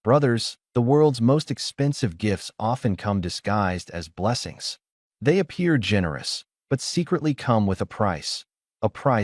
Brothers, the world's most expensive gifts often come disguised as blessings. They appear generous, but secretly come with a price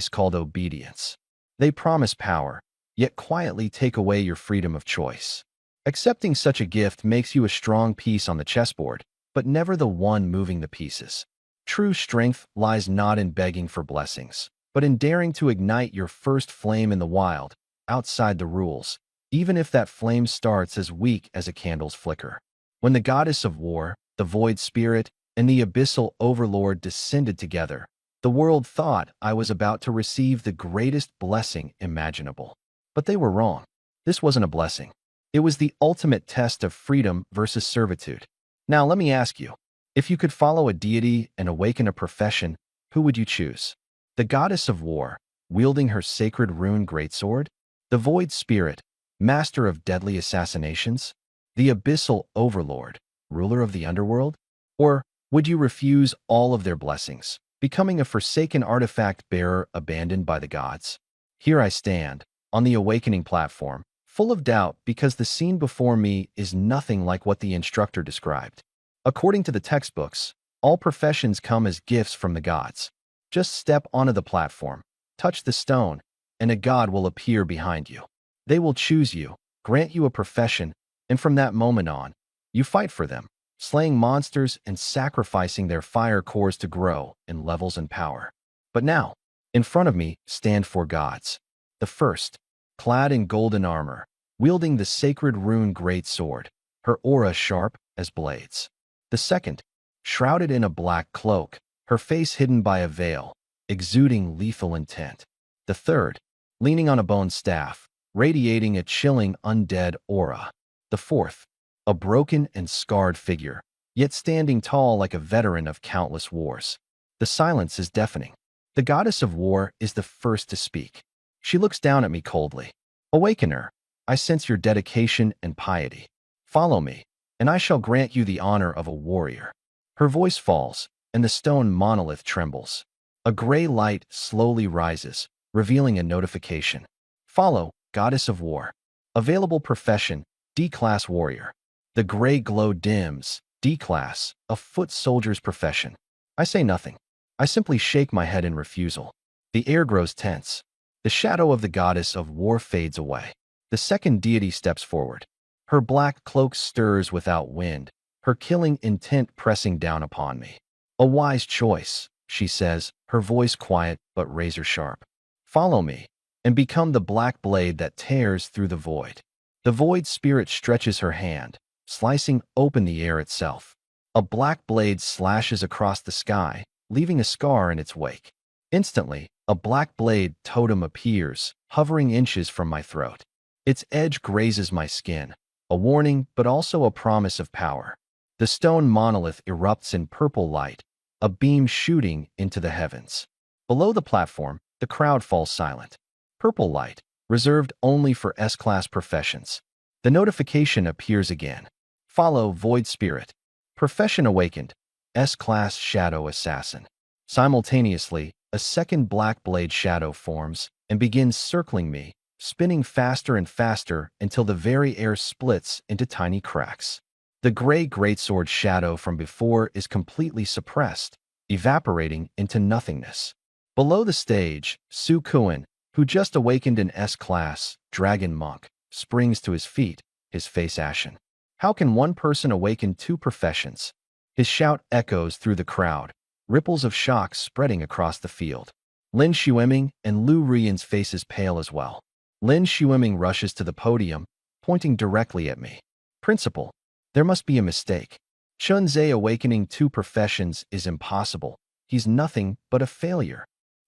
called obedience. They promise power, yet quietly take away your freedom of choice. Accepting such a gift makes you a strong piece on the chessboard, but never the one moving the pieces. True strength lies not in begging for blessings, but in daring to ignite your first flame in the wild, outside the rules, even if that flame starts as weak as a candle's flicker. When the goddess of war, the void spirit, and the abyssal overlord descended together, the world thought I was about to receive the greatest blessing imaginable. But they were wrong. This wasn't a blessing. It was the ultimate test of freedom versus servitude. Now let me ask you, if you could follow a deity and awaken a profession, who would you choose? The goddess of war, wielding her sacred rune greatsword? The void spirit, master of deadly assassinations? The abyssal overlord, ruler of the underworld? Or would you refuse all of their blessings, becoming a forsaken artifact bearer abandoned by the gods? Here I stand, on the awakening platform, full of doubt because the scene before me is nothing like what the instructor described. According to the textbooks, all professions come as gifts from the gods. Just step onto the platform, touch the stone, and a god will appear behind you. They will choose you, grant you a profession, and from that moment on, you fight for them, slaying monsters and sacrificing their fire cores to grow in levels and power. But now, in front of me stand four gods. The first, clad in golden armor, wielding the sacred rune great sword, her aura sharp as blades. The second, shrouded in a black cloak, her face hidden by a veil, exuding lethal intent. The third, leaning on a bone staff, radiating a chilling undead aura. The fourth, a broken and scarred figure, yet standing tall like a veteran of countless wars. The silence is deafening. The goddess of war is the first to speak. She looks down at me coldly. Awakener, I sense your dedication and piety. Follow me, and I shall grant you the honor of a warrior. Her voice falls, and the stone monolith trembles. A gray light slowly rises, revealing a notification. Follow, goddess of war. Available profession, D-class warrior. The gray glow dims. D-class, a foot soldier's profession. I say nothing. I simply shake my head in refusal. The air grows tense. The shadow of the goddess of war fades away. The second deity steps forward. Her black cloak stirs without wind, her killing intent pressing down upon me. A wise choice, she says, her voice quiet but razor sharp. Follow me, and become the black blade that tears through the void. The void spirit stretches her hand, slicing open the air itself. A black blade slashes across the sky, leaving a scar in its wake. Instantly, a black blade totem appears, hovering inches from my throat. Its edge grazes my skin, a warning but also a promise of power. The stone monolith erupts in purple light, a beam shooting into the heavens. Below the platform, the crowd falls silent. Purple light, reserved only for S-class professions. The notification appears again. Follow Void Spirit. Profession awakened. S-class Shadow Assassin. Simultaneously, a second black blade shadow forms and begins circling me, spinning faster and faster until the very air splits into tiny cracks. The gray greatsword shadow from before is completely suppressed, evaporating into nothingness. Below the stage, Su Kuan, who just awakened an S-class dragon monk, springs to his feet, his face ashen. How can one person awaken two professions? His shout echoes through the crowd, ripples of shock spreading across the field. Lin Xueming and Lu Rian's faces pale as well. Lin Xueming rushes to the podium, pointing directly at me. Principal, there must be a mistake. Chun Zhe awakening two professions is impossible. He's nothing but a failure.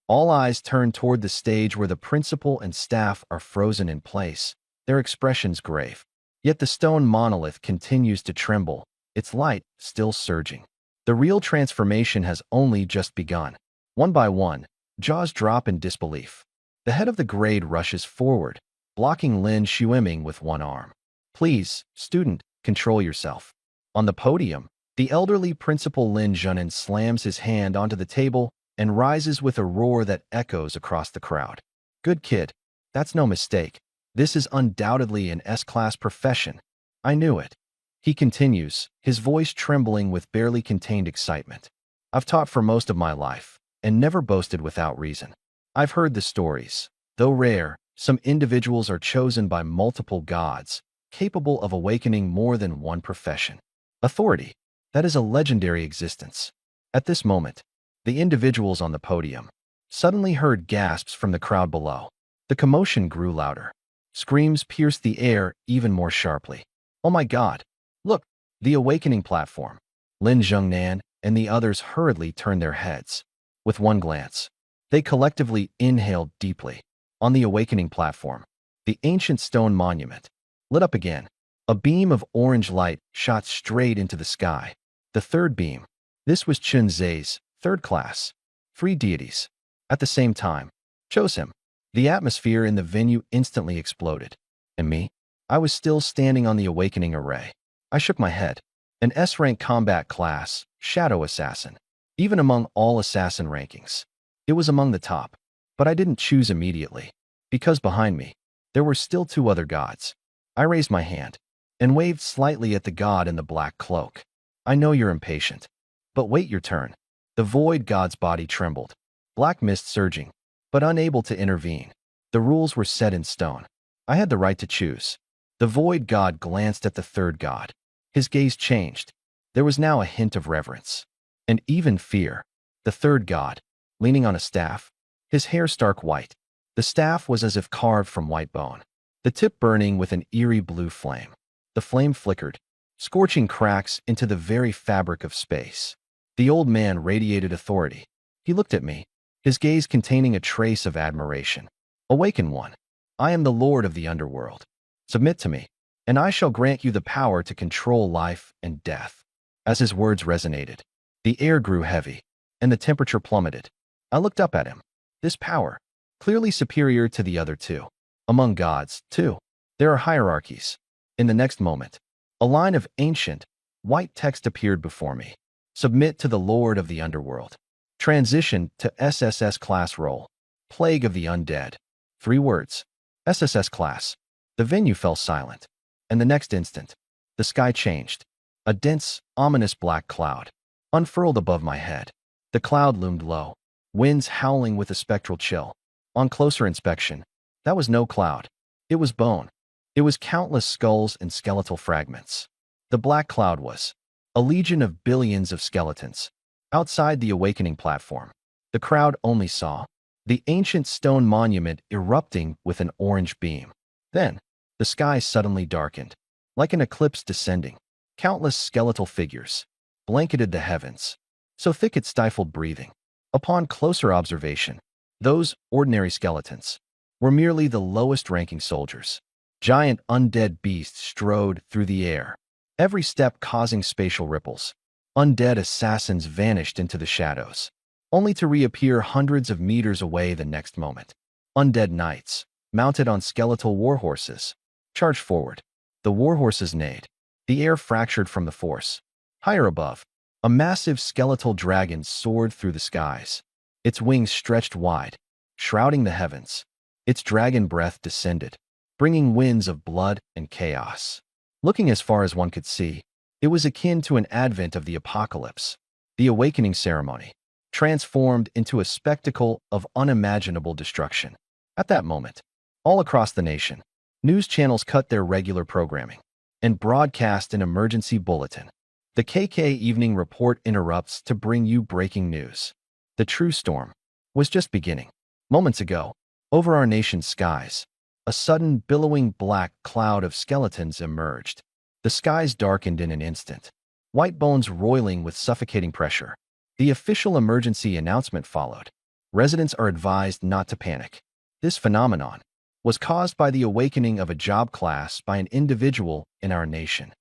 All eyes turn toward the stage where the principal and staff are frozen in place, their expressions grave. Yet the stone monolith continues to tremble, its light still surging. The real transformation has only just begun. One by one, jaws drop in disbelief. The head of the grade rushes forward, blocking Lin Xueming with one arm. Please, student, control yourself. On the podium, the elderly principal Lin Zhenin slams his hand onto the table and rises with a roar that echoes across the crowd. Good kid, that's no mistake. This is undoubtedly an S-class profession. I knew it. He continues, his voice trembling with barely contained excitement. I've taught for most of my life, and never boasted without reason. I've heard the stories. Though rare, some individuals are chosen by multiple gods, capable of awakening more than one profession. Authority. That is a legendary existence. At this moment, the individuals on the podium suddenly heard gasps from the crowd below. The commotion grew louder. Screams pierced the air even more sharply. Oh my God! Look, the awakening platform. Lin Zhengnan and the others hurriedly turned their heads. With one glance, they collectively inhaled deeply. On the awakening platform, the ancient stone monument lit up again. A beam of orange light shot straight into the sky. The third beam. This was Chun Zhe's third class. 3 deities. At the same time, chose him. The atmosphere in the venue instantly exploded. And me? I was still standing on the awakening array. I shook my head. An S-rank combat class, Shadow Assassin. Even among all assassin rankings, it was among the top. But I didn't choose immediately, because behind me, there were still 2 other gods. I raised my hand and waved slightly at the god in the black cloak. I know you're impatient, but wait your turn. The void god's body trembled, black mist surging, but unable to intervene. The rules were set in stone. I had the right to choose. The void god glanced at the third god. His gaze changed. There was now a hint of reverence, and even fear. The third god, leaning on a staff, his hair stark white. The staff was as if carved from white bone, the tip burning with an eerie blue flame. The flame flickered, scorching cracks into the very fabric of space. The old man radiated authority. He looked at me, his gaze containing a trace of admiration. Awaken one. I am the lord of the underworld. Submit to me, and I shall grant you the power to control life and death. As his words resonated, the air grew heavy, and the temperature plummeted. I looked up at him. This power, clearly superior to the other 2. Among gods, too, there are hierarchies. In the next moment, a line of ancient, white text appeared before me. Submit to the Lord of the Underworld. Transition to SSS class role. Plague of the Undead. 3 words. SSS class. The venue fell silent, and the next instant, the sky changed. A dense, ominous black cloud unfurled above my head. The cloud loomed low, winds howling with a spectral chill. On closer inspection, that was no cloud. It was bone. It was countless skulls and skeletal fragments. The black cloud was a legion of billions of skeletons. Outside the awakening platform, the crowd only saw the ancient stone monument erupting with an orange beam. Then, the sky suddenly darkened, like an eclipse descending. Countless skeletal figures blanketed the heavens, so thick it stifled breathing. Upon closer observation, those ordinary skeletons were merely the lowest-ranking soldiers. Giant undead beasts strode through the air, every step causing spatial ripples. Undead assassins vanished into the shadows, only to reappear hundreds of meters away the next moment. Undead knights, mounted on skeletal warhorses, charged forward. The warhorses neighed. The air fractured from the force. Higher above, a massive skeletal dragon soared through the skies. Its wings stretched wide, shrouding the heavens. Its dragon breath descended, bringing winds of blood and chaos. Looking as far as one could see, it was akin to an advent of the apocalypse. The awakening ceremony transformed into a spectacle of unimaginable destruction. At that moment, all across the nation, news channels cut their regular programming and broadcast an emergency bulletin. The KK Evening Report interrupts to bring you breaking news. The true storm was just beginning. Moments ago, over our nation's skies, a sudden billowing black cloud of skeletons emerged. The skies darkened in an instant, white bones roiling with suffocating pressure. The official emergency announcement followed. Residents are advised not to panic. This phenomenon was caused by the awakening of a job class by an individual in our nation.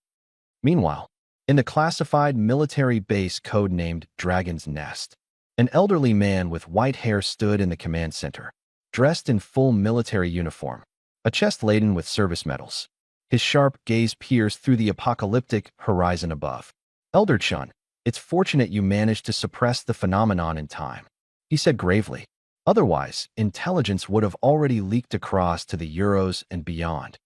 Meanwhile, in the classified military base codenamed Dragon's Nest, an elderly man with white hair stood in the command center, dressed in full military uniform, a chest laden with service medals. His sharp gaze pierced through the apocalyptic horizon above. Elder Chun, it's fortunate you managed to suppress the phenomenon in time, he said gravely. Otherwise, intelligence would have already leaked across to the Euros and beyond.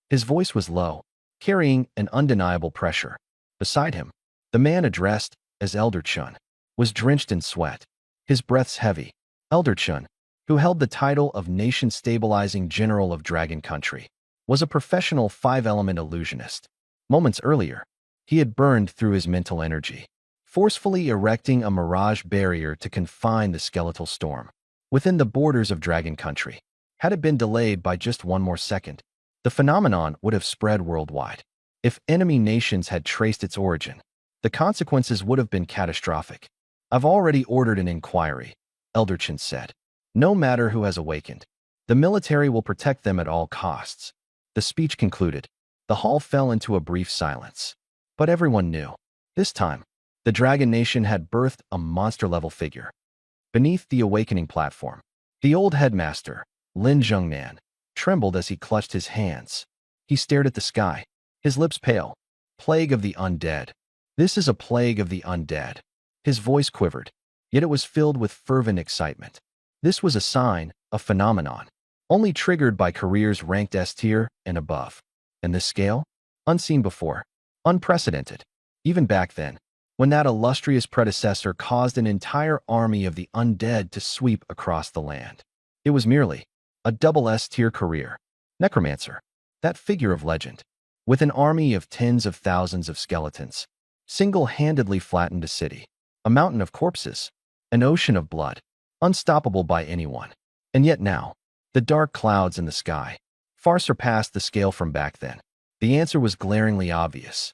His voice was low, carrying an undeniable pressure. Beside him, the man addressed as Elder Chun was drenched in sweat, his breaths heavy. Elder Chun, who held the title of nation-stabilizing general of Dragon Country, was a professional five-element illusionist. Moments earlier, he had burned through his mental energy, forcefully erecting a mirage barrier to confine the skeletal storm within the borders of Dragon Country. Had it been delayed by just one more second, the phenomenon would have spread worldwide. If enemy nations had traced its origin, the consequences would have been catastrophic. I've already ordered an inquiry, Elder Chun said. No matter who has awakened, the military will protect them at all costs. The speech concluded. The hall fell into a brief silence. But everyone knew. This time, the Dragon Nation had birthed a monster-level figure. Beneath the awakening platform, the old headmaster, Lin Zhengnan, trembled as he clutched his hands. He stared at the sky, his lips pale. Plague of the undead. This is a plague of the undead. His voice quivered, yet it was filled with fervent excitement. This was a sign, a phenomenon, only triggered by careers ranked S tier and above. And this scale? Unseen before. Unprecedented. Even back then, when that illustrious predecessor caused an entire army of the undead to sweep across the land. It was merely a double S-tier career. Necromancer, that figure of legend, with an army of tens of thousands of skeletons, single-handedly flattened a city, a mountain of corpses, an ocean of blood, unstoppable by anyone. And yet now, the dark clouds in the sky far surpassed the scale from back then. The answer was glaringly obvious.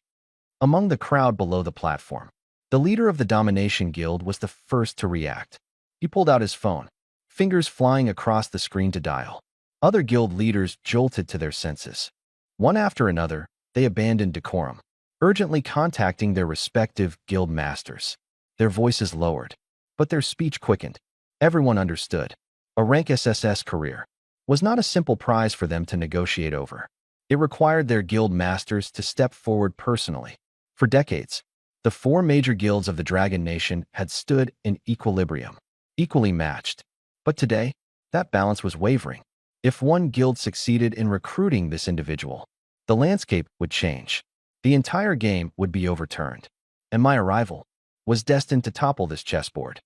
Among the crowd below the platform, the leader of the Domination Guild was the first to react. He pulled out his phone, fingers flying across the screen to dial. Other guild leaders jolted to their senses. One after another, they abandoned decorum, urgently contacting their respective guild masters. Their voices lowered, but their speech quickened. Everyone understood. A rank SSS career was not a simple prize for them to negotiate over. It required their guild masters to step forward personally. For decades, the four major guilds of the Dragon Nation had stood in equilibrium, equally matched. But today, that balance was wavering. If one guild succeeded in recruiting this individual, the landscape would change. The entire game would be overturned. And my arrival was destined to topple this chessboard.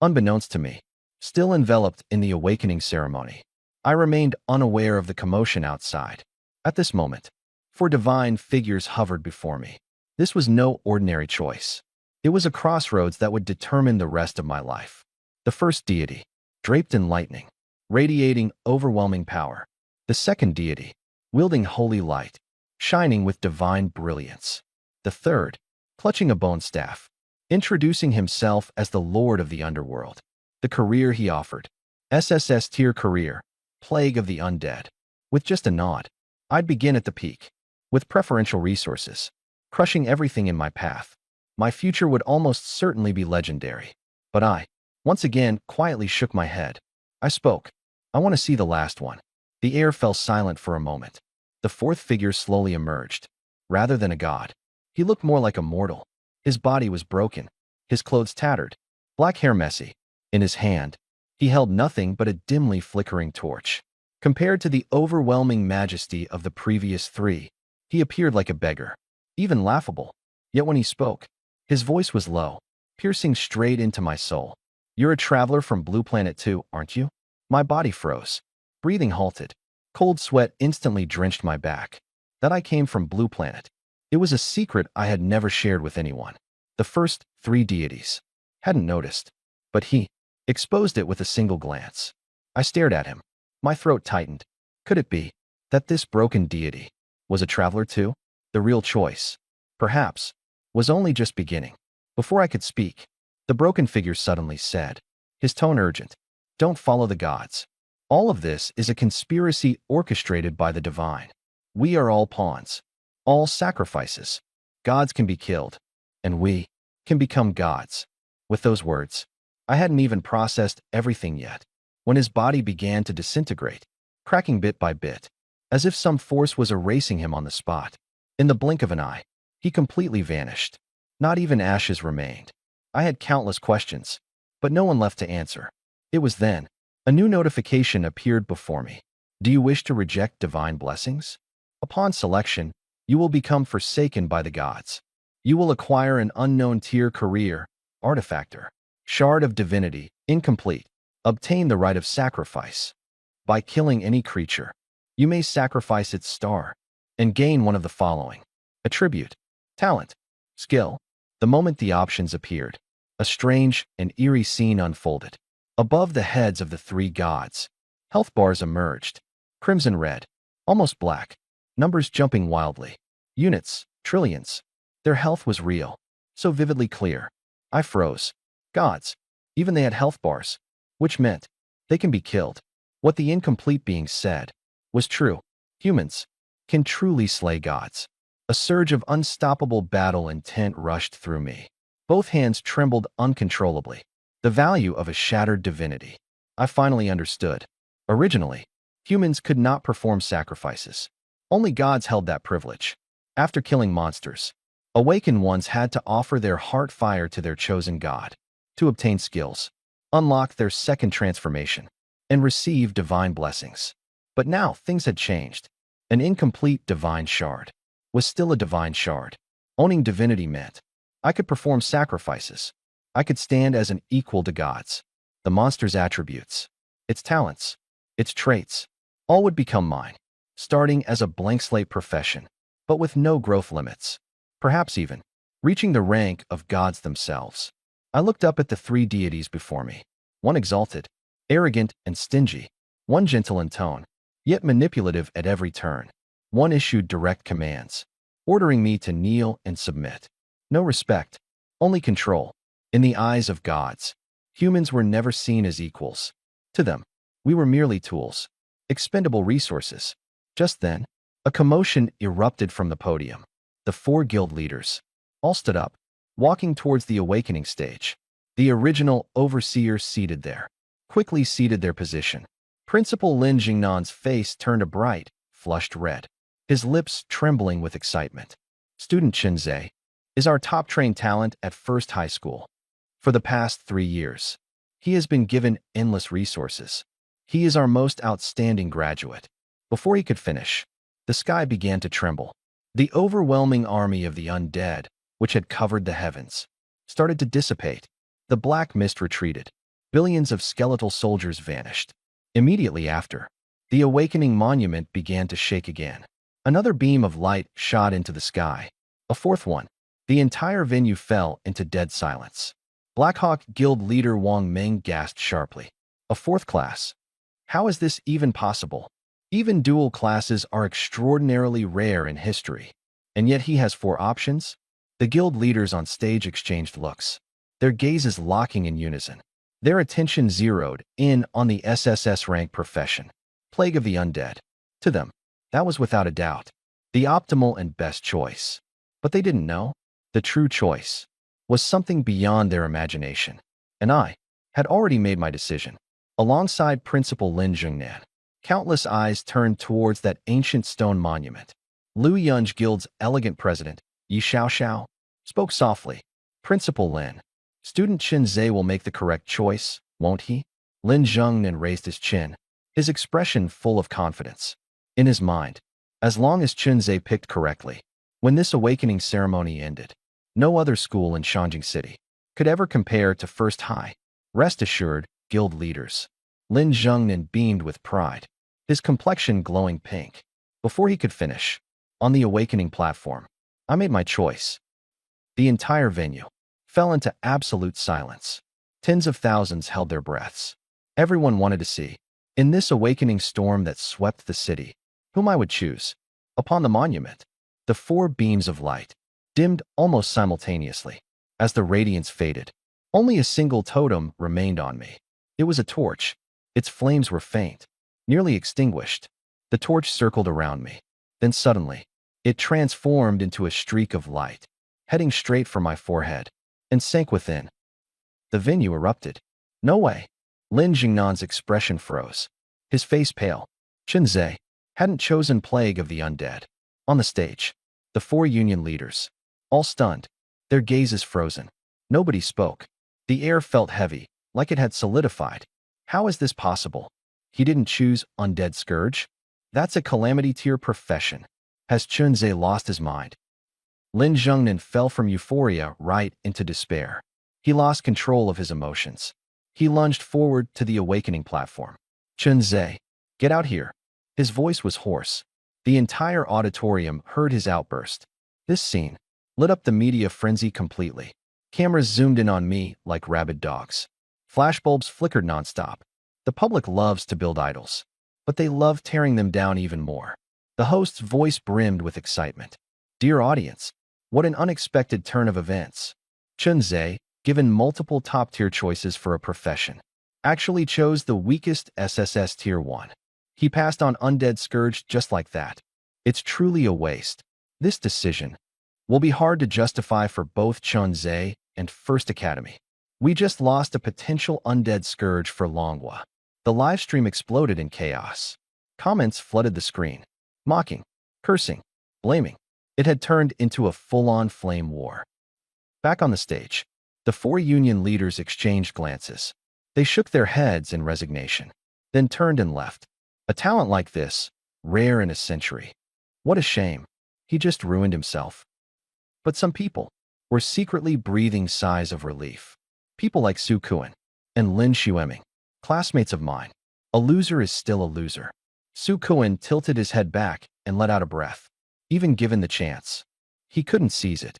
Unbeknownst to me, still enveloped in the awakening ceremony, I remained unaware of the commotion outside. At this moment, four divine figures hovered before me. This was no ordinary choice. It was a crossroads that would determine the rest of my life. The first deity, draped in lightning, radiating overwhelming power. The second deity, wielding holy light, shining with divine brilliance. The third, clutching a bone staff, introducing himself as the lord of the underworld. The career he offered, SSS tier career, plague of the undead. With just a nod, I'd begin at the peak, with preferential resources, crushing everything in my path. My future would almost certainly be legendary. But I, once again, quietly shook my head. I spoke. I want to see the last one. The air fell silent for a moment. The fourth figure slowly emerged. Rather than a god, he looked more like a mortal. His body was broken, his clothes tattered, black hair messy. In his hand, he held nothing but a dimly flickering torch. Compared to the overwhelming majesty of the previous three, he appeared like a beggar, even laughable. Yet when he spoke, his voice was low, piercing straight into my soul. You're a traveler from Blue Planet 2, aren't you? My body froze. Breathing halted. Cold sweat instantly drenched my back. That I came from Blue Planet. It was a secret I had never shared with anyone. The first three deities hadn't noticed, but he exposed it with a single glance. I stared at him. My throat tightened. Could it be that this broken deity was a traveler too? The real choice, perhaps, was only just beginning. Before I could speak, the broken figure suddenly said, his tone urgent, "Don't follow the gods. All of this is a conspiracy orchestrated by the divine. We are all pawns, all sacrifices. Gods can be killed, and we can become gods." With those words, I hadn't even processed everything yet, when his body began to disintegrate, cracking bit by bit, as if some force was erasing him on the spot. In the blink of an eye, he completely vanished. Not even ashes remained. I had countless questions, but no one left to answer. It was then a new notification appeared before me. Do you wish to reject divine blessings? Upon selection, You will become forsaken by the gods. You will acquire an unknown tier career, artifactor, shard of divinity, incomplete. Obtain the right of sacrifice. By killing any creature, you may sacrifice its star and gain one of the following: attribute, talent, skill. The moment the options appeared, a strange and eerie scene unfolded. Above the heads of the three gods, health bars emerged, crimson red, almost black, numbers jumping wildly. Units, trillions. Their health was real, so vividly clear. I froze. Gods. Even they had health bars, which meant they can be killed. What the incomplete being said was true. Humans can truly slay gods. A surge of unstoppable battle intent rushed through me. Both hands trembled uncontrollably. The value of a shattered divinity. I finally understood. Originally, humans could not perform sacrifices. Only gods held that privilege. After killing monsters, awakened ones had to offer their heart fire to their chosen god to obtain skills, unlock their second transformation, and receive divine blessings. But now things had changed. An incomplete divine shard was still a divine shard. Owning divinity meant I could perform sacrifices. I could stand as an equal to gods. The monster's attributes, its talents, its traits, all would become mine, starting as a blank slate profession, but with no growth limits. Perhaps even reaching the rank of gods themselves. I looked up at the three deities before me. One exalted, arrogant, and stingy. One gentle in tone, yet manipulative at every turn. One issued direct commands, ordering me to kneel and submit. No respect, only control. In the eyes of gods, humans were never seen as equals. To them, we were merely tools, expendable resources. Just then, a commotion erupted from the podium. The four guild leaders all stood up, walking towards the awakening stage. The original overseers seated there quickly ceded their position. Principal Lin Jingnan's face turned a bright, flushed red, his lips trembling with excitement. Student Chinze is our top-trained talent at First High School. For the past 3 years, he has been given endless resources. He is our most outstanding graduate. Before he could finish, the sky began to tremble. The overwhelming army of the undead, which had covered the heavens, started to dissipate. The black mist retreated. Billions of skeletal soldiers vanished. Immediately after, the awakening monument began to shake again. Another beam of light shot into the sky. A fourth one. The entire venue fell into dead silence. Blackhawk Guild leader Wang Meng gasped sharply. A fourth class? How is this even possible? Even dual classes are extraordinarily rare in history. And yet he has 4 options? The guild leaders on stage exchanged looks, their gazes locking in unison. Their attention zeroed in on the SSS rank profession, Plague of the Undead. To them, that was without a doubt the optimal and best choice. But they didn't know. The true choice was something beyond their imagination. And I had already made my decision. Alongside Principal Lin Jungnan, countless eyes turned towards that ancient stone monument. Lu Yunj Guild's elegant president, Yi Xiaoxiao, spoke softly. Principal Lin, student Chen Zhe will make the correct choice, won't he? Lin Zhongnan raised his chin, his expression full of confidence. In his mind, as long as Chen Zhe picked correctly, when this awakening ceremony ended, no other school in Shanjing City could ever compare to First High. Rest assured, guild leaders. Lin Zhongnan beamed with pride, his complexion glowing pink. Before he could finish, on the awakening platform, I made my choice. The entire venue fell into absolute silence. Tens of thousands held their breaths. Everyone wanted to see, in this awakening storm that swept the city, whom I would choose. Upon the monument, the 4 beams of light dimmed almost simultaneously. As the radiance faded, only a single totem remained on me. It was a torch. Its flames were faint, nearly extinguished. The torch circled around me. Then suddenly, it transformed into a streak of light, heading straight for my forehead, and sank within. The venue erupted. No way. Lin Jingnan's expression froze, his face pale. Chen Zhe hadn't chosen Plague of the Undead. On the stage, the 4 union leaders, all stunned, their gazes frozen. Nobody spoke. The air felt heavy, like it had solidified. How is this possible? He didn't choose Undead Scourge? That's a calamity tier profession. Has Chunze lost his mind? Lin Zhengnan fell from euphoria right into despair. He lost control of his emotions. He lunged forward to the awakening platform. Chunze, get out here. His voice was hoarse. The entire auditorium heard his outburst. This scene lit up the media frenzy completely. Cameras zoomed in on me like rabid dogs. Flashbulbs flickered nonstop. The public loves to build idols, but they love tearing them down even more. The host's voice brimmed with excitement. Dear audience, what an unexpected turn of events. Chunze, given multiple top-tier choices for a profession, actually chose the weakest SSS Tier 1. He passed on Undead Scourge just like that. It's truly a waste. This decision will be hard to justify for both Chunze and First Academy. We just lost a potential Undead Scourge for manhwa. The livestream exploded in chaos. Comments flooded the screen. Mocking, cursing, blaming. It had turned into a full-on flame war. Back on the stage, the four union leaders exchanged glances. They shook their heads in resignation, then turned and left. A talent like this, rare in a century. What a shame. He just ruined himself. But some people were secretly breathing sighs of relief. People like Su Kuan and Lin Xueming, classmates of mine. A loser is still a loser. Su Kuan tilted his head back and let out a breath. Even given the chance, he couldn't seize it.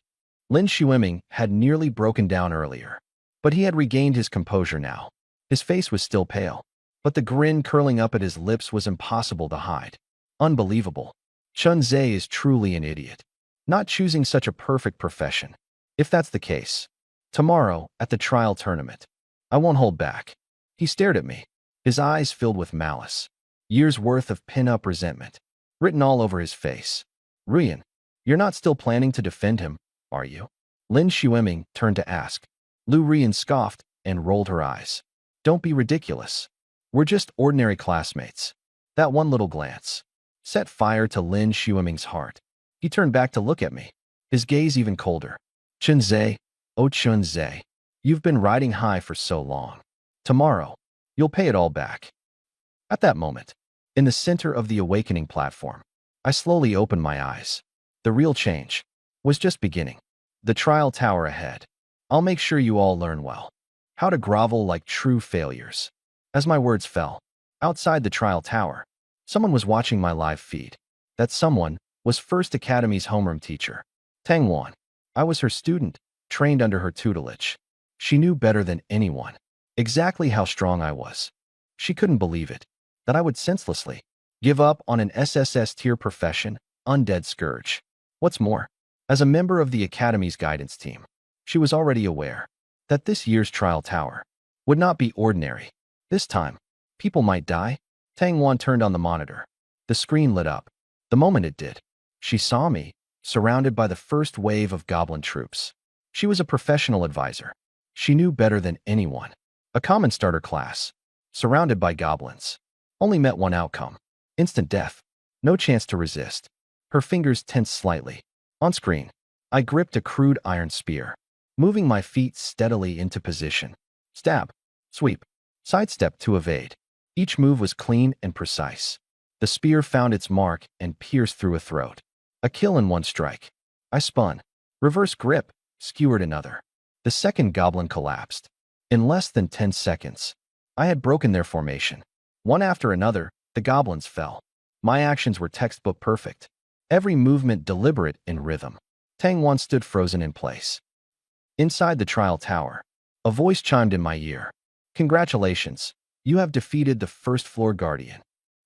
Lin Xueming had nearly broken down earlier, but he had regained his composure now. His face was still pale, but the grin curling up at his lips was impossible to hide. Unbelievable. Chunze is truly an idiot, not choosing such a perfect profession. If that's the case, tomorrow, at the trial tournament, I won't hold back. He stared at me, his eyes filled with malice. Years' worth of pin-up resentment, written all over his face. Ruyan, you're not still planning to defend him, are you? Lin Xueming turned to ask. Lu Ruyan scoffed and rolled her eyes. Don't be ridiculous. We're just ordinary classmates. That one little glance set fire to Lin Xueming's heart. He turned back to look at me, his gaze even colder. Chunze, oh Chunze, you've been riding high for so long. Tomorrow, you'll pay it all back. At that moment, in the center of the awakening platform, I slowly opened my eyes. The real change was just beginning. The trial tower ahead. I'll make sure you all learn well. How to grovel like true failures. As my words fell, outside the trial tower, someone was watching my live feed. That someone was First Academy's homeroom teacher, Tang Wan. I was her student, trained under her tutelage. She knew better than anyone exactly how strong I was. She couldn't believe it, that I would senselessly give up on an SSS tier profession, Undead Scourge. What's more, as a member of the Academy's guidance team, she was already aware that this year's trial tower would not be ordinary. This time, people might die. Tang Wan turned on the monitor. The screen lit up. The moment it did, she saw me, surrounded by the first wave of goblin troops. She was a professional advisor. She knew better than anyone. A common starter class, surrounded by goblins, only met one outcome: instant death. No chance to resist. Her fingers tensed slightly. On screen, I gripped a crude iron spear, moving my feet steadily into position. Stab, sweep, sidestep to evade. Each move was clean and precise. The spear found its mark and pierced through a throat. A kill in one strike. I spun. Reverse grip, skewered another. The second goblin collapsed. In less than 10 seconds, I had broken their formation. One after another, the goblins fell. My actions were textbook perfect. Every movement deliberate in rhythm. Tang Wan stood frozen in place. Inside the trial tower, a voice chimed in my ear. Congratulations, you have defeated the first floor guardian.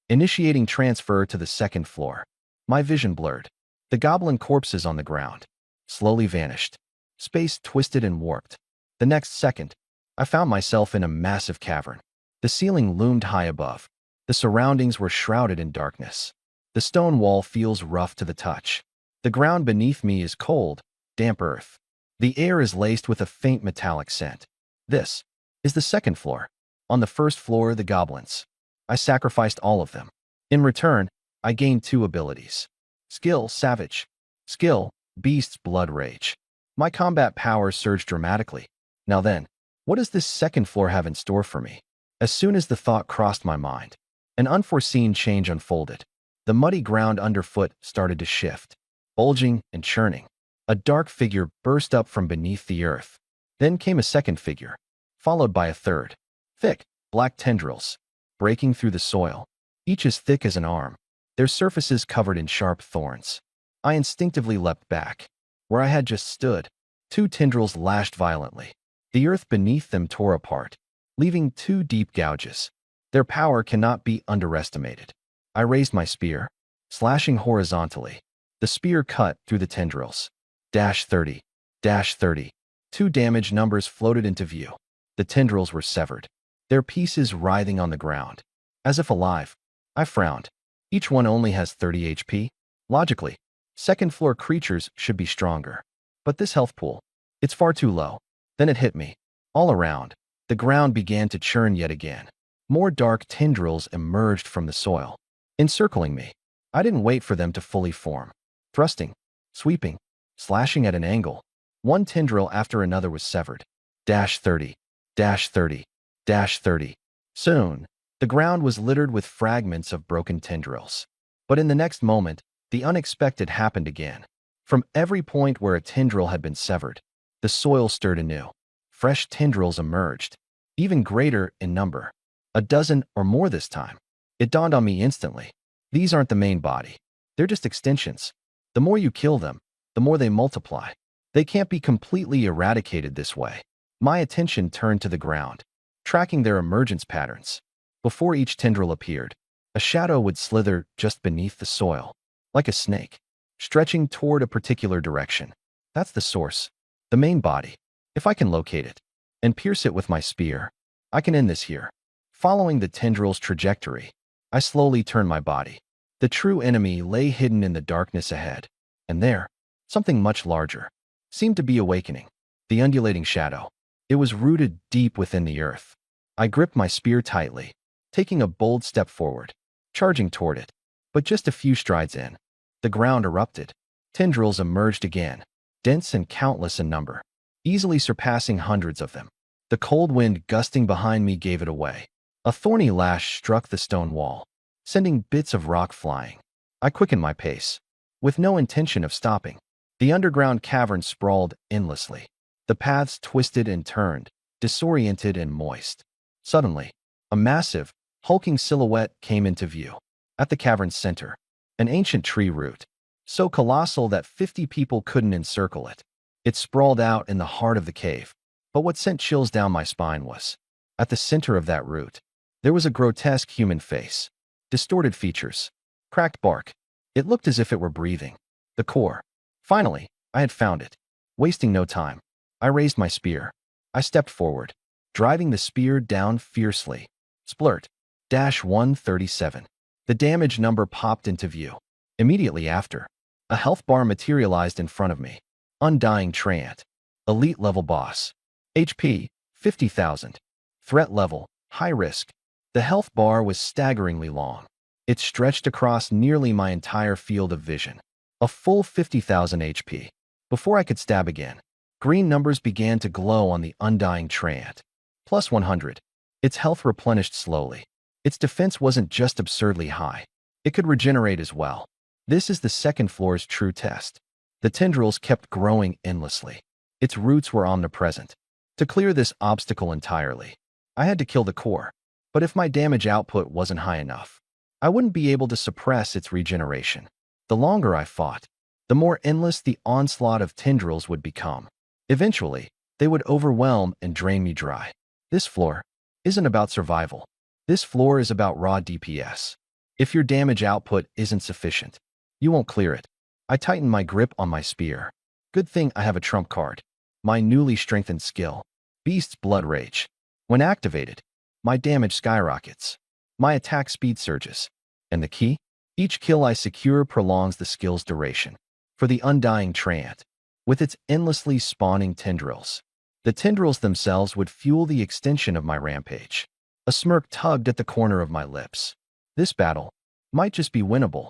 Initiating transfer to the second floor. My vision blurred. The goblin corpses on the ground slowly vanished. Space twisted and warped. The next second, I found myself in a massive cavern. The ceiling loomed high above. The surroundings were shrouded in darkness. The stone wall feels rough to the touch. The ground beneath me is cold, damp earth. The air is laced with a faint metallic scent. This is the second floor. On the first floor, the goblins. I sacrificed all of them. In return, I gained 2 abilities. Skill, Savage. Skill, Beast's Blood Rage. My combat power surged dramatically. Now then, what does this second floor have in store for me? As soon as the thought crossed my mind, an unforeseen change unfolded. The muddy ground underfoot started to shift, bulging and churning. A dark figure burst up from beneath the earth. Then came a second figure, followed by a third. Thick, black tendrils, breaking through the soil, each as thick as an arm, their surfaces covered in sharp thorns. I instinctively leapt back. Where I had just stood, two tendrils lashed violently. The earth beneath them tore apart, leaving two deep gouges. Their power cannot be underestimated. I raised my spear, slashing horizontally. The spear cut through the tendrils. -30, -30. Two damage numbers floated into view. The tendrils were severed, their pieces writhing on the ground. As if alive, I frowned. Each one only has 30 HP. Logically, second-floor creatures should be stronger. But this health pool, it's far too low. Then it hit me. All around, the ground began to churn yet again. More dark tendrils emerged from the soil, encircling me. I didn't wait for them to fully form. Thrusting, sweeping, slashing at an angle, one tendril after another was severed. -30, -30, -30. Soon, the ground was littered with fragments of broken tendrils. But in the next moment, the unexpected happened again. From every point where a tendril had been severed, the soil stirred anew. Fresh tendrils emerged, even greater in number. A dozen or more this time. It dawned on me instantly. These aren't the main body. They're just extensions. The more you kill them, the more they multiply. They can't be completely eradicated this way. My attention turned to the ground, tracking their emergence patterns. Before each tendril appeared, a shadow would slither just beneath the soil, like a snake, stretching toward a particular direction. That's the source, the main body. If I can locate it and pierce it with my spear, I can end this here. Following the tendril's trajectory, I slowly turned my body. The true enemy lay hidden in the darkness ahead. And there, something much larger, seemed to be awakening. The undulating shadow. It was rooted deep within the earth. I gripped my spear tightly, taking a bold step forward, charging toward it. But just a few strides in, the ground erupted. Tendrils emerged again, dense and countless in number, easily surpassing hundreds of them. The cold wind gusting behind me gave it away. A thorny lash struck the stone wall, sending bits of rock flying. I quickened my pace, with no intention of stopping. The underground cavern sprawled endlessly. The paths twisted and turned, disoriented and moist. Suddenly, a massive, hulking silhouette came into view. At the cavern's center, an ancient tree root, so colossal that 50 people couldn't encircle it. It sprawled out in the heart of the cave. But what sent chills down my spine was, at the center of that root, there was a grotesque human face. Distorted features, cracked bark. It looked as if it were breathing. The core. Finally, I had found it. Wasting no time, I raised my spear. I stepped forward, driving the spear down fiercely. Splurt. -137. The damage number popped into view. Immediately after, a health bar materialized in front of me. Undying Treant. Elite level boss. HP, 50,000. Threat level, high risk. The health bar was staggeringly long. It stretched across nearly my entire field of vision. A full 50,000 HP. Before I could stab again, green numbers began to glow on the Undying Treant. +100. Its health replenished slowly. Its defense wasn't just absurdly high. It could regenerate as well. This is the second floor's true test. The tendrils kept growing endlessly. Its roots were omnipresent. To clear this obstacle entirely, I had to kill the core. But if my damage output wasn't high enough, I wouldn't be able to suppress its regeneration. The longer I fought, the more endless the onslaught of tendrils would become. Eventually, they would overwhelm and drain me dry. This floor isn't about survival. This floor is about raw DPS. If your damage output isn't sufficient, you won't clear it. I tightened my grip on my spear. Good thing I have a trump card. My newly strengthened skill, Beast's Blood Rage. When activated, my damage skyrockets. My attack speed surges. And the key? Each kill I secure prolongs the skill's duration. For the Undying Treant, with its endlessly spawning tendrils, the tendrils themselves would fuel the extension of my rampage. A smirk tugged at the corner of my lips. This battle might just be winnable.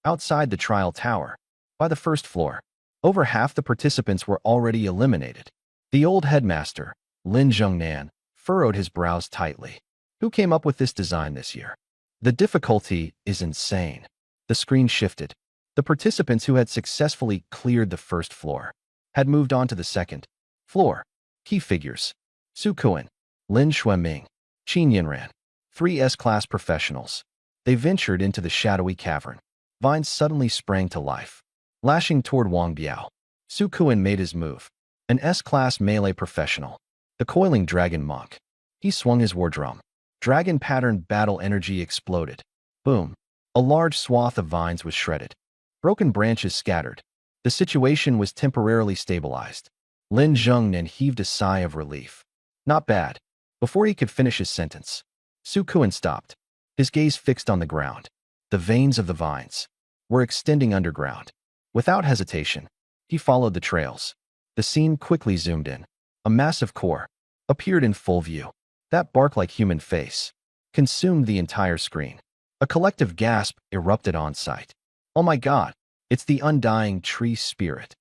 Outside the trial tower, by the first floor, over half the participants were already eliminated. The old headmaster, Lin Zhongnan, furrowed his brows tightly. Who came up with this design this year? The difficulty is insane. The screen shifted. The participants who had successfully cleared the first floor had moved on to the second floor. Key figures: Su Kuan, Lin Xueming, Qin Yinran, 3 S-class professionals. They ventured into the shadowy cavern. Vines suddenly sprang to life, lashing toward Wang Biao. Su Kuan made his move. An S-class melee professional. The coiling dragon monk. He swung his war drum. Dragon-patterned battle energy exploded. Boom. A large swath of vines was shredded. Broken branches scattered. The situation was temporarily stabilized. Lin Zhengnan heaved a sigh of relief. Not bad. Before he could finish his sentence, Su Kuan stopped, his gaze fixed on the ground. The veins of the vines were extending underground. Without hesitation, he followed the trails. The scene quickly zoomed in. A massive core appeared in full view. That bark-like human face consumed the entire screen. A collective gasp erupted on sight. Oh my God, it's the undying tree spirit.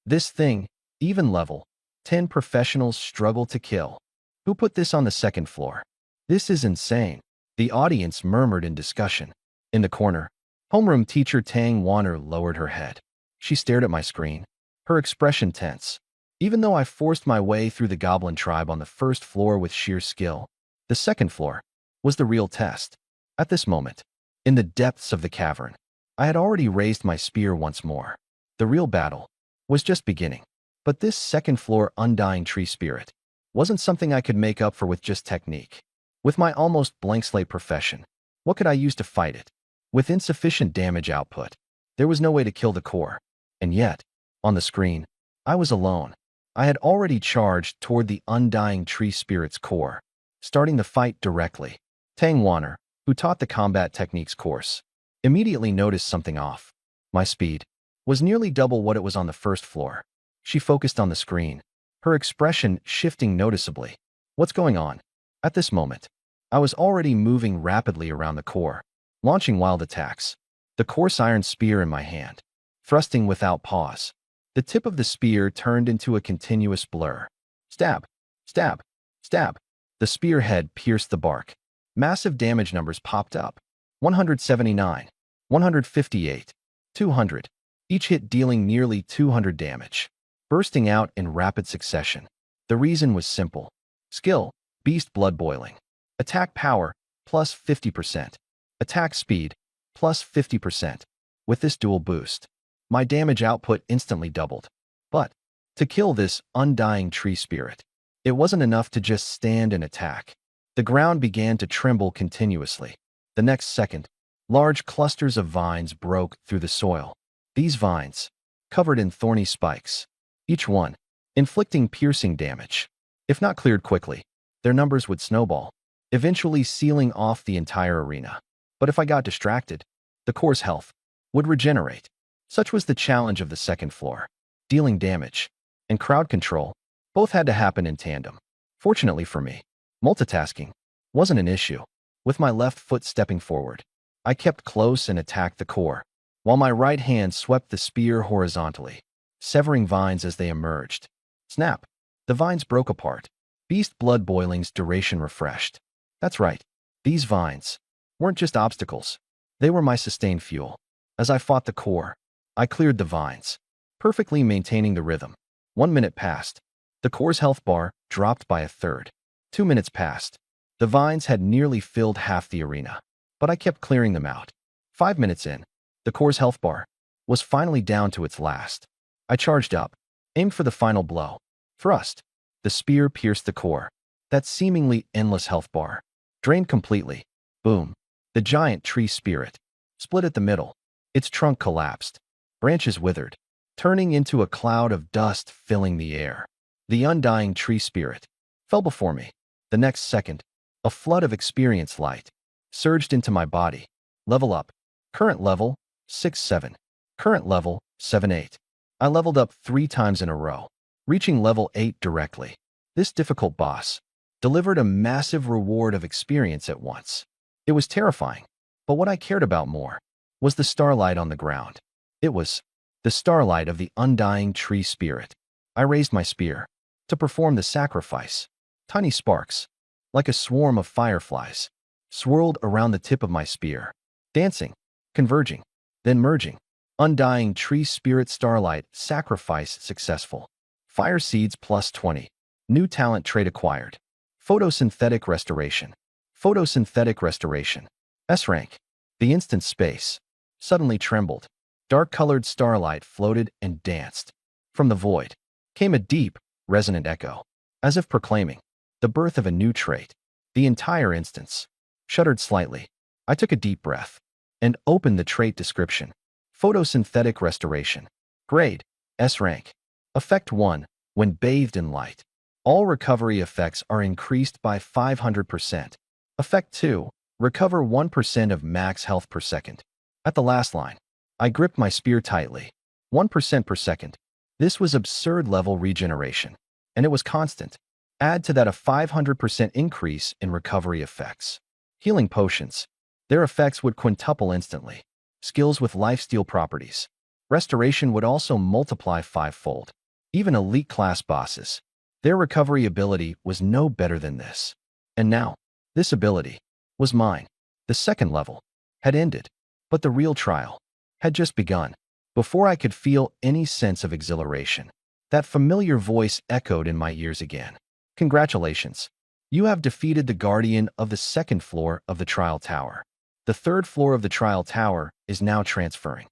This thing, even level 10 professionals struggle to kill. Who put this on the second floor? This is insane. The audience murmured in discussion. In the corner, homeroom teacher Tang Wanner lowered her head. She stared at my screen, her expression tense. Even though I forced my way through the goblin tribe on the first floor with sheer skill, the second floor was the real test. At this moment, in the depths of the cavern, I had already raised my spear once more. The real battle was just beginning. But this second floor undying tree spirit wasn't something I could make up for with just technique. With my almost blank slate profession, what could I use to fight it? With insufficient damage output, there was no way to kill the core. And yet, on the screen, I was alone. I had already charged toward the undying tree spirit's core, starting the fight directly. Tang Wanner, who taught the combat techniques course, immediately noticed something off. My speed was nearly double what it was on the first floor. She focused on the screen, her expression shifting noticeably. What's going on? At this moment, I was already moving rapidly around the core, launching wild attacks. The coarse iron spear in my hand, thrusting without pause. The tip of the spear turned into a continuous blur. Stab, stab, stab. The spearhead pierced the bark. Massive damage numbers popped up. 179, 158, 200. Each hit dealing nearly 200 damage, bursting out in rapid succession. The reason was simple. Skill, beast blood boiling. Attack power, plus 50%. Attack speed, plus 50%. With this dual boost, my damage output instantly doubled. But to kill this undying tree spirit, it wasn't enough to just stand and attack. The ground began to tremble continuously. The next second, large clusters of vines broke through the soil. These vines, covered in thorny spikes, each one inflicting piercing damage. If not cleared quickly, their numbers would snowball, eventually sealing off the entire arena. But if I got distracted, the core's health would regenerate. Such was the challenge of the second floor. Dealing damage and crowd control both had to happen in tandem. Fortunately for me, multitasking wasn't an issue. With my left foot stepping forward, I kept close and attacked the core, while my right hand swept the spear horizontally, severing vines as they emerged. Snap! The vines broke apart. Beast blood boiling's duration refreshed. That's right. These vines weren't just obstacles. They were my sustained fuel. As I fought the core, I cleared the vines, perfectly maintaining the rhythm. 1 minute passed. The core's health bar dropped by a third. 2 minutes passed. The vines had nearly filled half the arena, but I kept clearing them out. 5 minutes in, the core's health bar was finally down to its last. I charged up, aimed for the final blow. Thrust. The spear pierced the core. That seemingly endless health bar drained completely. Boom. The giant tree spirit split at the middle. Its trunk collapsed. Branches withered, turning into a cloud of dust filling the air. The undying tree spirit fell before me. The next second, a flood of experience light surged into my body. Level up. Current level, 6-7. Current level, 7-8. I leveled up 3 times in a row, reaching level 8 directly. This difficult boss delivered a massive reward of experience at once. It was terrifying, but what I cared about more was the starlight on the ground. It was the starlight of the undying tree spirit. I raised my spear to perform the sacrifice. Tiny sparks, like a swarm of fireflies, swirled around the tip of my spear, dancing, converging. then merging. Undying tree spirit starlight, sacrifice successful. Fire seeds plus 20. New talent trait acquired. Photosynthetic restoration. Photosynthetic restoration. S rank. The instant space suddenly trembled. Dark-colored starlight floated and danced. From the void came a deep, resonant echo, as if proclaiming the birth of a new trait. The entire instance shuddered slightly. I took a deep breath and opened the trait description. Photosynthetic restoration. Grade, S rank. Effect 1, when bathed in light. All recovery effects are increased by 500%. Effect 2, recover 1% of max health per second. At the last line, I gripped my spear tightly. 1% per second. This was absurd level regeneration, and it was constant. Add to that a 500% increase in recovery effects. Healing potions. Their effects would quintuple instantly. Skills with lifesteal properties. Restoration would also multiply fivefold. Even elite class bosses, their recovery ability was no better than this. And now, this ability was mine. The second level had ended, but the real trial had just begun. Before I could feel any sense of exhilaration, that familiar voice echoed in my ears again. Congratulations. You have defeated the guardian of the second floor of the trial tower. The third floor of the trial tower is now transferring.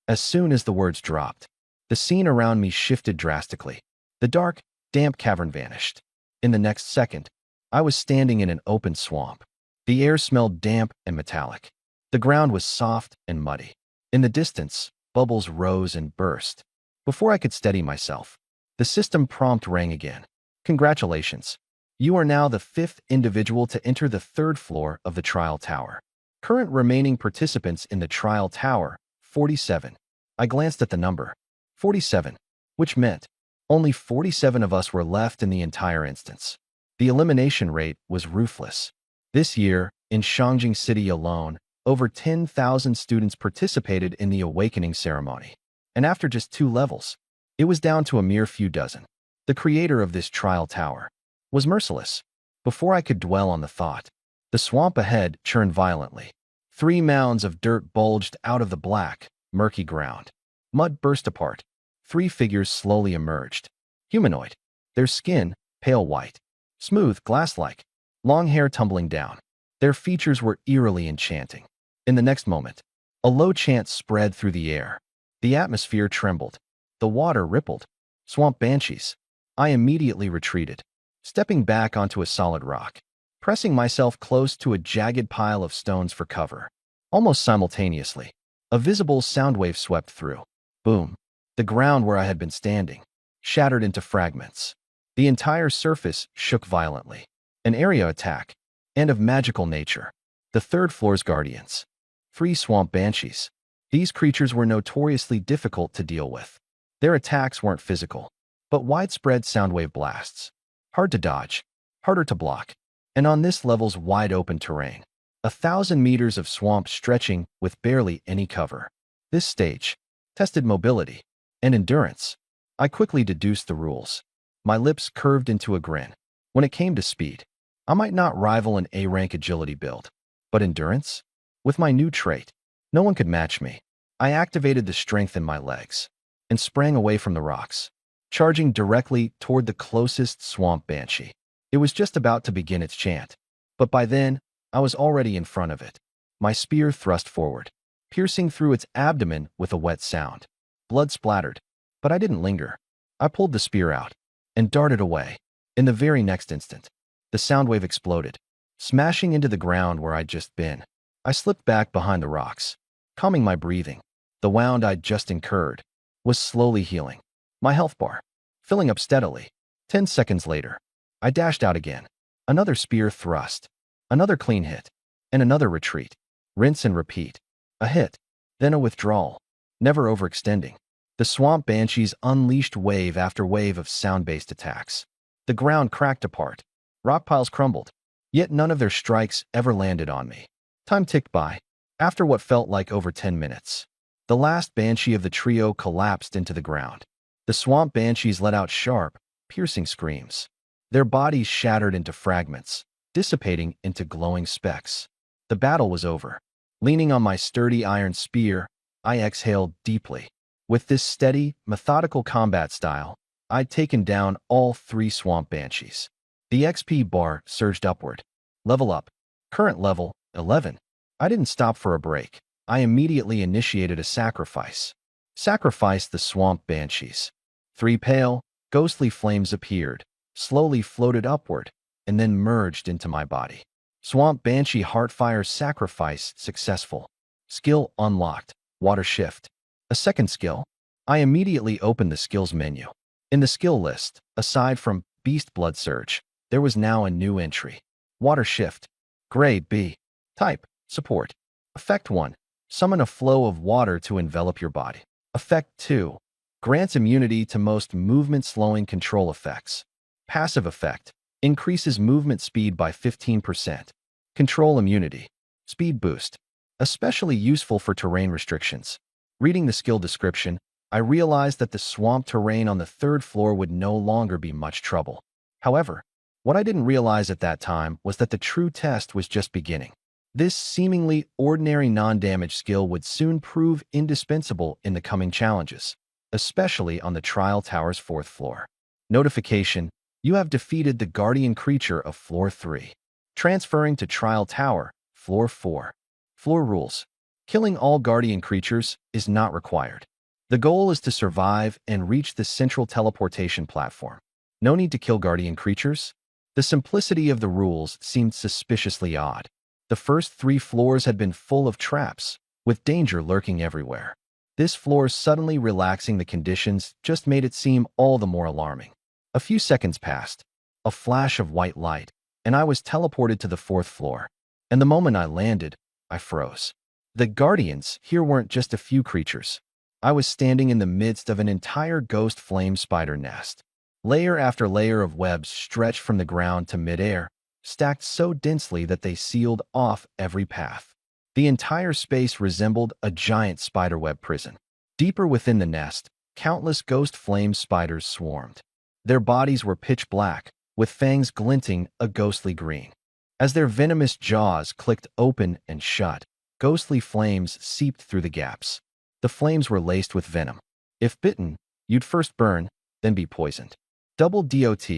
As soon as the words dropped, the scene around me shifted drastically. The dark, damp cavern vanished. In the next second, I was standing in an open swamp. The air smelled damp and metallic. The ground was soft and muddy. In the distance, bubbles rose and burst. Before I could steady myself, the system prompt rang again. Congratulations. You are now the fifth individual to enter the third floor of the trial tower. Current remaining participants in the trial tower, 47. I glanced at the number. 47, which meant only 47 of us were left in the entire instance. The elimination rate was ruthless. This year, in Shangjing City alone, over 10,000 students participated in the awakening ceremony. And after just 2 levels, it was down to a mere few dozen. The creator of this trial tower was merciless. Before I could dwell on the thought, the swamp ahead churned violently. 3 mounds of dirt bulged out of the black, murky ground. Mud burst apart. 3 figures slowly emerged. Humanoid. Their skin, pale white. Smooth, glass-like. Long hair tumbling down. Their features were eerily enchanting. In the next moment, a low chant spread through the air. The atmosphere trembled. The water rippled. Swamp banshees. I immediately retreated, stepping back onto a solid rock, pressing myself close to a jagged pile of stones for cover. Almost simultaneously, a visible sound wave swept through. Boom. The ground where I had been standing shattered into fragments. The entire surface shook violently. An area attack, and of magical nature. The third floor's guardians. 3 swamp banshees. These creatures were notoriously difficult to deal with. Their attacks weren't physical, but widespread soundwave blasts. Hard to dodge, harder to block. And on this level's wide-open terrain, 1,000 meters of swamp stretching with barely any cover. This stage tested mobility and endurance. I quickly deduced the rules. My lips curved into a grin. When it came to speed, I might not rival an A-rank agility build, but endurance? With my new trait, no one could match me. I activated the strength in my legs and sprang away from the rocks, charging directly toward the closest swamp banshee. It was just about to begin its chant, but by then, I was already in front of it. My spear thrust forward, piercing through its abdomen with a wet sound. Blood splattered, but I didn't linger. I pulled the spear out and darted away. In the very next instant, the sound wave exploded, smashing into the ground where I'd just been. I slipped back behind the rocks, calming my breathing. The wound I'd just incurred was slowly healing. My health bar filling up steadily. 10 seconds later, I dashed out again. Another spear thrust, another clean hit, and another retreat. Rinse and repeat. A hit, then a withdrawal, never overextending. The swamp banshees unleashed wave after wave of sound-based attacks. The ground cracked apart. Rock piles crumbled, yet none of their strikes ever landed on me. Time ticked by. After what felt like over 10 minutes, the last banshee of the trio collapsed into the ground. The swamp banshees let out sharp, piercing screams. Their bodies shattered into fragments, dissipating into glowing specks. The battle was over. Leaning on my sturdy iron spear, I exhaled deeply. With this steady, methodical combat style, I'd taken down all 3 swamp banshees. The XP bar surged upward. Level up. Current level, 11. I didn't stop for a break. I immediately initiated a sacrifice. Sacrificed the swamp banshees. 3 pale, ghostly flames appeared, slowly floated upward, and then merged into my body. Swamp Banshee Heartfire sacrifice successful. Skill unlocked. Water shift. A second skill. I immediately opened the skills menu. In the skill list, aside from Beast Blood Surge, there was now a new entry. Water shift. Grade B. Type. Support. Effect 1. Summon a flow of water to envelop your body. Effect 2. Grants immunity to most movement-slowing control effects. Passive effect. Increases movement speed by 15%. Control immunity. Speed boost. Especially useful for terrain restrictions. Reading the skill description, I realized that the swamp terrain on the 3rd floor would no longer be much trouble. However, what I didn't realize at that time was that the true test was just beginning. This seemingly ordinary non-damage skill would soon prove indispensable in the coming challenges, especially on the Trial Tower's 4th floor. Notification: you have defeated the Guardian Creature of Floor 3. Transferring to Trial Tower, Floor 4. Floor rules: killing all Guardian Creatures is not required. The goal is to survive and reach the central teleportation platform. No need to kill Guardian Creatures? The simplicity of the rules seemed suspiciously odd. The first 3 floors had been full of traps, with danger lurking everywhere. This floor suddenly relaxing the conditions just made it seem all the more alarming. A few seconds passed, a flash of white light, and I was teleported to the 4th floor. And the moment I landed, I froze. The Guardians here weren't just a few creatures. I was standing in the midst of an entire ghost flame spider nest. Layer after layer of webs stretched from the ground to midair, stacked so densely that they sealed off every path. The entire space resembled a giant spiderweb prison. Deeper within the nest, countless ghost flame spiders swarmed. Their bodies were pitch black, with fangs glinting a ghostly green. As their venomous jaws clicked open and shut, ghostly flames seeped through the gaps. The flames were laced with venom. If bitten, you'd first burn, then be poisoned. Double DOT,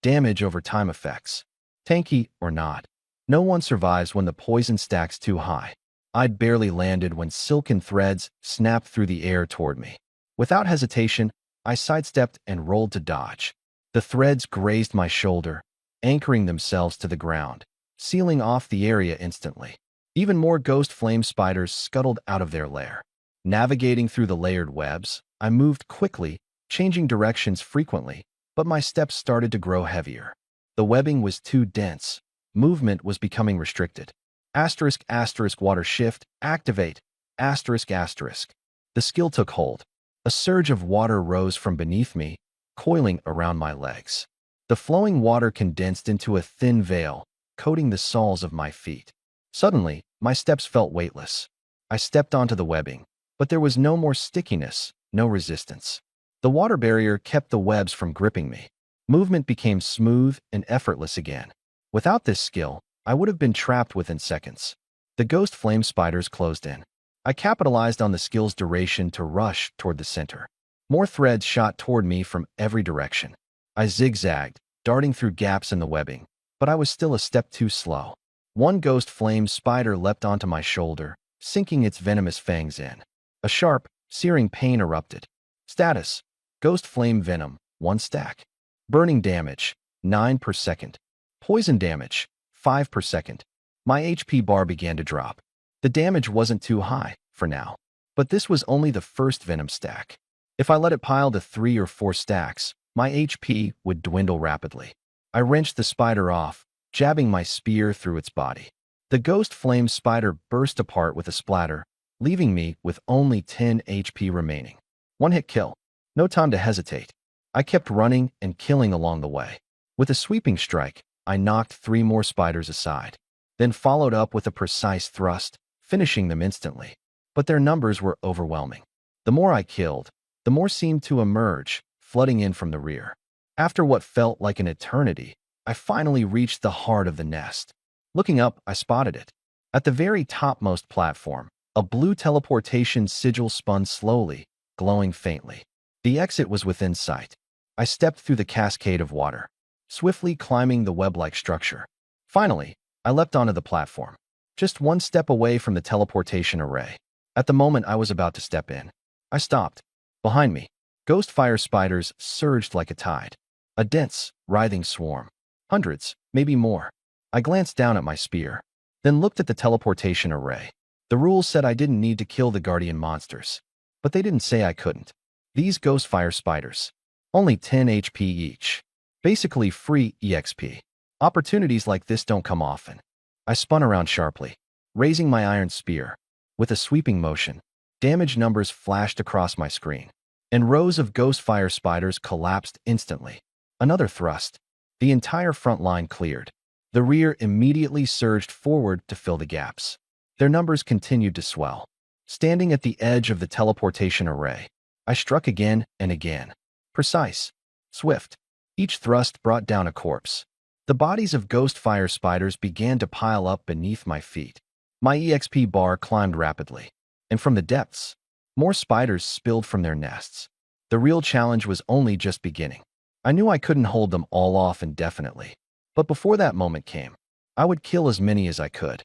damage over time effects. Tanky or not, no one survives when the poison stacks too high. I'd barely landed when silken threads snapped through the air toward me. Without hesitation, I sidestepped and rolled to dodge. The threads grazed my shoulder, anchoring themselves to the ground, sealing off the area instantly. Even more ghost flame spiders scuttled out of their lair. Navigating through the layered webs, I moved quickly, changing directions frequently, but my steps started to grow heavier. The webbing was too dense. Movement was becoming restricted. Asterisk, asterisk, water shift, activate, asterisk, asterisk. The skill took hold. A surge of water rose from beneath me, coiling around my legs. The flowing water condensed into a thin veil, coating the soles of my feet. Suddenly, my steps felt weightless. I stepped onto the webbing, but there was no more stickiness, no resistance. The water barrier kept the webs from gripping me. Movement became smooth and effortless again. Without this skill, I would have been trapped within seconds. The ghost flame spiders closed in. I capitalized on the skill's duration to rush toward the center. More threads shot toward me from every direction. I zigzagged, darting through gaps in the webbing, but I was still a step too slow. One ghost flame spider leapt onto my shoulder, sinking its venomous fangs in. A sharp, searing pain erupted. Status: Ghost Flame Venom, 1 stack. Burning damage, 9 per second. Poison damage, 5 per second. My HP bar began to drop. The damage wasn't too high, for now. But this was only the first venom stack. If I let it pile to 3 or 4 stacks, my HP would dwindle rapidly. I wrenched the spider off, jabbing my spear through its body. The ghost flame spider burst apart with a splatter, leaving me with only 10 HP remaining. One-hit kill. No time to hesitate. I kept running and killing along the way. With a sweeping strike, I knocked 3 more spiders aside, then followed up with a precise thrust, finishing them instantly. But their numbers were overwhelming. The more I killed, the more seemed to emerge, flooding in from the rear. After what felt like an eternity, I finally reached the heart of the nest. Looking up, I spotted it. At the very topmost platform, A blue teleportation sigil spun slowly, glowing faintly. The exit was within sight. I stepped through the cascade of water, swiftly climbing the web-like structure. Finally, I leapt onto the platform, just one step away from the teleportation array. At the moment I was about to step in, I stopped. Behind me, ghost fire spiders surged like a tide. A dense, writhing swarm. Hundreds, maybe more. I glanced down at my spear, then looked at the teleportation array. The rules said I didn't need to kill the guardian monsters, but they didn't say I couldn't. These ghost fire spiders, only 10 HP each. Basically free EXP. Opportunities like this don't come often. I spun around sharply, raising my iron spear. With a sweeping motion, damage numbers flashed across my screen, and rows of ghost fire spiders collapsed instantly. Another thrust. The entire front line cleared. The rear immediately surged forward to fill the gaps. Their numbers continued to swell. Standing at the edge of the teleportation array, I struck again and again. Precise. Swift. Each thrust brought down a corpse. The bodies of ghost fire spiders began to pile up beneath my feet. My EXP bar climbed rapidly, and from the depths, more spiders spilled from their nests. The real challenge was only just beginning. I knew I couldn't hold them all off indefinitely, but before that moment came, I would kill as many as I could.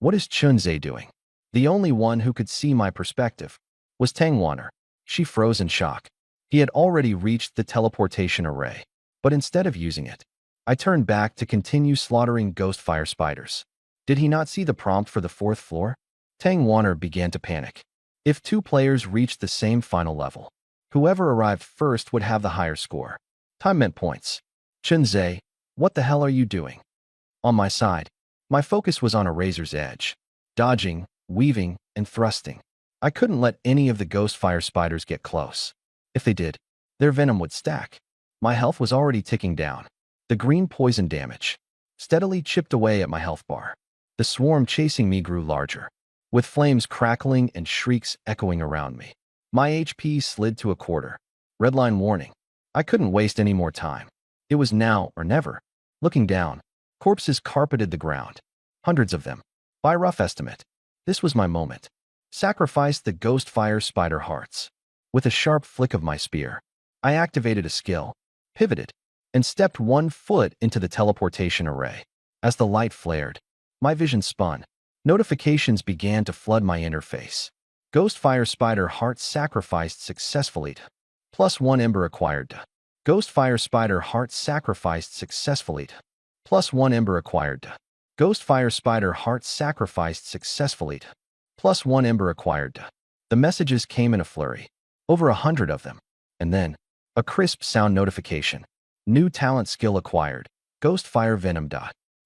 What is Chunze doing? The only one who could see my perspective was Tangwaner. She froze in shock. He had already reached the teleportation array, but instead of using it, I turned back to continue slaughtering ghost fire spiders. Did he not see the prompt for the 4th floor? Tangwaner began to panic. If 2 players reached the same final level, whoever arrived first would have the higher score. Time meant points. Chunze, what the hell are you doing? On my side, my focus was on a razor's edge, dodging, weaving, and thrusting. I couldn't let any of the ghost fire spiders get close. If they did, their venom would stack. My health was already ticking down. The green poison damage steadily chipped away at my health bar. The swarm chasing me grew larger, with flames crackling and shrieks echoing around me. My HP slid to a quarter. Redline warning. I couldn't waste any more time. It was now or never. Looking down, corpses carpeted the ground. Hundreds of them. By rough estimate, this was my moment. Sacrifice the ghost fire spider hearts. With a sharp flick of my spear, I activated a skill, pivoted, and stepped 1 foot into the teleportation array. As the light flared, my vision spun. Notifications began to flood my interface. Ghost fire spider heart sacrificed successfully. +1 ember acquired. Ghost fire spider heart sacrificed successfully. +1 ember acquired. Ghost fire spider heart sacrificed successfully. +1 ember acquired. The messages came in a flurry. Over 100 of them. And then, a crisp sound notification. New talent skill acquired. Ghost fire venom.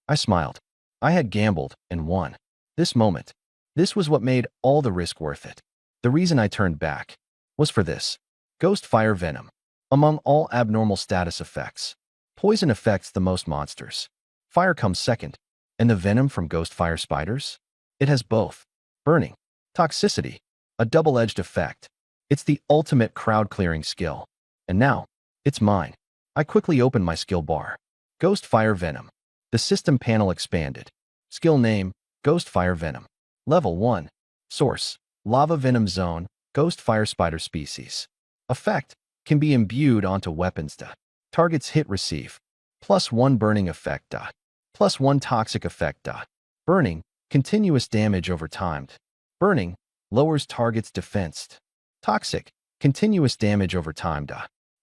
I smiled. I had gambled and won. This moment. This was what made all the risk worth it. The reason I turned back was for this. Ghost fire venom. Among all abnormal status effects, poison affects the most monsters. Fire comes second. And the venom from ghost fire spiders? It has both. Burning. Toxicity. A double-edged effect. It's the ultimate crowd-clearing skill. And now, it's mine. I quickly opened my skill bar. Ghost fire venom. The system panel expanded. Skill name, Ghost fire venom. Level 1. Source, lava venom zone, ghost fire spider species. Effect, can be imbued onto weapons. Targets hit receive. +1 burning effect. +1 toxic effect. Burning, continuous damage over time. Burning, lowers target's defense. Toxic, continuous damage over time.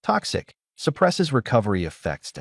Toxic, suppresses recovery effects.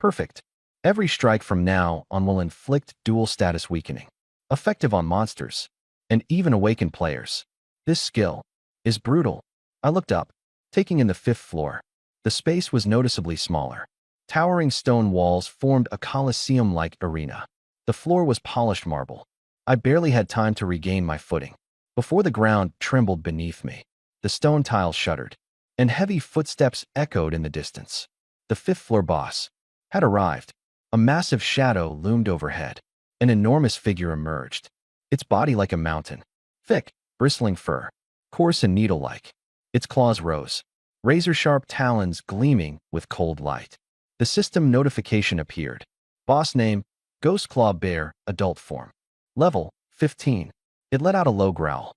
Perfect. Every strike from now on will inflict dual status weakening. Effective on monsters, and even awakened players. This skill is brutal. I looked up, taking in the 5th floor. The space was noticeably smaller. Towering stone walls formed a coliseum-like arena. The floor was polished marble. I barely had time to regain my footing before the ground trembled beneath me. The stone tiles shuddered, and heavy footsteps echoed in the distance. The 5th floor boss had arrived. A massive shadow loomed overhead. An enormous figure emerged, its body like a mountain, thick, bristling fur, coarse and needle-like. Its claws rose, razor-sharp talons gleaming with cold light. The system notification appeared. Boss name, Ghost Claw Bear, adult form. Level, 15. It let out a low growl.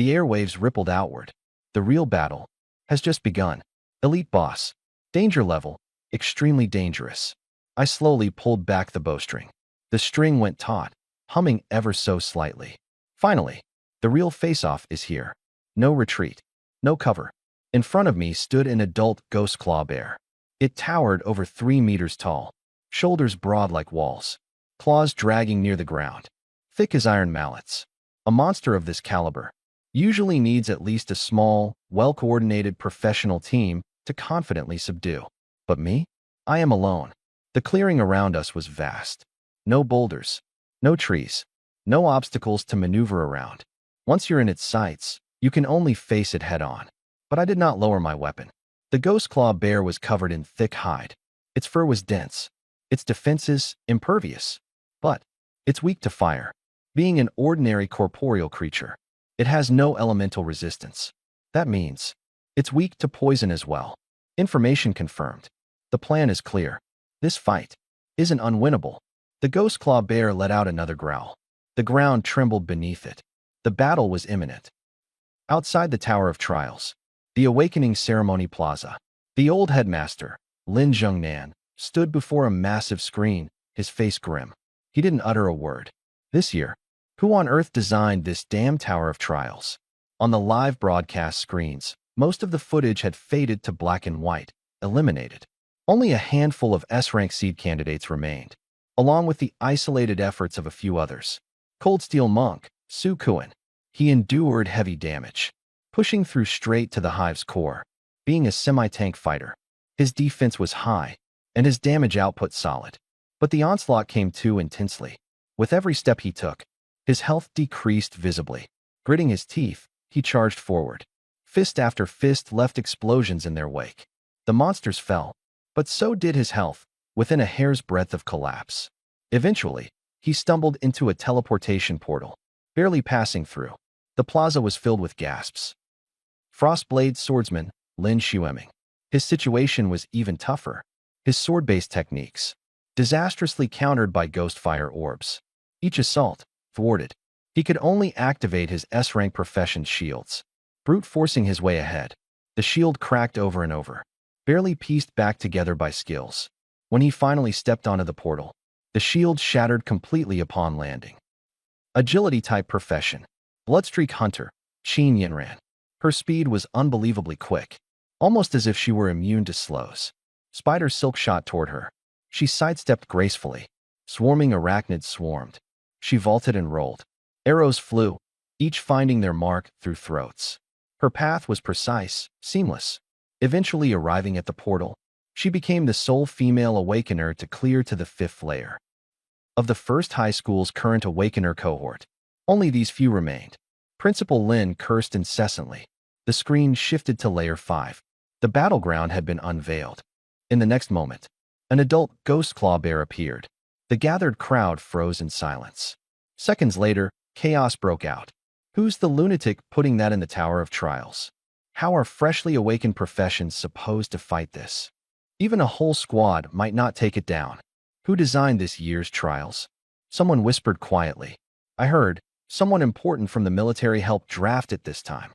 The airwaves rippled outward. The real battle has just begun. Elite boss. Danger level. Extremely dangerous. I slowly pulled back the bowstring. The string went taut, humming ever so slightly. Finally, the real face-off is here. No retreat. No cover. In front of me stood an adult ghost claw bear. It towered over 3 meters tall, shoulders broad like walls, claws dragging near the ground, thick as iron mallets. A monster of this caliber usually needs at least a small, well-coordinated professional team to confidently subdue. But me? I am alone. The clearing around us was vast. No boulders, no trees, no obstacles to maneuver around. Once you're in its sights, you can only face it head-on. But I did not lower my weapon. The ghost claw bear was covered in thick hide. Its fur was dense, its defenses impervious, but it's weak to fire. Being an ordinary corporeal creature, it has no elemental resistance. That means it's weak to poison as well. Information confirmed. The plan is clear. This fight isn't unwinnable. The ghost claw bear let out another growl. The ground trembled beneath it. The battle was imminent. Outside the Tower of Trials, the Awakening Ceremony Plaza, the old headmaster, Lin Zhengnan, stood before a massive screen, his face grim. He didn't utter a word. This year, who on earth designed this damn Tower of Trials? On the live broadcast screens, most of the footage had faded to black and white, eliminated. Only a handful of S-rank seed candidates remained, along with the isolated efforts of a few others. Cold Steel Monk, Su Kuan. He endured heavy damage, pushing through straight to the hive's core. Being a semi-tank fighter, his defense was high, and his damage output solid. But the onslaught came too intensely. With every step he took, his health decreased visibly. Gritting his teeth, he charged forward. Fist after fist left explosions in their wake. The monsters fell, but so did his health, within a hair's breadth of collapse. Eventually, he stumbled into a teleportation portal, barely passing through. The plaza was filled with gasps. Frostblade swordsman, Lin Xueming. His situation was even tougher. His sword-based techniques, disastrously countered by ghost fire orbs. Each assault, thwarted. He could only activate his S-rank profession shields, brute forcing his way ahead. The shield cracked over and over, barely pieced back together by skills. When he finally stepped onto the portal, the shield shattered completely upon landing. Agility-type profession, Bloodstreak Hunter, Qin Yinran. Her speed was unbelievably quick, almost as if she were immune to slows. Spider silk shot toward her. She sidestepped gracefully. Swarming arachnids swarmed. She vaulted and rolled. Arrows flew, each finding their mark through throats. Her path was precise, seamless. Eventually arriving at the portal, she became the sole female awakener to clear to the 5th layer. Of the first high school's current awakener cohort, only these few remained. Principal Lin cursed incessantly. The screen shifted to layer 5. The battleground had been unveiled. In the next moment, an adult ghost claw bear appeared. The gathered crowd froze in silence. Seconds later, chaos broke out. Who's the lunatic putting that in the Tower of Trials? How are freshly awakened professions supposed to fight this? Even a whole squad might not take it down. Who designed this year's trials? Someone whispered quietly. I heard, someone important from the military helped draft it this time.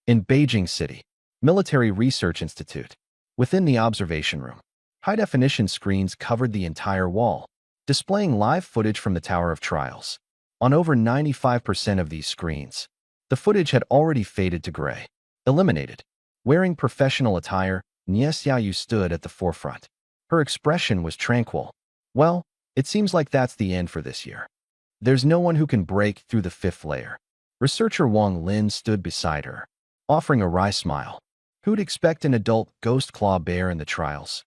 In Beijing City, Military Research Institute. Within the observation room, high-definition screens covered the entire wall, displaying live footage from the Tower of Trials. On over 95% of these screens, the footage had already faded to gray. Eliminated. Wearing professional attire, Nie Xiaoyu stood at the forefront. Her expression was tranquil. Well, it seems like that's the end for this year. There's no one who can break through the 5th layer. Researcher Wang Lin stood beside her, offering a wry smile. Who'd expect an adult ghost claw bear in the trials?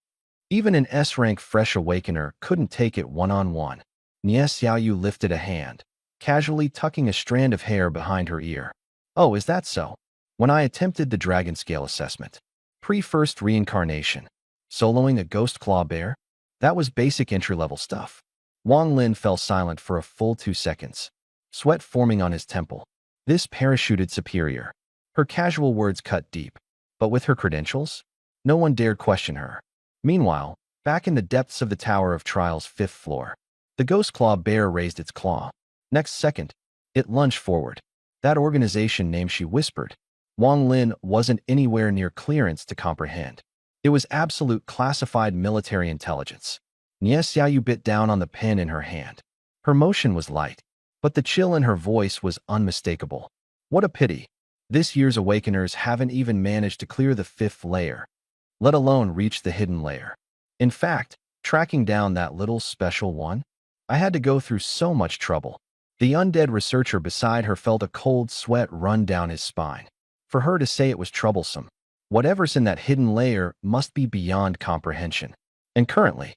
Even an S-rank fresh awakener couldn't take it one-on-one. Nie Xiaoyu lifted a hand, casually tucking a strand of hair behind her ear. Oh, is that so? When I attempted the dragon scale assessment, pre-first reincarnation, soloing a ghost claw bear, that was basic entry-level stuff. Wang Lin fell silent for a full 2 seconds, sweat forming on his temple. This parachuted superior. Her casual words cut deep, but with her credentials, no one dared question her. Meanwhile, back in the depths of the Tower of Trials' 5th floor, the ghost claw bear raised its claw. Next second, it lunged forward. That organization name, she whispered. Wang Lin wasn't anywhere near clearance to comprehend. It was absolute classified military intelligence. Nie Xiaoyu bit down on the pen in her hand. Her motion was light, but the chill in her voice was unmistakable. What a pity. This year's Awakeners haven't even managed to clear the 5th layer, let alone reach the hidden layer. In fact, tracking down that little special one, I had to go through so much trouble. The undead researcher beside her felt a cold sweat run down his spine. For her to say it was troublesome, whatever's in that hidden layer must be beyond comprehension. And currently,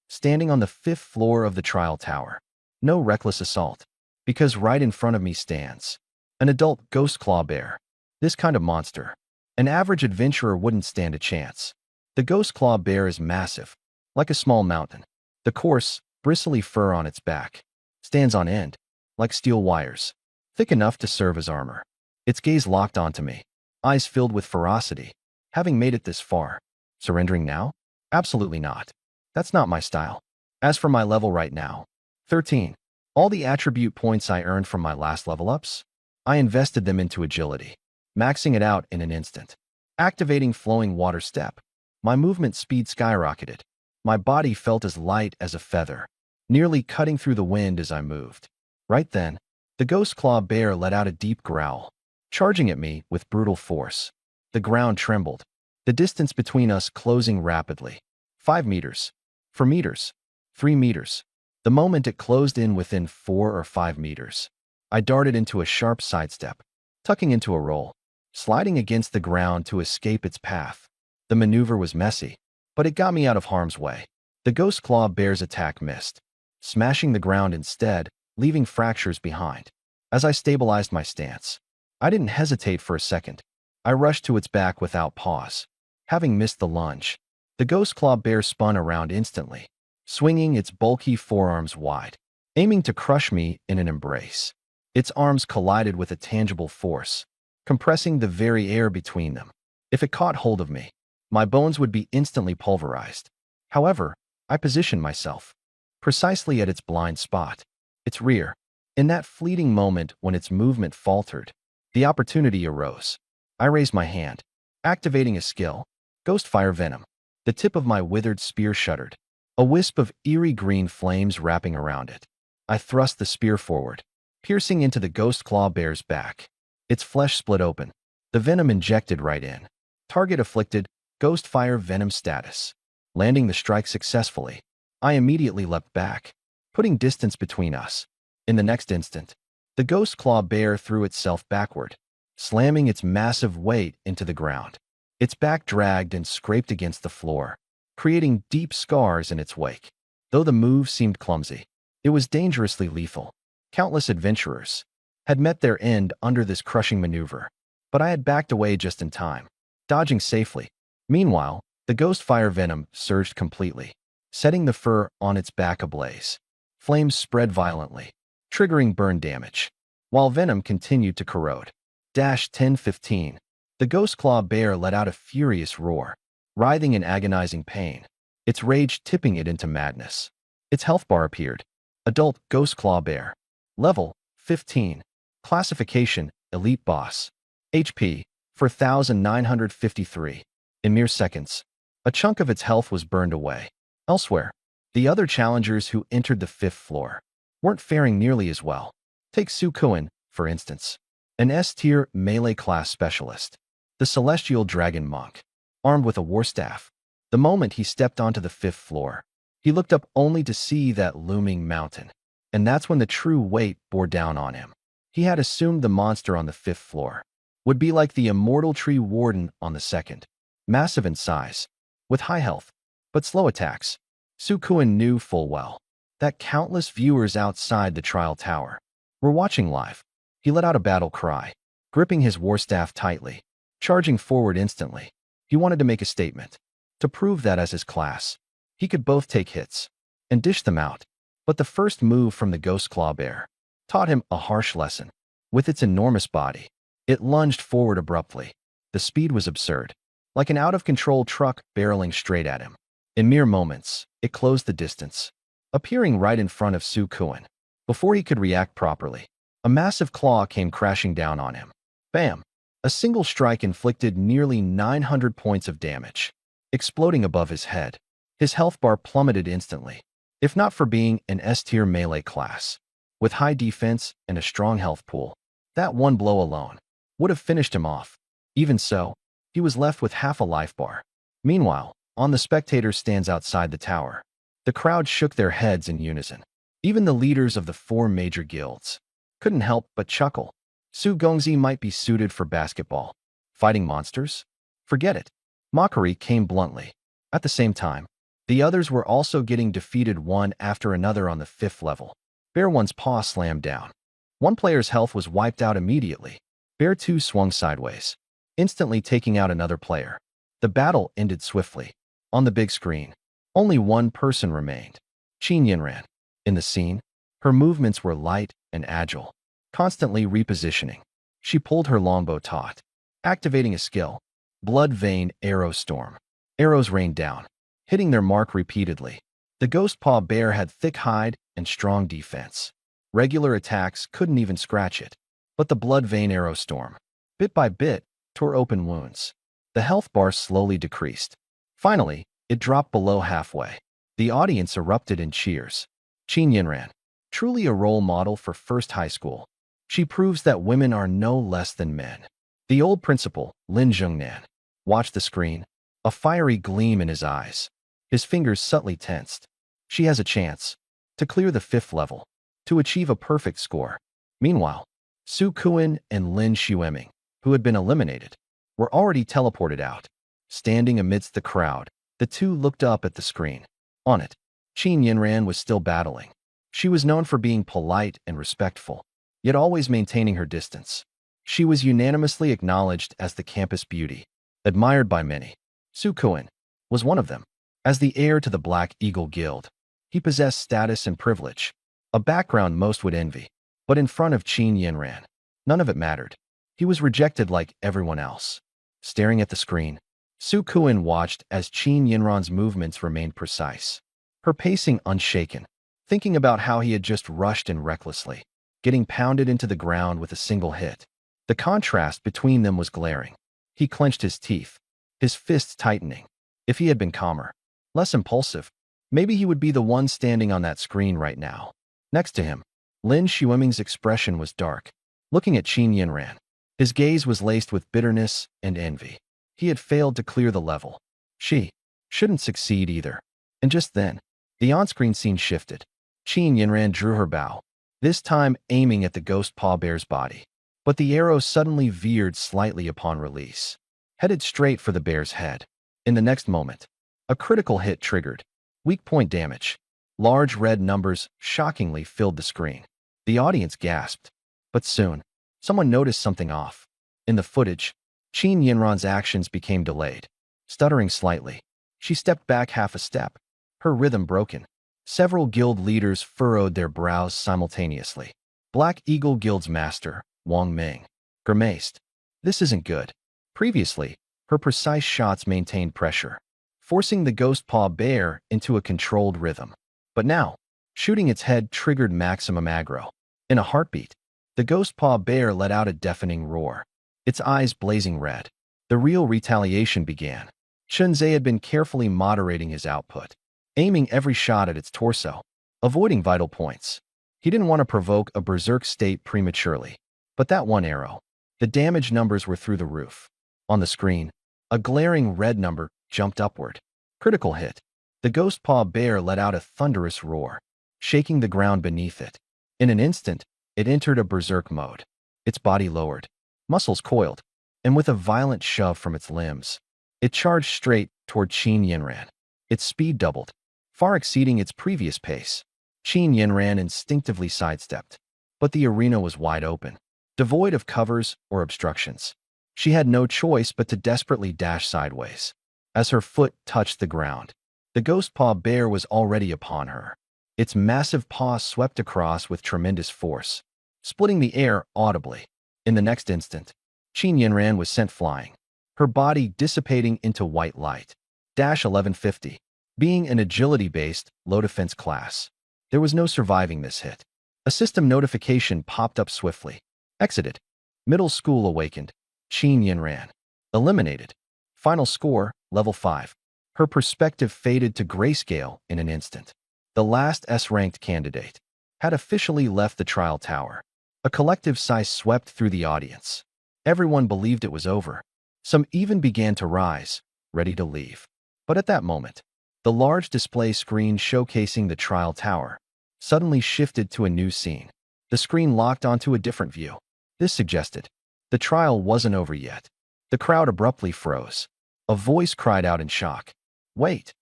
standing on the 5th floor of the trial tower. No reckless assault, because right in front of me stands an adult ghost claw bear. This kind of monster. An average adventurer wouldn't stand a chance. The ghost claw bear is massive, like a small mountain. The coarse, bristly fur on its back stands on end, like steel wires, thick enough to serve as armor. Its gaze locked onto me, eyes filled with ferocity. Having made it this far, surrendering now? Absolutely not. That's not my style. As for my level right now, 13. All the attribute points I earned from my last level ups, I invested them into agility, maxing it out in an instant. Activating flowing water step, my movement speed skyrocketed. My body felt as light as a feather, nearly cutting through the wind as I moved. Right then, the ghost claw bear let out a deep growl, charging at me with brutal force. The ground trembled, the distance between us closing rapidly. 5 meters. 4 meters. 3 meters. The moment it closed in within 4 or 5 meters, I darted into a sharp sidestep, tucking into a roll, sliding against the ground to escape its path. The maneuver was messy, but it got me out of harm's way. The ghost claw bear's attack missed, smashing the ground instead, leaving fractures behind. As I stabilized my stance, I didn't hesitate for a second. I rushed to its back without pause. Having missed the lunge, the ghost claw bear spun around instantly, swinging its bulky forearms wide, aiming to crush me in an embrace. Its arms collided with a tangible force, compressing the very air between them. If it caught hold of me, my bones would be instantly pulverized. However, I positioned myself precisely at its blind spot, its rear. In that fleeting moment when its movement faltered, the opportunity arose. I raised my hand, activating a skill, Ghost Fire Venom. The tip of my withered spear shuddered, a wisp of eerie green flames wrapping around it. I thrust the spear forward, piercing into the ghost claw bear's back. Its flesh split open, the venom injected right in. Target afflicted, Ghost Fire Venom status. Landing the strike successfully, I immediately leapt back, putting distance between us. In the next instant, the ghost claw bear threw itself backward, slamming its massive weight into the ground. Its back dragged and scraped against the floor, creating deep scars in its wake. Though the move seemed clumsy, it was dangerously lethal. Countless adventurers had met their end under this crushing maneuver, but I had backed away just in time, dodging safely. Meanwhile, the ghost fire venom surged completely, setting the fur on its back ablaze. Flames spread violently, triggering burn damage, while venom continued to corrode. 10:15. The ghost claw bear let out a furious roar, writhing in agonizing pain, its rage tipping it into madness. Its health bar appeared. Adult ghost claw bear. Level 15. Classification Elite Boss. HP 4,953. In mere seconds, a chunk of its health was burned away. Elsewhere, the other challengers who entered the 5th floor weren't faring nearly as well. Take Su Kuan, for instance, an S-tier melee class specialist, the Celestial Dragon Monk, armed with a war staff. The moment he stepped onto the 5th floor, he looked up only to see that looming mountain. And that's when the true weight bore down on him. He had assumed the monster on the 5th floor would be like the immortal tree warden on the 2nd, massive in size, with high health, but slow attacks. Su Kuan knew full well that countless viewers outside the trial tower were watching live. He let out a battle cry, gripping his war staff tightly, charging forward instantly. He wanted to make a statement, to prove that as his class, he could both take hits and dish them out. But the first move from the ghost claw bear taught him a harsh lesson. With its enormous body, it lunged forward abruptly. The speed was absurd, like an out-of-control truck barreling straight at him. In mere moments, it closed the distance, appearing right in front of Su Kuan. Before he could react properly, A massive claw came crashing down on him. Bam! A single strike inflicted nearly 900 points of damage. Exploding above his head, his health bar plummeted instantly. If not for being an S-tier melee class, with high defense and a strong health pool, that one blow alone would have finished him off. Even so, he was left with half a life bar. Meanwhile, on the spectators stands outside the tower. The crowd shook their heads in unison. Even the leaders of the 4 major guilds couldn't help but chuckle. Su Gongzi might be suited for basketball. Fighting monsters? Forget it. Mockery came bluntly. At the same time, the others were also getting defeated one after another on the 5th level. Bear 1's paw slammed down. One player's health was wiped out immediately. Bear 2 swung sideways, instantly taking out another player. The battle ended swiftly. On the big screen, only one person remained. Qin Yinran. In the scene, her movements were light and agile, constantly repositioning. She pulled her longbow taut, activating a skill, Blood Vein Arrow Storm. Arrows rained down, hitting their mark repeatedly. The Ghost Paw Bear had thick hide and strong defense. Regular attacks couldn't even scratch it. But the Blood Vein Arrow Storm, bit by bit, tore open wounds. The health bar slowly decreased. Finally, it dropped below halfway. The audience erupted in cheers. Qin Yinran, truly a role model for first high school. She proves that women are no less than men. The old principal, Lin Zhongnan, watched the screen, a fiery gleam in his eyes. His fingers subtly tensed. She has a chance to clear the 5th level, to achieve a perfect score. Meanwhile, Su Kuan and Lin Xueming, who had been eliminated, were already teleported out. Standing amidst the crowd, the two looked up at the screen. On it, Qin Yinran was still battling. She was known for being polite and respectful, yet always maintaining her distance. She was unanimously acknowledged as the campus beauty, admired by many. Su Kuan was one of them. As the heir to the Black Eagle Guild, he possessed status and privilege, a background most would envy. But in front of Qin Yinran, none of it mattered. He was rejected like everyone else. Staring at the screen, Su Kuan watched as Qin Yinran's movements remained precise, her pacing unshaken, thinking about how he had just rushed in recklessly, getting pounded into the ground with a single hit. The contrast between them was glaring. He clenched his teeth, his fists tightening. If he had been calmer, less impulsive, maybe he would be the one standing on that screen right now. Next to him, Lin Xueming's expression was dark. Looking at Qin Yinran, his gaze was laced with bitterness and envy. He had failed to clear the level. She shouldn't succeed either. And just then, the on-screen scene shifted. Qin Yinran drew her bow, this time aiming at the Ghost Paw Bear's body. But the arrow suddenly veered slightly upon release, headed straight for the bear's head. In the next moment, a critical hit triggered. Weak point damage. Large red numbers shockingly filled the screen. The audience gasped. But soon, someone noticed something off. In the footage, Qin Yinran's actions became delayed. Stuttering slightly, she stepped back half a step, her rhythm broken. Several guild leaders furrowed their brows simultaneously. Black Eagle Guild's master, Wang Ming, grimaced. This isn't good. Previously, her precise shots maintained pressure, forcing the Ghost Paw Bear into a controlled rhythm. But now, shooting its head triggered maximum aggro. In a heartbeat, the Ghost Paw Bear let out a deafening roar, its eyes blazing red. The real retaliation began. Chunzhe had been carefully moderating his output, aiming every shot at its torso, avoiding vital points. He didn't want to provoke a berserk state prematurely. But that one arrow, the damage numbers were through the roof. On the screen, a glaring red number jumped upward. Critical hit. The Ghost Paw Bear let out a thunderous roar, shaking the ground beneath it. In an instant, it entered a berserk mode. Its body lowered, muscles coiled, and with a violent shove from its limbs, it charged straight toward Qin Yinran. Its speed doubled, far exceeding its previous pace. Qin Yinran instinctively sidestepped, but the arena was wide open, devoid of covers or obstructions. She had no choice but to desperately dash sideways. As her foot touched the ground, the Ghost Paw Bear was already upon her. Its massive paw swept across with tremendous force, splitting the air audibly. In the next instant, Qin Yinran was sent flying, her body dissipating into white light. 1150. Being an agility-based, low-defense class, there was no surviving this hit. A system notification popped up swiftly. Exited. Middle school awakened. Qin Yinran. Eliminated. Final score, level 5. Her perspective faded to grayscale in an instant. The last S-ranked candidate had officially left the trial tower. A collective sigh swept through the audience. Everyone believed it was over. Some even began to rise, ready to leave. But at that moment, the large display screen showcasing the trial tower suddenly shifted to a new scene. The screen locked onto a different view. This suggested the trial wasn't over yet. The crowd abruptly froze. A voice cried out in shock. Wait,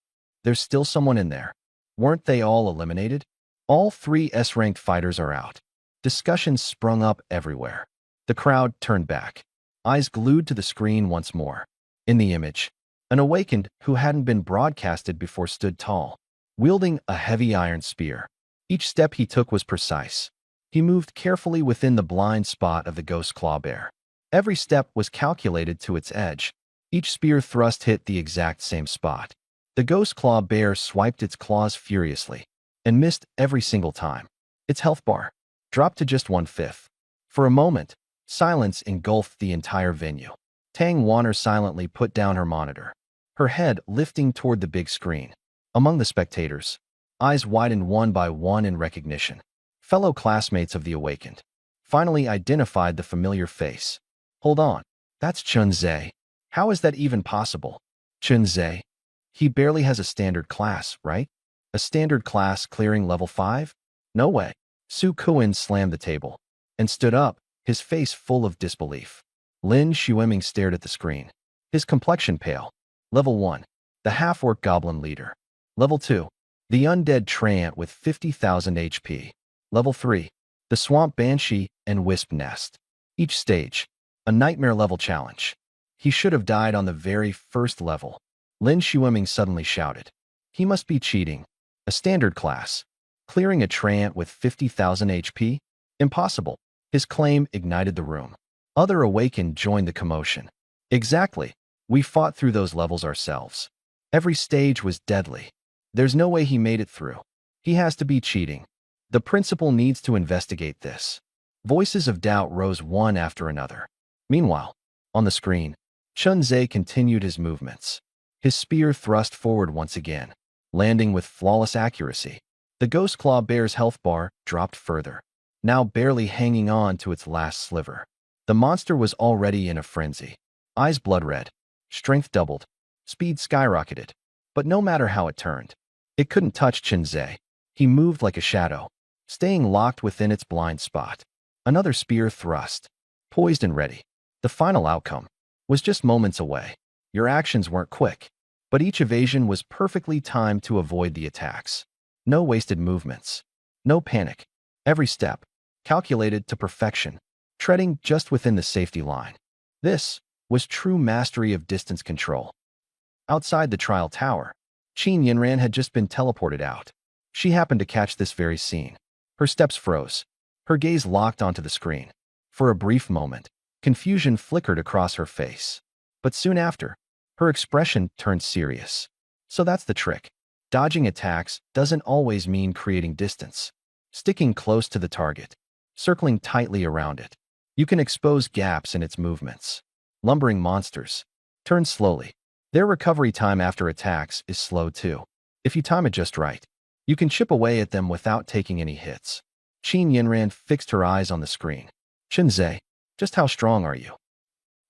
there's still someone in there. Weren't they all eliminated? All 3 S-ranked fighters are out. Discussions sprung up everywhere. The crowd turned back, eyes glued to the screen once more. In the image, an awakened who hadn't been broadcasted before stood tall, wielding a heavy iron spear. Each step he took was precise. He moved carefully within the blind spot of the ghost claw bear. Every step was calculated to its edge. Each spear thrust hit the exact same spot. The ghost claw bear swiped its claws furiously and missed every single time. Its health bar dropped to just 1/5. For a moment, silence engulfed the entire venue. Tang Wanner silently put down her monitor, her head lifting toward the big screen. Among the spectators, eyes widened one by one in recognition. Fellow classmates of the awakened finally identified the familiar face. Hold on, that's Chun Zhe. How is that even possible? Chun Zhe? He barely has a standard class, right? A standard class clearing level 5? No way. Su Kuan slammed the table and stood up, his face full of disbelief. Lin Xueming stared at the screen, his complexion pale. Level 1, the half-orc goblin leader. Level 2, the undead treant with 50,000 HP. Level 3, the swamp banshee and wisp nest. Each stage, a nightmare-level challenge. He should have died on the very first level. Lin Xueming suddenly shouted. He must be cheating. A standard class. Clearing a treant with 50,000 HP? Impossible. His claim ignited the room. Other awakened joined the commotion. Exactly. We fought through those levels ourselves. Every stage was deadly. There's no way he made it through. He has to be cheating. The principal needs to investigate this. Voices of doubt rose one after another. Meanwhile, on the screen, Chun Zhe continued his movements. His spear thrust forward once again, landing with flawless accuracy. The ghost claw bear's health bar dropped further, now barely hanging on to its last sliver. The monster was already in a frenzy. Eyes blood red, strength doubled, speed skyrocketed. But no matter how it turned, it couldn't touch Chun Zhe. He moved like a shadow, staying locked within its blind spot. Another spear thrust, poised and ready. The final outcome was just moments away. Your actions weren't quick, but each evasion was perfectly timed to avoid the attacks. No wasted movements, no panic. Every step, calculated to perfection, treading just within the safety line. This was true mastery of distance control. Outside the trial tower, Qin Yinran had just been teleported out. She happened to catch this very scene. Her steps froze, her gaze locked onto the screen. For a brief moment, confusion flickered across her face. But soon after, her expression turned serious. So that's the trick. Dodging attacks doesn't always mean creating distance. Sticking close to the target, circling tightly around it, you can expose gaps in its movements. Lumbering monsters turn slowly. Their recovery time after attacks is slow too. If you time it just right, you can chip away at them without taking any hits. Qin Yinran fixed her eyes on the screen. Chun Zhe, just how strong are you?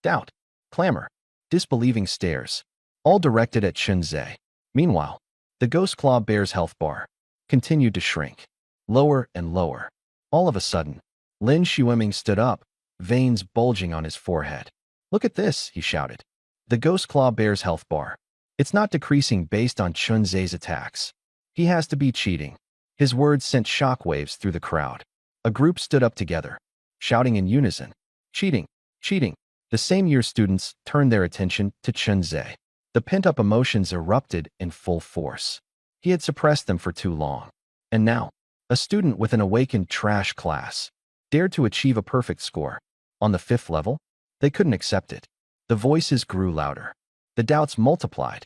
Doubt, clamor, disbelieving stares, all directed at Chun Zhe. Meanwhile, the ghost claw bear's health bar continued to shrink, lower and lower. All of a sudden, Lin Xueming stood up, veins bulging on his forehead. Look at this, he shouted. The ghost claw bear's health bar. It's not decreasing based on Chun Zhe's attacks. He has to be cheating. His words sent shockwaves through the crowd. A group stood up together, shouting in unison, cheating, cheating. The same year students turned their attention to Chun Zhe. The pent-up emotions erupted in full force. He had suppressed them for too long. And now, a student with an awakened trash class dared to achieve a perfect score. On the 5th level, they couldn't accept it. The voices grew louder. The doubts multiplied.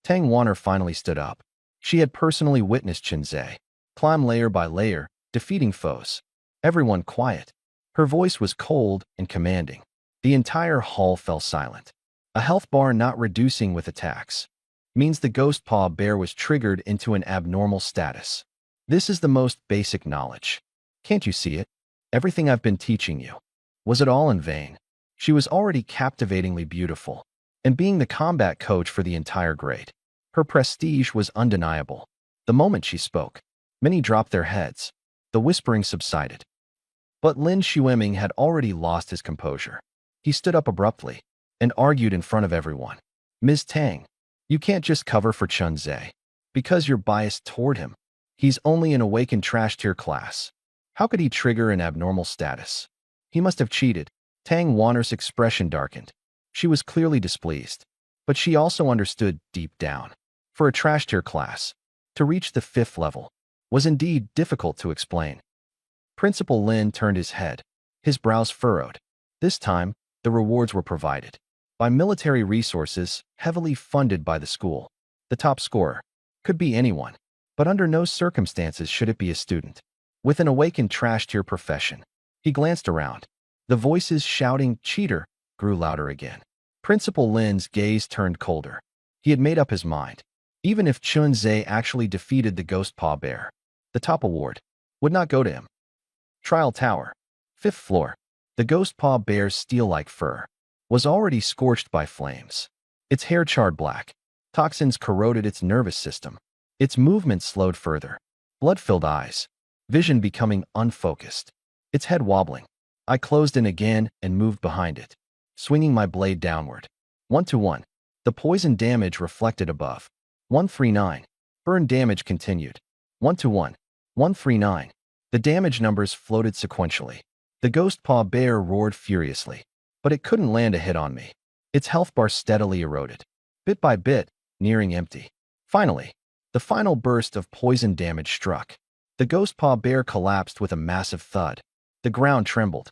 Tang Wanner finally stood up. She had personally witnessed Chun Zhe climb layer by layer defeating foes. Everyone quiet. Her voice was cold and commanding. The entire hall fell silent. A health bar not reducing with attacks means the ghost paw bear was triggered into an abnormal status. This is the most basic knowledge. Can't you see it? Everything I've been teaching you. Was it all in vain? She was already captivatingly beautiful, and being the combat coach for the entire grade, her prestige was undeniable. The moment she spoke, many dropped their heads. The whispering subsided. But Lin Xueming had already lost his composure. He stood up abruptly and argued in front of everyone. Ms. Tang, you can't just cover for Chun Zhe because you're biased toward him. He's only an awakened trash tier class. How could he trigger an abnormal status? He must have cheated. Tang Wanner's expression darkened. She was clearly displeased, but she also understood deep down. For a trash tier class, to reach the 5th level was indeed difficult to explain. Principal Lin turned his head. His brows furrowed. This time, the rewards were provided by military resources heavily funded by the school. The top scorer could be anyone, but under no circumstances should it be a student with an awakened trash tier profession. He glanced around. The voices shouting "cheater" grew louder again. Principal Lin's gaze turned colder. He had made up his mind. Even if Chun Zhe actually defeated the Ghost Paw Bear, the top award would not go to him. Trial Tower, 5th floor. The Ghost Paw Bear's steel-like fur was already scorched by flames. Its hair charred black. Toxins corroded its nervous system. Its movement slowed further. Blood-filled eyes, vision becoming unfocused. Its head wobbling. I closed in again and moved behind it, swinging my blade downward. 1-1. The poison damage reflected above. 139. Burn damage continued. 1-1. 139. The damage numbers floated sequentially. The Ghost Paw Bear roared furiously, but it couldn't land a hit on me. Its health bar steadily eroded, bit by bit, nearing empty. Finally, the final burst of poison damage struck. The Ghost Paw Bear collapsed with a massive thud. The ground trembled.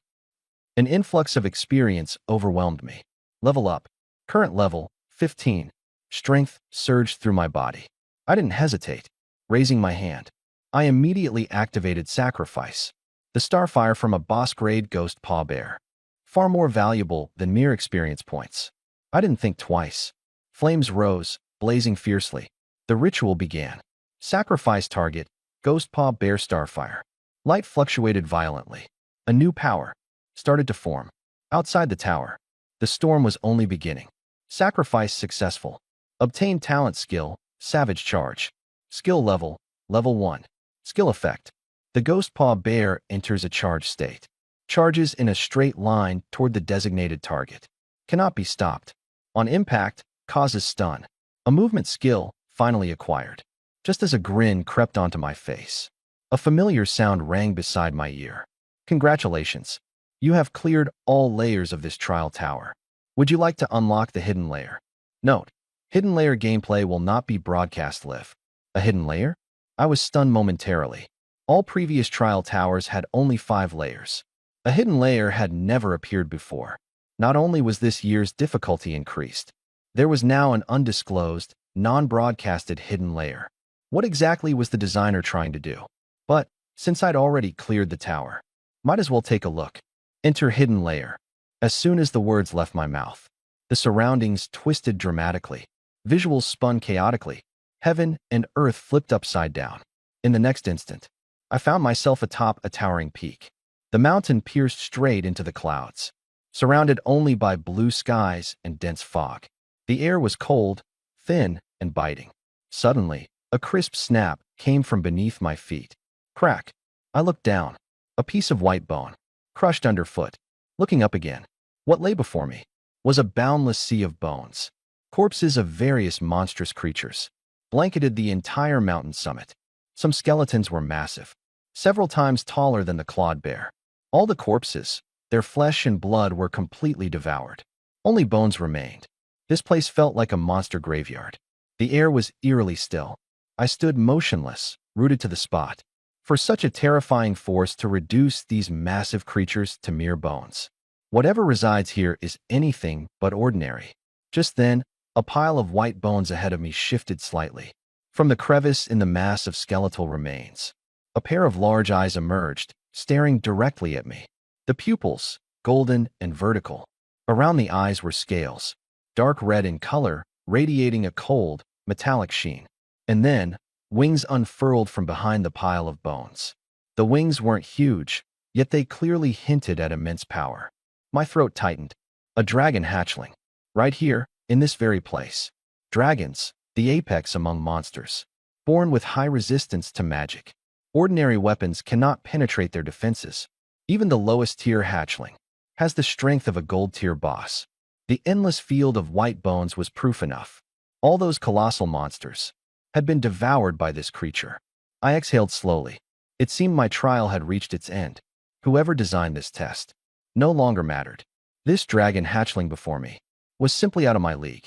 An influx of experience overwhelmed me. Level up. Current level, 15. Strength surged through my body. I didn't hesitate. Raising my hand, I immediately activated Sacrifice, the starfire from a boss-grade Ghost Paw Bear. Far more valuable than mere experience points. I didn't think twice. Flames rose, blazing fiercely. The ritual began. Sacrifice target, Ghost Paw Bear Starfire. Light fluctuated violently. A new power started to form. Outside the tower, the storm was only beginning. Sacrifice successful. Obtain talent skill, Savage Charge. Skill level, level 1. Skill effect. The Ghost Paw Bear enters a charge state. Charges in a straight line toward the designated target. Cannot be stopped. On impact, causes stun. A movement skill finally acquired. Just as a grin crept onto my face, a familiar sound rang beside my ear. Congratulations. You have cleared all layers of this trial tower. Would you like to unlock the hidden layer? Note: hidden layer gameplay will not be broadcast live. A hidden layer? I was stunned momentarily. All previous trial towers had only 5 layers. A hidden layer had never appeared before. Not only was this year's difficulty increased, there was now an undisclosed, non-broadcasted hidden layer. What exactly was the designer trying to do? But, since I'd already cleared the tower, might as well take a look. Enter hidden layer. As soon as the words left my mouth, the surroundings twisted dramatically. Visuals spun chaotically. Heaven and earth flipped upside down. In the next instant, I found myself atop a towering peak. The mountain pierced straight into the clouds, surrounded only by blue skies and dense fog. The air was cold, thin, and biting. Suddenly, a crisp snap came from beneath my feet. Crack! I looked down. A piece of white bone, crushed underfoot. Looking up again, what lay before me was a boundless sea of bones. Corpses of various monstrous creatures blanketed the entire mountain summit. Some skeletons were massive, several times taller than the clawed bear. All the corpses, their flesh and blood were completely devoured. Only bones remained. This place felt like a monster graveyard. The air was eerily still. I stood motionless, rooted to the spot. For such a terrifying force to reduce these massive creatures to mere bones. Whatever resides here is anything but ordinary. Just then, a pile of white bones ahead of me shifted slightly. From the crevice in the mass of skeletal remains, A pair of large eyes emerged, staring directly at me. The pupils, golden and vertical. Around the eyes were scales, dark red in color, radiating a cold, metallic sheen. And then, wings unfurled from behind the pile of bones. The wings weren't huge, yet they clearly hinted at immense power. My throat tightened. A dragon hatchling. Right here, in this very place. Dragons, the apex among monsters. Born with high resistance to magic. Ordinary weapons cannot penetrate their defenses. Even the lowest tier hatchling has the strength of a gold tier boss. The endless field of white bones was proof enough. All those colossal monsters had been devoured by this creature. I exhaled slowly. It seemed my trial had reached its end. Whoever designed this test no longer mattered. This dragon hatchling before me was simply out of my league.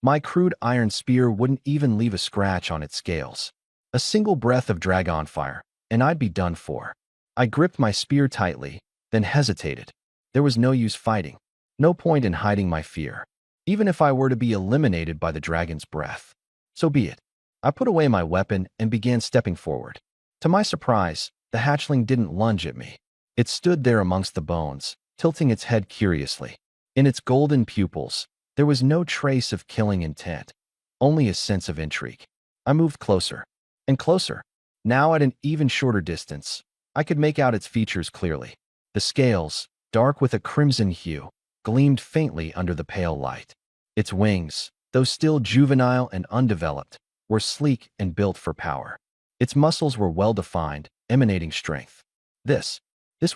My crude iron spear wouldn't even leave a scratch on its scales. A single breath of dragon fire, and I'd be done for. I gripped my spear tightly, then hesitated. There was no use fighting. No point in hiding my fear. Even if I were to be eliminated by the dragon's breath. So be it. I put away my weapon and began stepping forward. To my surprise, the hatchling didn't lunge at me. It stood there amongst the bones, tilting its head curiously. In its golden pupils, there was no trace of killing intent, only a sense of intrigue. I moved closer and closer. Now at an even shorter distance, I could make out its features clearly. The scales, dark with a crimson hue, gleamed faintly under the pale light. Its wings, though still juvenile and undeveloped, were sleek and built for power. Its muscles were well-defined, emanating strength. This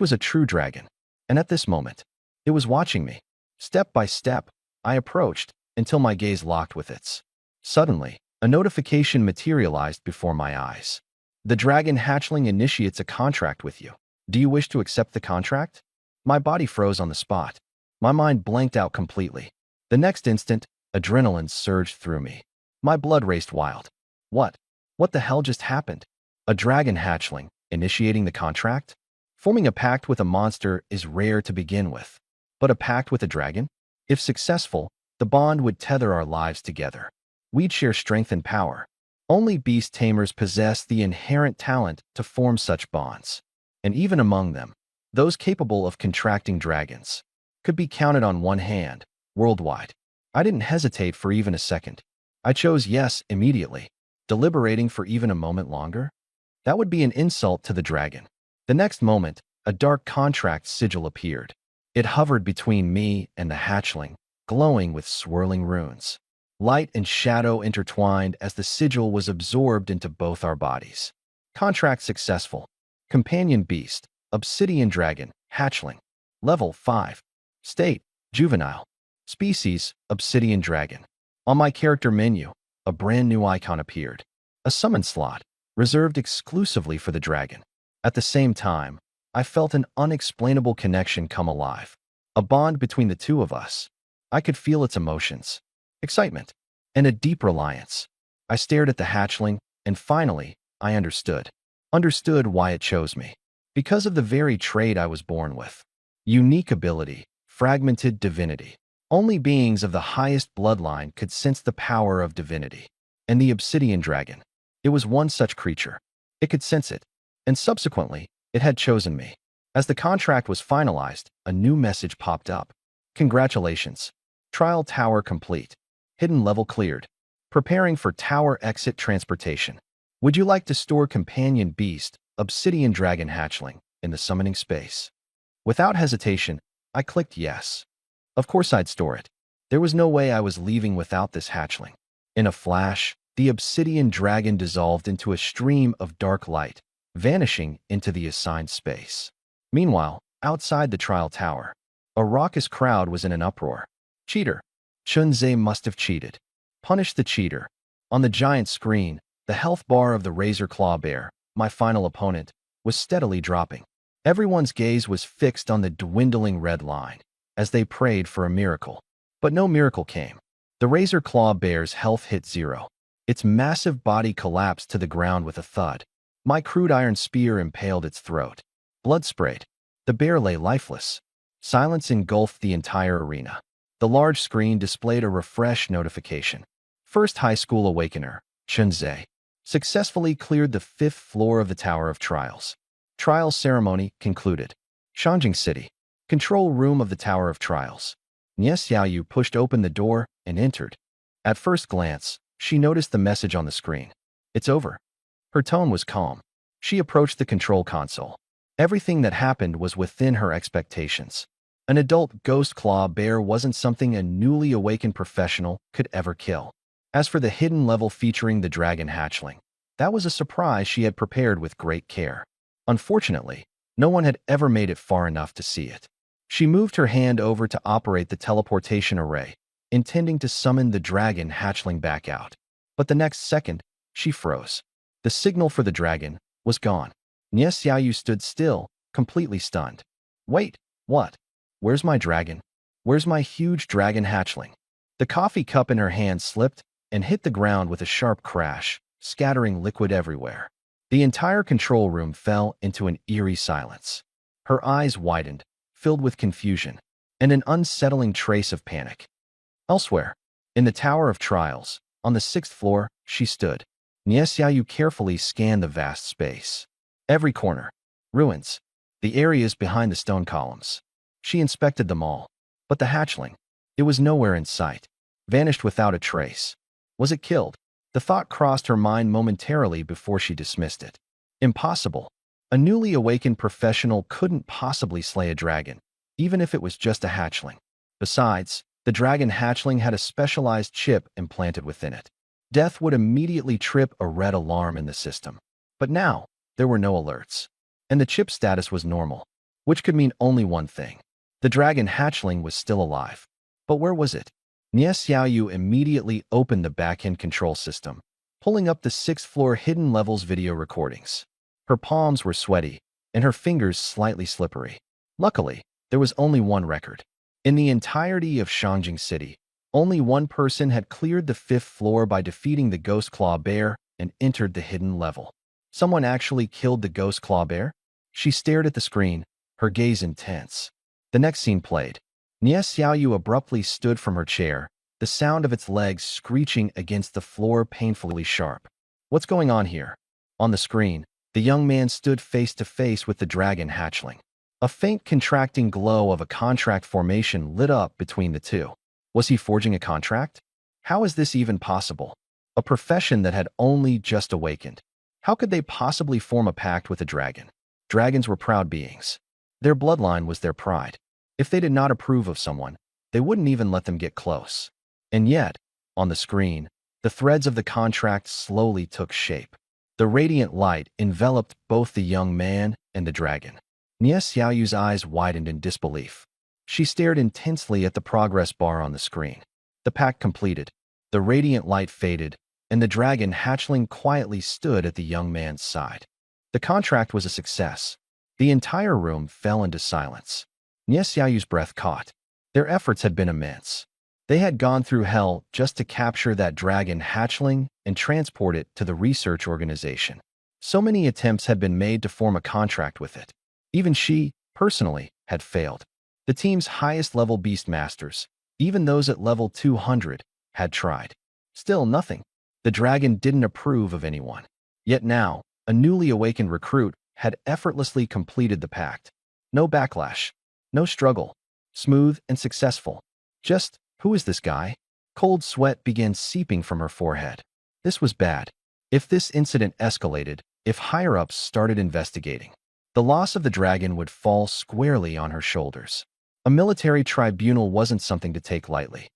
was a true dragon. And at this moment, it was watching me. Step by step, I approached until my gaze locked with its. Suddenly, a notification materialized before my eyes. The dragon hatchling initiates a contract with you. Do you wish to accept the contract? My body froze on the spot. My mind blanked out completely. The next instant, adrenaline surged through me. My blood raced wild. What the hell just happened? A dragon hatchling, initiating the contract? Forming a pact with a monster is rare to begin with. But a pact with a dragon? If successful, the bond would tether our lives together. We'd share strength and power. Only beast tamers possess the inherent talent to form such bonds. And even among them, those capable of contracting dragons could be counted on one hand, worldwide. I didn't hesitate for even a second. I chose yes immediately. Deliberating for even a moment longer? That would be an insult to the dragon. The next moment, a dark contract sigil appeared. It hovered between me and the hatchling, glowing with swirling runes. Light and shadow intertwined as the sigil was absorbed into both our bodies. Contract successful. Companion beast, obsidian dragon, hatchling. Level 5. State, juvenile. Species, obsidian dragon. On my character menu, a brand new icon appeared. A summon slot, reserved exclusively for the dragon. At the same time, I felt an unexplainable connection come alive. A bond between the two of us. I could feel its emotions. Excitement. And a deep reliance. I stared at the hatchling, and finally, I understood. Understood why it chose me. Because of the very trait I was born with. Unique ability, fragmented divinity. Only beings of the highest bloodline could sense the power of divinity. And the obsidian dragon. It was one such creature. It could sense it. And subsequently, it had chosen me. As the contract was finalized, a new message popped up. Congratulations. Trial tower complete. Hidden level cleared. Preparing for tower exit transportation. Would you like to store companion beast, obsidian dragon hatchling, in the summoning space? Without hesitation, I clicked yes. Of course I'd store it. There was no way I was leaving without this hatchling. In a flash, the obsidian dragon dissolved into a stream of dark light, vanishing into the assigned space. Meanwhile, outside the trial tower, a raucous crowd was in an uproar. Cheater. Chunze must have cheated. Punish the cheater. On the giant screen, the health bar of the Razor Claw Bear, my final opponent, was steadily dropping. Everyone's gaze was fixed on the dwindling red line, as they prayed for a miracle. But no miracle came. The Razor Claw Bear's health hit 0. Its massive body collapsed to the ground with a thud. My crude iron spear impaled its throat. Blood sprayed. The bear lay lifeless. Silence engulfed the entire arena. The large screen displayed a refresh notification. First High School Awakener, Chunze. successfully cleared the 5th floor of the Tower of Trials. Trial ceremony concluded. Shangjing City. Control room of the Tower of Trials. Nie Xiaoyu pushed open the door and entered. At first glance, she noticed the message on the screen. It's over. Her tone was calm. She approached the control console. Everything that happened was within her expectations. An adult ghost claw bear wasn't something a newly awakened professional could ever kill. As for the hidden level featuring the dragon hatchling, that was a surprise she had prepared with great care. Unfortunately, no one had ever made it far enough to see it. She moved her hand over to operate the teleportation array, intending to summon the dragon hatchling back out. But the next second, she froze. The signal for the dragon was gone. Nie Xiaoyu stood still, completely stunned. Wait, what? Where's my dragon? Where's my huge dragon hatchling? The coffee cup in her hand slipped and hit the ground with a sharp crash, scattering liquid everywhere. The entire control room fell into an eerie silence. Her eyes widened, filled with confusion, and an unsettling trace of panic. Elsewhere, in the Tower of Trials, on the 6th floor, she stood. Nie Xiaoyu carefully scanned the vast space. Every corner, ruins, the areas behind the stone columns. She inspected them all. But the hatchling, it was nowhere in sight, vanished without a trace. Was it killed? The thought crossed her mind momentarily before she dismissed it. Impossible. A newly awakened professional couldn't possibly slay a dragon, even if it was just a hatchling. Besides, the dragon hatchling had a specialized chip implanted within it. Death would immediately trip a red alarm in the system. But now, there were no alerts. And the chip status was normal, which could mean only one thing. The dragon hatchling was still alive. But where was it? Nie Xiaoyu immediately opened the back-end control system, pulling up the 6th floor hidden levels video recordings. Her palms were sweaty, and her fingers slightly slippery. Luckily, there was only one record. In the entirety of Shangjing City, only one person had cleared the 5th floor by defeating the Ghost Claw Bear and entered the hidden level. Someone actually killed the Ghost Claw Bear? She stared at the screen, her gaze intense. The next scene played. Nie Xiaoyu abruptly stood from her chair, the sound of its legs screeching against the floor painfully sharp. What's going on here? On the screen, the young man stood face to face with the dragon hatchling. A faint contracting glow of a contract formation lit up between the two. Was he forging a contract? How is this even possible? A profession that had only just awakened. How could they possibly form a pact with a dragon? Dragons were proud beings. Their bloodline was their pride. If they did not approve of someone, they wouldn't even let them get close. And yet, on the screen, the threads of the contract slowly took shape. The radiant light enveloped both the young man and the dragon. Nie Xiaoyu's eyes widened in disbelief. She stared intensely at the progress bar on the screen. The pact completed. The radiant light faded, and the dragon hatchling quietly stood at the young man's side. The contract was a success. The entire room fell into silence. Nie Xiaoyu's breath caught. Their efforts had been immense. They had gone through hell just to capture that dragon hatchling and transport it to the research organization. So many attempts had been made to form a contract with it. Even she, personally, had failed. The team's highest-level beastmasters, even those at level 200, had tried. Still nothing. The dragon didn't approve of anyone. Yet now, a newly awakened recruit had effortlessly completed the pact. No backlash. No struggle. Smooth and successful. Just, who is this guy? Cold sweat began seeping from her forehead. This was bad. If this incident escalated, if higher-ups started investigating, the loss of the dragon would fall squarely on her shoulders. A military tribunal wasn't something to take lightly.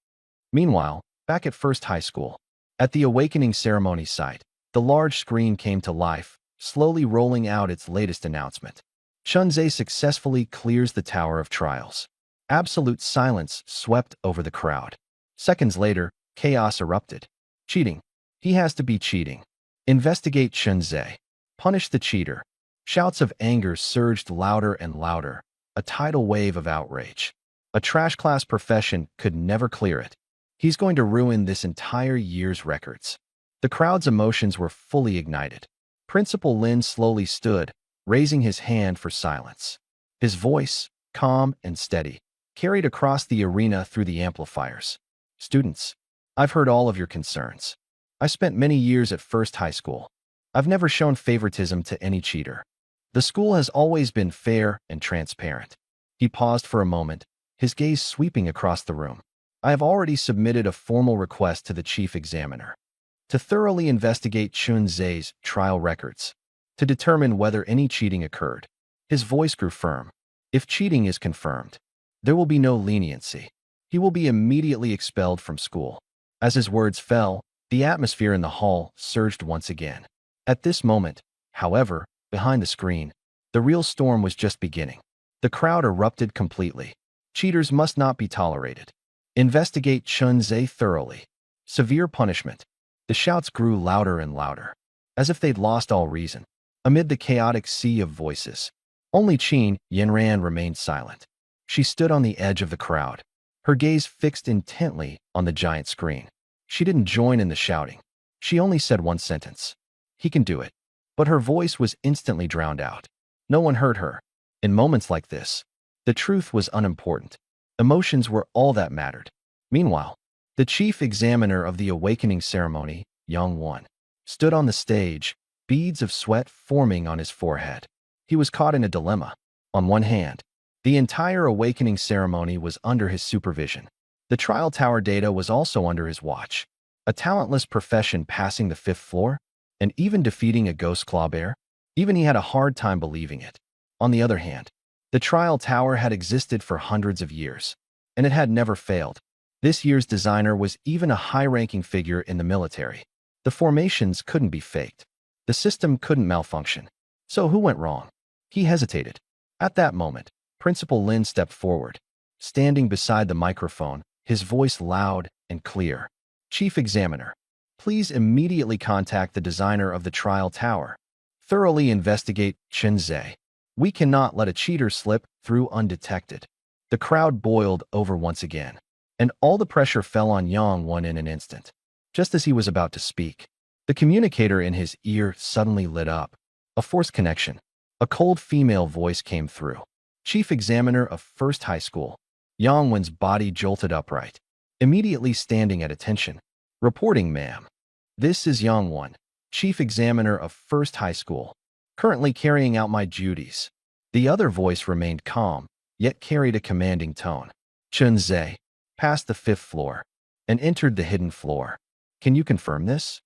Meanwhile, back at First High School, at the awakening ceremony site, the large screen came to life, slowly rolling out its latest announcement. Chunze successfully clears the Tower of Trials. Absolute silence swept over the crowd. Seconds later, chaos erupted. Cheating. He has to be cheating. Investigate Chunze. Punish the cheater. Shouts of anger surged louder and louder, a tidal wave of outrage. A trash class profession could never clear it. He's going to ruin this entire year's records. The crowd's emotions were fully ignited. Principal Lin slowly stood, raising his hand for silence. His voice, calm and steady, carried across the arena through the amplifiers. Students, I've heard all of your concerns. I spent many years at First High School. I've never shown favoritism to any cheater. The school has always been fair and transparent. He paused for a moment, his gaze sweeping across the room. I have already submitted a formal request to the chief examiner to thoroughly investigate Chun Zhe's trial records, to determine whether any cheating occurred. His voice grew firm. If cheating is confirmed, there will be no leniency. He will be immediately expelled from school. As his words fell, the atmosphere in the hall surged once again. At this moment, however, behind the screen, the real storm was just beginning. The crowd erupted completely. Cheaters must not be tolerated. Investigate Chun Zhe thoroughly. Severe punishment. The shouts grew louder and louder, as if they'd lost all reason. Amid the chaotic sea of voices, only Qin Yanran remained silent. She stood on the edge of the crowd, her gaze fixed intently on the giant screen. She didn't join in the shouting. She only said one sentence. He can do it. But her voice was instantly drowned out. No one heard her. In moments like this, the truth was unimportant. Emotions were all that mattered. Meanwhile, the chief examiner of the awakening ceremony, Yang Won, stood on the stage, beads of sweat forming on his forehead. He was caught in a dilemma. On one hand, the entire awakening ceremony was under his supervision. The trial tower data was also under his watch. A talentless profession passing the 5th floor, and even defeating a ghost clawbear? Even he had a hard time believing it. On the other hand, the trial tower had existed for hundreds of years, and it had never failed. This year's designer was even a high-ranking figure in the military. The formations couldn't be faked. The system couldn't malfunction. So who went wrong? He hesitated. At that moment, Principal Lin stepped forward, standing beside the microphone, his voice loud and clear. Chief Examiner, please immediately contact the designer of the trial tower. Thoroughly investigate Chun Zhe. We cannot let a cheater slip through undetected. The crowd boiled over once again, and all the pressure fell on Yang Won in an instant. Just as he was about to speak, the communicator in his ear suddenly lit up. A forced connection. A cold female voice came through. Chief Examiner of First High School. Yang Won's body jolted upright, immediately standing at attention. Reporting, ma'am. This is Yang Won, Chief Examiner of First High School, currently carrying out my duties. The other voice remained calm, yet carried a commanding tone. Chun Zhe passed the 5th floor and entered the hidden floor. Can you confirm this?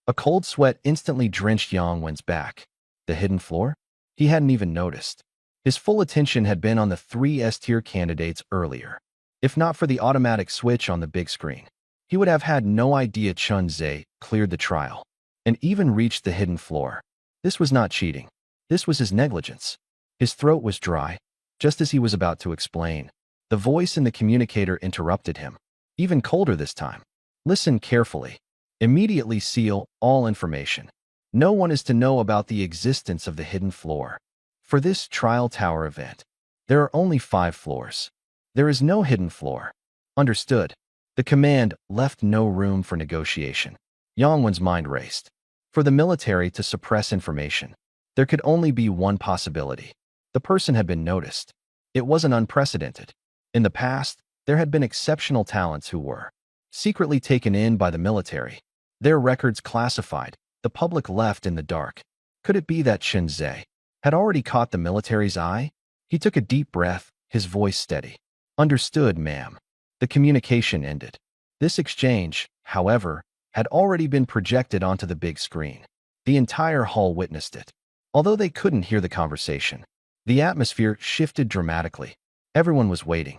A cold sweat instantly drenched Yang Wen's back. The hidden floor? He hadn't even noticed. His full attention had been on the 3 S-tier candidates earlier. If not for the automatic switch on the big screen, he would have had no idea Chun Zhe cleared the trial and even reached the hidden floor. This was not cheating. This was his negligence. His throat was dry, just as he was about to explain. The voice in the communicator interrupted him, even colder this time. Listen carefully. Immediately seal all information. No one is to know about the existence of the hidden floor. For this trial tower event, there are only 5 floors. There is no hidden floor. Understood. The command left no room for negotiation. Yang Wen's mind raced. For the military to suppress information, there could only be one possibility. The person had been noticed. It wasn't unprecedented. In the past, there had been exceptional talents who were secretly taken in by the military. Their records classified, the public left in the dark. Could it be that Chun Zhe had already caught the military's eye? He took a deep breath, his voice steady. Understood, ma'am. The communication ended. This exchange, however, had already been projected onto the big screen. The entire hall witnessed it. Although they couldn't hear the conversation, the atmosphere shifted dramatically. Everyone was waiting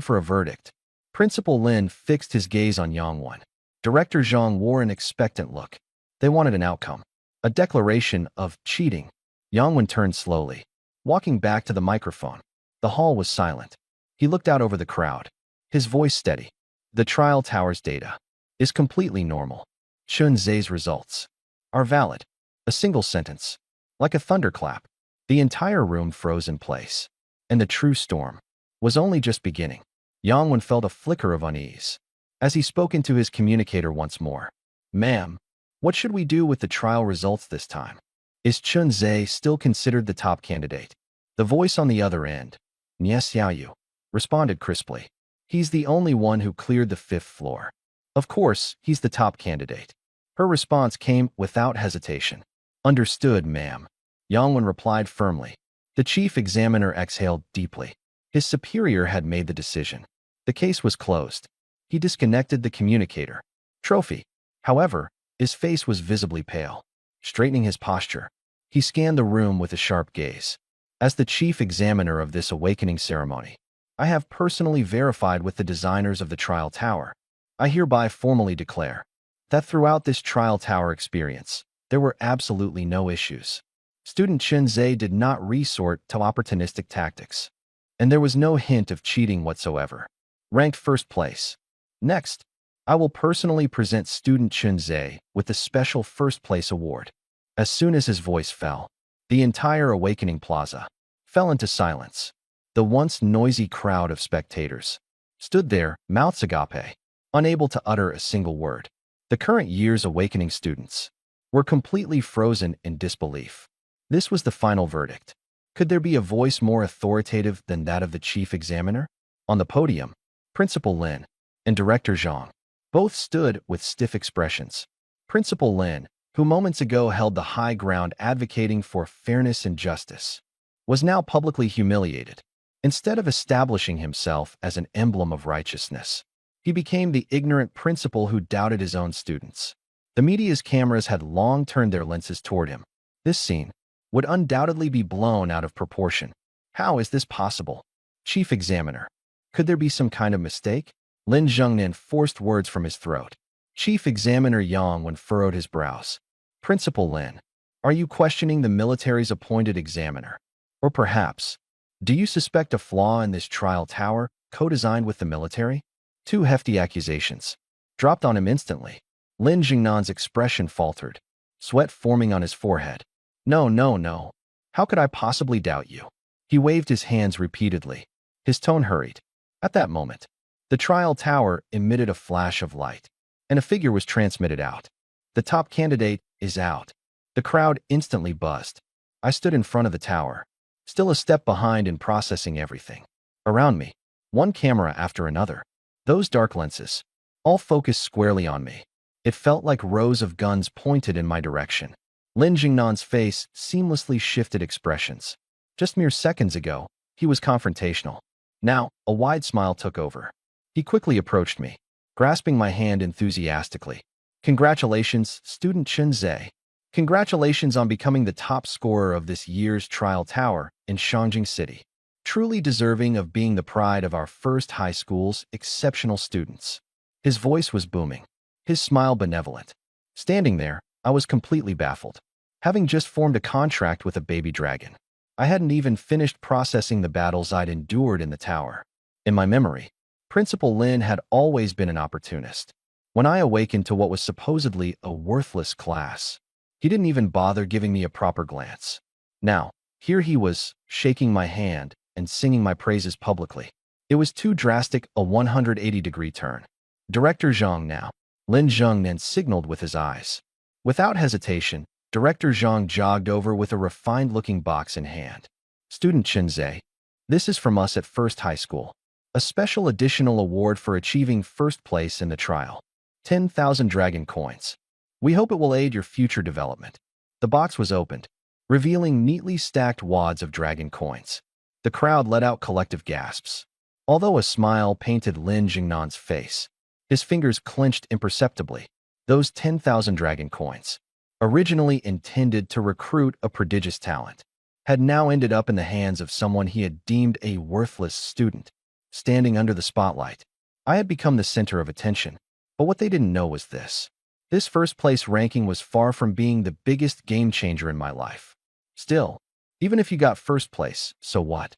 for a verdict. Principal Lin fixed his gaze on Yang Won. Director Zhang wore an expectant look. They wanted an outcome, a declaration of cheating. Yang Won turned slowly, walking back to the microphone. The hall was silent. He looked out over the crowd, his voice steady. The trial tower's data is completely normal. Chun Zhe's results are valid. A single sentence, like a thunderclap. The entire room froze in place, and the true storm was only just beginning. Yang Won felt a flicker of unease as he spoke into his communicator once more. Ma'am, what should we do with the trial results this time? Is Chun Zhe still considered the top candidate? The voice on the other end, Nie Xiaoyu, responded crisply. He's the only one who cleared the 5th floor. Of course, he's the top candidate. Her response came without hesitation. Understood, ma'am. Yangwen replied firmly. The chief examiner exhaled deeply. His superior had made the decision. The case was closed. He disconnected the communicator. Trophy. However, his face was visibly pale. Straightening his posture, he scanned the room with a sharp gaze. As the chief examiner of this awakening ceremony, I have personally verified with the designers of the trial tower. I hereby formally declare that throughout this trial tower experience, there were absolutely no issues. Student Chen Zhe did not resort to opportunistic tactics, and there was no hint of cheating whatsoever. Ranked first place. Next, I will personally present student Chen Zhe with the special first place award. As soon as his voice fell, the entire awakening plaza fell into silence. The once noisy crowd of spectators stood there, mouths agape, unable to utter a single word. The current year's awakening students were completely frozen in disbelief. This was the final verdict. Could there be a voice more authoritative than that of the chief examiner? On the podium, Principal Lin and Director Zhang both stood with stiff expressions. Principal Lin, who moments ago held the high ground advocating for fairness and justice, was now publicly humiliated. Instead of establishing himself as an emblem of righteousness, he became the ignorant principal who doubted his own students. The media's cameras had long turned their lenses toward him. This scene would undoubtedly be blown out of proportion. How is this possible? Chief Examiner, could there be some kind of mistake? Lin Zhengnan forced words from his throat. Chief Examiner Yang furrowed his brows. Principal Lin, are you questioning the military's appointed examiner? Or perhaps, do you suspect a flaw in this trial tower, co-designed with the military? Two hefty accusations dropped on him instantly. Lin Jingnan's expression faltered, sweat forming on his forehead. No, no, no. How could I possibly doubt you? He waved his hands repeatedly. His tone hurried. At that moment, the trial tower emitted a flash of light, and a figure was transmitted out. The top candidate is out. The crowd instantly buzzed. I stood in front of the tower, still a step behind in processing everything. Around me, one camera after another. Those dark lenses, all focused squarely on me. It felt like rows of guns pointed in my direction. Lin Jingnan's face seamlessly shifted expressions. Just mere seconds ago, he was confrontational. Now, a wide smile took over. He quickly approached me, grasping my hand enthusiastically. Congratulations, student Chen Zhe. Congratulations on becoming the top scorer of this year's trial tower in Shangjing City. Truly deserving of being the pride of our first high school's exceptional students. His voice was booming, his smile benevolent. Standing there, I was completely baffled. Having just formed a contract with a baby dragon, I hadn't even finished processing the battles I'd endured in the tower. In my memory, Principal Lin had always been an opportunist. When I awakened to what was supposedly a worthless class, he didn't even bother giving me a proper glance. Now, here he was, shaking my hand and singing my praises publicly. It was too drastic a 180-degree turn. Director Zhang now. Lin Zhengnan signaled with his eyes. Without hesitation, Director Zhang jogged over with a refined-looking box in hand. Student Chen Zhe, this is from us at First High School. A special additional award for achieving first place in the trial. 10,000 dragon coins. We hope it will aid your future development. The box was opened, revealing neatly stacked wads of dragon coins. The crowd let out collective gasps. Although a smile painted Lin Jingnan's face, his fingers clenched imperceptibly. Those 10,000 dragon coins, originally intended to recruit a prodigious talent, had now ended up in the hands of someone he had deemed a worthless student. Standing under the spotlight, I had become the center of attention, but what they didn't know was this. This first-place ranking was far from being the biggest game-changer in my life. Still, even if you got first place, so what?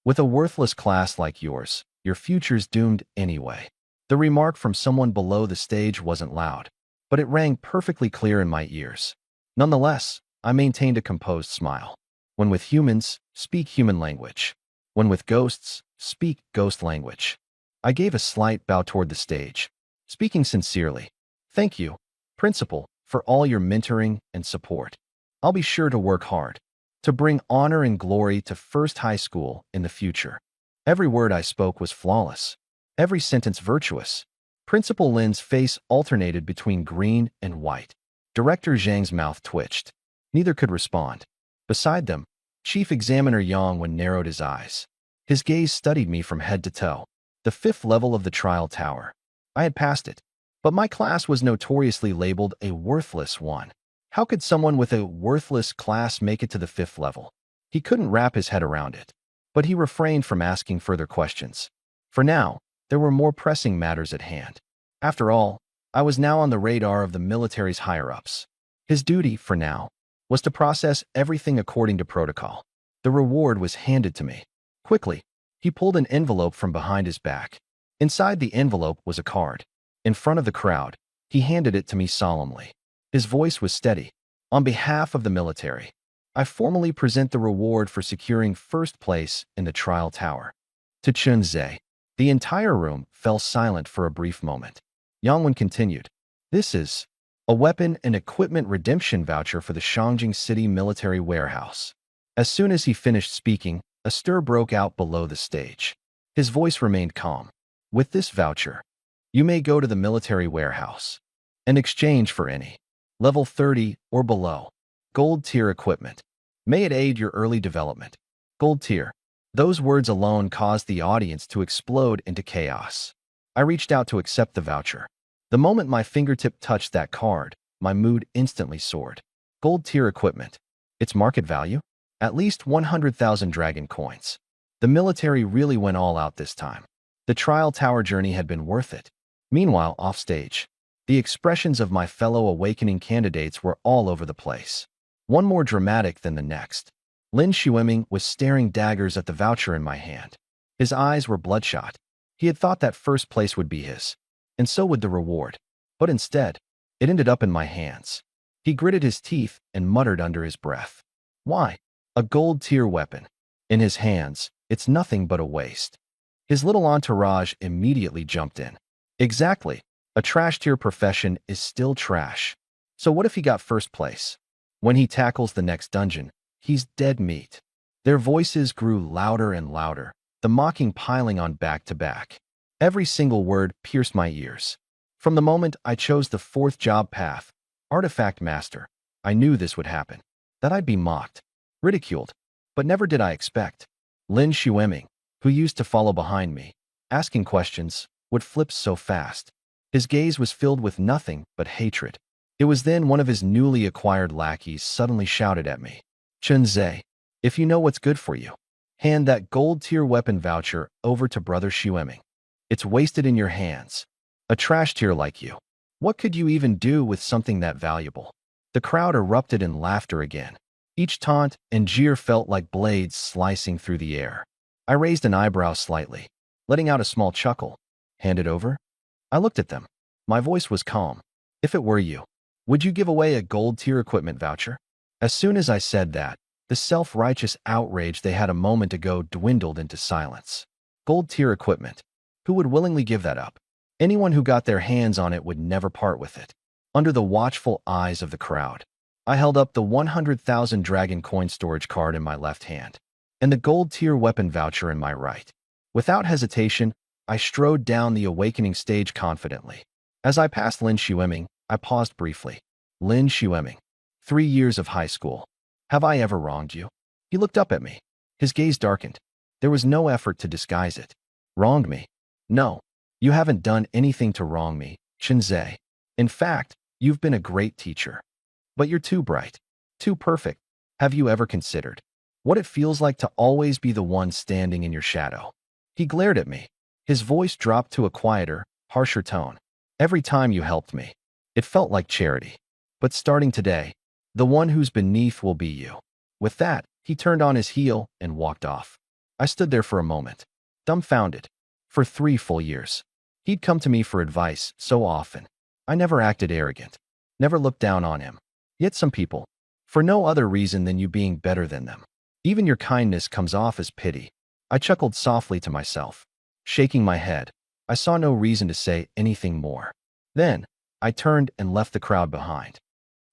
With a worthless class like yours, your future's doomed anyway. The remark from someone below the stage wasn't loud, but it rang perfectly clear in my ears. Nonetheless, I maintained a composed smile. When with humans, speak human language. When with ghosts, speak ghost language. I gave a slight bow toward the stage, speaking sincerely. Thank you, Principal, for all your mentoring and support. I'll be sure to work hard to bring honor and glory to First High School in the future. Every word I spoke was flawless, every sentence virtuous. Principal Lin's face alternated between green and white. Director Zhang's mouth twitched. Neither could respond. Beside them, Chief Examiner Yongwen narrowed his eyes. His gaze studied me from head to toe. The 5th level of the trial tower. I had passed it, but my class was notoriously labeled a worthless one. How could someone with a worthless class make it to the 5th level? He couldn't wrap his head around it, but he refrained from asking further questions. For now, there were more pressing matters at hand. After all, I was now on the radar of the military's higher-ups. His duty, for now, was to process everything according to protocol. The reward was handed to me. Quickly, he pulled an envelope from behind his back. Inside the envelope was a card. In front of the crowd, he handed it to me solemnly. His voice was steady. On behalf of the military, I formally present the reward for securing first place in the trial tower. To Chunze. The entire room fell silent for a brief moment. Yongwen continued. This is a weapon and equipment redemption voucher for the Shangjing City military warehouse. As soon as he finished speaking, a stir broke out below the stage. His voice remained calm. With this voucher, you may go to the military warehouse and exchange for any level 30 or below gold tier equipment. May it aid your early development. Gold tier. Those words alone caused the audience to explode into chaos. I reached out to accept the voucher. The moment my fingertip touched that card, my mood instantly soared. Gold tier equipment. Its market value? At least 100,000 dragon coins. The military really went all out this time. The trial tower journey had been worth it. Meanwhile, offstage, the expressions of my fellow awakening candidates were all over the place. One more dramatic than the next. Lin Xueming was staring daggers at the voucher in my hand. His eyes were bloodshot. He had thought that first place would be his, and so would the reward. But instead, it ended up in my hands. He gritted his teeth and muttered under his breath. Why? A gold tier weapon. In his hands, it's nothing but a waste. His little entourage immediately jumped in. Exactly. A trash tier profession is still trash. So what if he got first place? When he tackles the next dungeon, he's dead meat. Their voices grew louder and louder, the mocking piling on back to back. Every single word pierced my ears. From the moment I chose the 4th job path, Artifact Master, I knew this would happen. That I'd be mocked, ridiculed. But never did I expect Lin Xueming, who used to follow behind me, asking questions, would flip so fast. His gaze was filled with nothing but hatred. It was then one of his newly acquired lackeys suddenly shouted at me. Chunze, if you know what's good for you, hand that gold tier weapon voucher over to Brother Xueming. It's wasted in your hands. A trash tier like you. What could you even do with something that valuable? The crowd erupted in laughter again. Each taunt and jeer felt like blades slicing through the air. I raised an eyebrow slightly, letting out a small chuckle. Hand it over? I looked at them. My voice was calm. If it were you, would you give away a gold tier equipment voucher? As soon as I said that, the self-righteous outrage they had a moment ago dwindled into silence. Gold tier equipment. Who would willingly give that up? Anyone who got their hands on it would never part with it. Under the watchful eyes of the crowd, I held up the 100,000 dragon coin storage card in my left hand and the gold tier weapon voucher in my right. Without hesitation, I strode down the awakening stage confidently. As I passed Lin Xueming, I paused briefly. Lin Xueming, 3 years of high school. Have I ever wronged you? He looked up at me. His gaze darkened. There was no effort to disguise it. Wronged me? No. You haven't done anything to wrong me, Chunze. In fact, you've been a great teacher. But you're too bright. Too perfect. Have you ever considered what it feels like to always be the one standing in your shadow? He glared at me. His voice dropped to a quieter, harsher tone. Every time you helped me, it felt like charity. But starting today, the one who's beneath will be you. With that, he turned on his heel and walked off. I stood there for a moment, dumbfounded. For 3 full years, he'd come to me for advice so often. I never acted arrogant, never looked down on him. Yet some people, for no other reason than you being better than them, even your kindness comes off as pity. I chuckled softly to myself. Shaking my head, I saw no reason to say anything more. Then, I turned and left the crowd behind.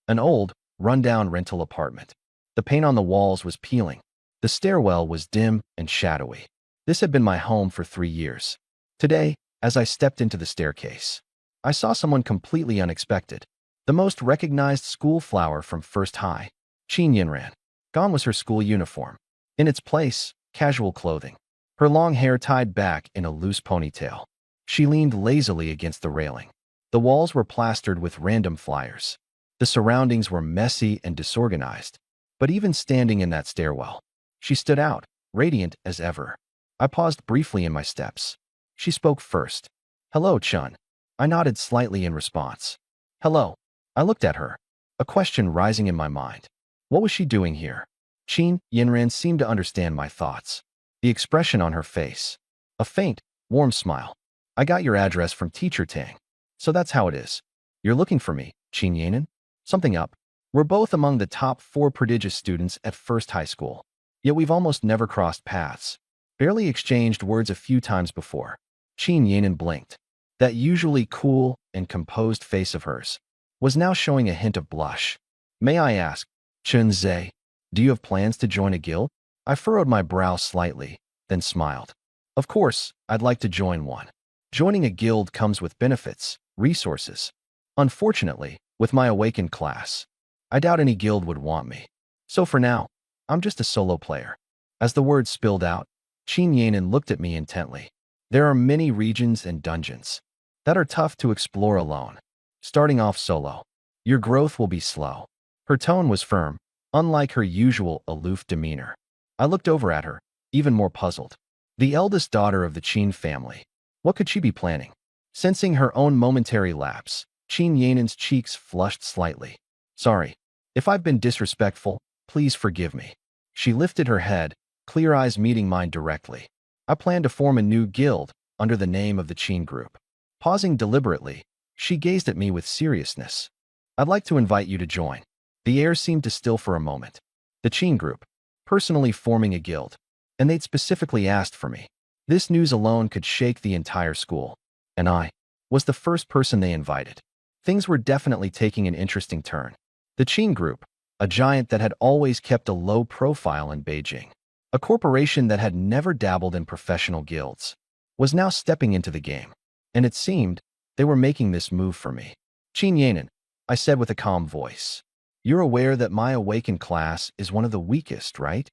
An old, run-down rental apartment. The paint on the walls was peeling. The stairwell was dim and shadowy. This had been my home for 3 years. Today, as I stepped into the staircase, I saw someone completely unexpected. The most recognized school flower from First High. Qin Yinran. Gone was her school uniform. In its place, casual clothing. Her long hair tied back in a loose ponytail. She leaned lazily against the railing. The walls were plastered with random flyers. The surroundings were messy and disorganized. But even standing in that stairwell, she stood out, radiant as ever. I paused briefly in my steps. She spoke first. "Hello, Chun." I nodded slightly in response. "Hello." I looked at her, a question rising in my mind. What was she doing here? Qin Yinran seemed to understand my thoughts. The expression on her face. A faint, warm smile. "I got your address from Teacher Tang. So that's how it is. You're looking for me, Qin Yanan? Something up? We're both among the top 4 prodigious students at First High School. Yet we've almost never crossed paths. Barely exchanged words a few times before." Qin Yanan blinked. That usually cool and composed face of hers was now showing a hint of blush. "May I ask, Chun Zhe, do you have plans to join a guild?" I furrowed my brow slightly, then smiled. "Of course, I'd like to join one. Joining a guild comes with benefits, resources. Unfortunately, with my awakened class, I doubt any guild would want me. So for now, I'm just a solo player." As the words spilled out, Qin Yanan looked at me intently. "There are many regions and dungeons that are tough to explore alone. Starting off solo, your growth will be slow." Her tone was firm, unlike her usual aloof demeanor. I looked over at her, even more puzzled. The eldest daughter of the Qin family. What could she be planning? Sensing her own momentary lapse, Qin Yanan's cheeks flushed slightly. "Sorry. If I've been disrespectful, please forgive me." She lifted her head, clear eyes meeting mine directly. "I plan to form a new guild under the name of the Qin Group." Pausing deliberately, she gazed at me with seriousness. "I'd like to invite you to join." The air seemed to still for a moment. The Qin Group, personally forming a guild, and they'd specifically asked for me. This news alone could shake the entire school, and I was the first person they invited. Things were definitely taking an interesting turn. The Qin Group, a giant that had always kept a low profile in Beijing, a corporation that had never dabbled in professional guilds, was now stepping into the game, and it seemed they were making this move for me. "Qin Yanan," I said with a calm voice. "You're aware that my awakened class is one of the weakest, right?"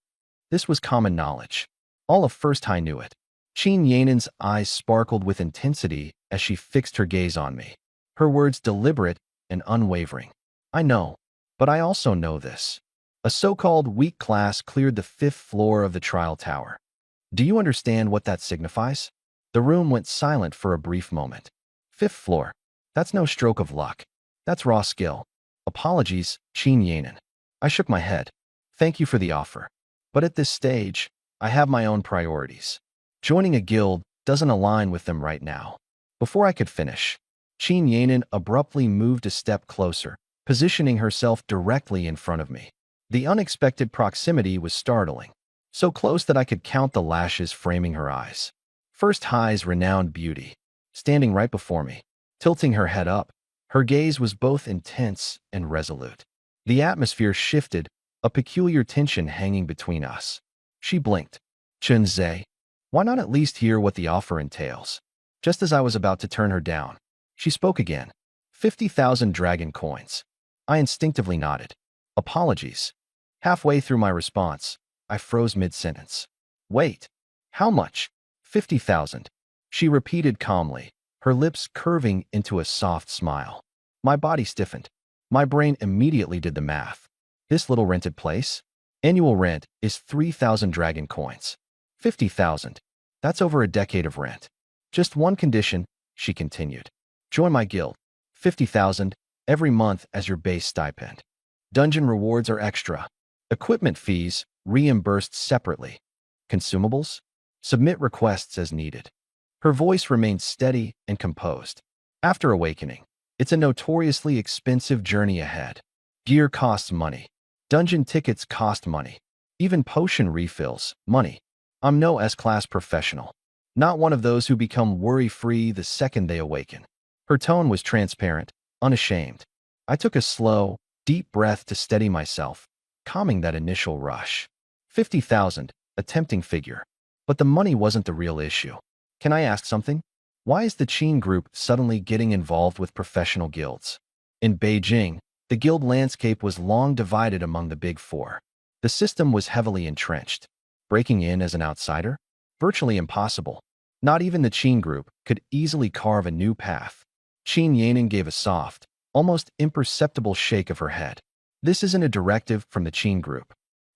This was common knowledge. All of First High knew it. Qin Yanan's eyes sparkled with intensity as she fixed her gaze on me. Her words deliberate and unwavering. "I know, but I also know this. A so-called weak class cleared the 5th floor of the trial tower. Do you understand what that signifies?" The room went silent for a brief moment. 5th floor. That's no stroke of luck. That's raw skill. "Apologies, Qin Yanan." I shook my head. "Thank you for the offer. But at this stage, I have my own priorities. Joining a guild doesn't align with them right now." Before I could finish, Qin Yanan abruptly moved a step closer, positioning herself directly in front of me. The unexpected proximity was startling, so close that I could count the lashes framing her eyes. First High's renowned beauty, standing right before me, tilting her head up. Her gaze was both intense and resolute. The atmosphere shifted, a peculiar tension hanging between us. She blinked. "Chun Zhe, why not at least hear what the offer entails?" Just as I was about to turn her down, she spoke again. 50,000 dragon coins. I instinctively nodded. "Apologies." Halfway through my response, I froze mid-sentence. "Wait. How much?" 50,000. She repeated calmly, her lips curving into a soft smile. My body stiffened. My brain immediately did the math. This little rented place? Annual rent is 3,000 dragon coins. 50,000. That's over a decade of rent. "Just one condition," she continued. "Join my guild. 50,000 every month as your base stipend. Dungeon rewards are extra. Equipment fees reimbursed separately. Consumables? Submit requests as needed." Her voice remained steady and composed. "After awakening, it's a notoriously expensive journey ahead. Gear costs money. Dungeon tickets cost money. Even potion refills, money. I'm no S-class professional. Not one of those who become worry-free the second they awaken." Her tone was transparent, unashamed. I took a slow, deep breath to steady myself, calming that initial rush. 50,000, a tempting figure. But the money wasn't the real issue. "Can I ask something? Why is the Qin Group suddenly getting involved with professional guilds? In Beijing, The guild landscape was long divided among the big four. The system was heavily entrenched. Breaking in as an outsider? Virtually impossible. Not even the Qin group could easily carve a new path. Qin Yanin gave a soft, almost imperceptible shake of her head. This isn't a directive from the Qin group.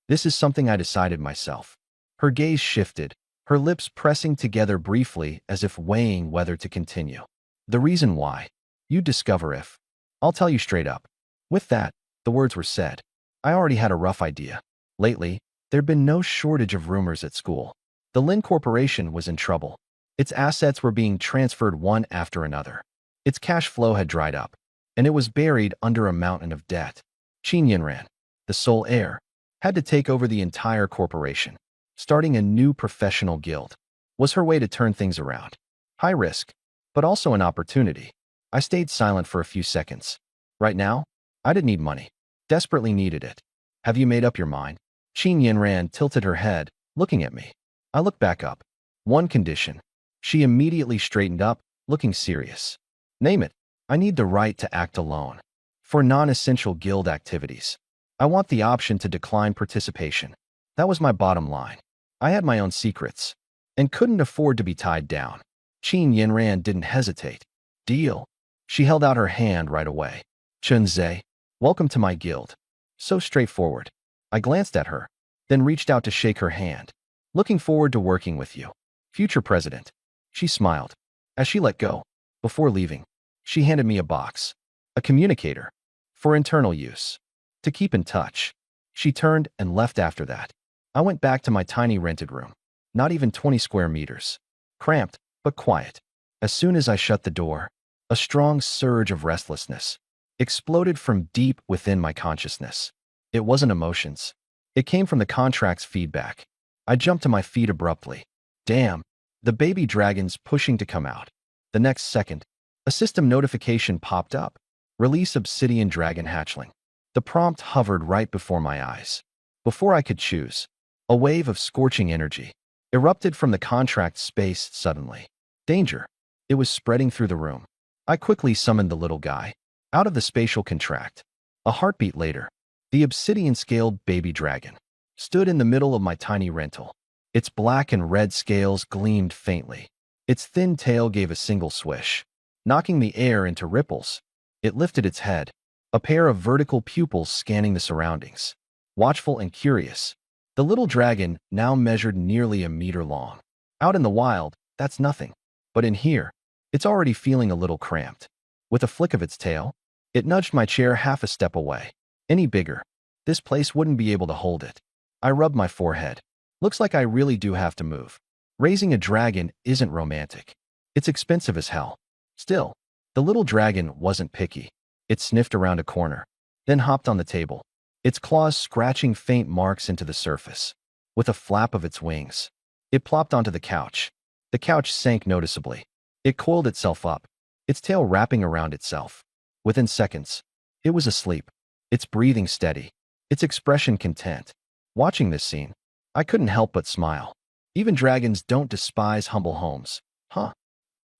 This is something I decided myself. Her gaze shifted, her lips pressing together briefly as if weighing whether to continue. The reason why. You discover if. I'll tell you straight up. With that, the words were said. I already had a rough idea. Lately, there'd been no shortage of rumors at school. The Lin Corporation was in trouble. Its assets were being transferred one after another. Its cash flow had dried up, and it was buried under a mountain of debt. Qin Yinran, the sole heir, had to take over the entire corporation. Starting a new professional guild was her way to turn things around. High risk, but also an opportunity. I stayed silent for a few seconds. Right now, I didn't need money. Desperately needed it. Have you made up your mind? Qin Yinran tilted her head, looking at me. I looked back up. One condition. She immediately straightened up, looking serious. Name it. I need the right to act alone. For non-essential guild activities. I want the option to decline participation. That was my bottom line. I had my own secrets, and couldn't afford to be tied down. Qin Yinran didn't hesitate. Deal. She held out her hand right away. Chunze, welcome to my guild. So straightforward. I glanced at her, then reached out to shake her hand. Looking forward to working with you. Future president. She smiled. As she let go, before leaving, she handed me a box. A communicator. For internal use. To keep in touch. She turned and left after that. I went back to my tiny rented room. Not even 20 square meters. Cramped, but quiet. As soon as I shut the door, a strong surge of restlessness exploded from deep within my consciousness. It wasn't emotions. It came from the contract's feedback. I jumped to my feet abruptly. Damn, the baby dragon's pushing to come out. The next second, a system notification popped up. Release obsidian dragon hatchling. The prompt hovered right before my eyes. Before I could choose, a wave of scorching energy erupted from the contract space suddenly. Danger. It was spreading through the room. I quickly summoned the little guy out of the spatial contract. A heartbeat later, the obsidian-scaled baby dragon stood in the middle of my tiny rental. Its black and red scales gleamed faintly. Its thin tail gave a single swish, knocking the air into ripples. It lifted its head, a pair of vertical pupils scanning the surroundings. Watchful and curious, the little dragon now measured nearly a meter long. Out in the wild, that's nothing. But in here, it's already feeling a little cramped. With a flick of its tail, it nudged my chair half a step away. Any bigger, this place wouldn't be able to hold it. I rubbed my forehead. Looks like I really do have to move. Raising a dragon isn't romantic. It's expensive as hell. Still, the little dragon wasn't picky. It sniffed around a corner, then hopped on the table, its claws scratching faint marks into the surface. With a flap of its wings, it plopped onto the couch. The couch sank noticeably. It coiled itself up, its tail wrapping around itself. Within seconds, it was asleep, its breathing steady, its expression content. Watching this scene, I couldn't help but smile. Even dragons don't despise humble homes, huh?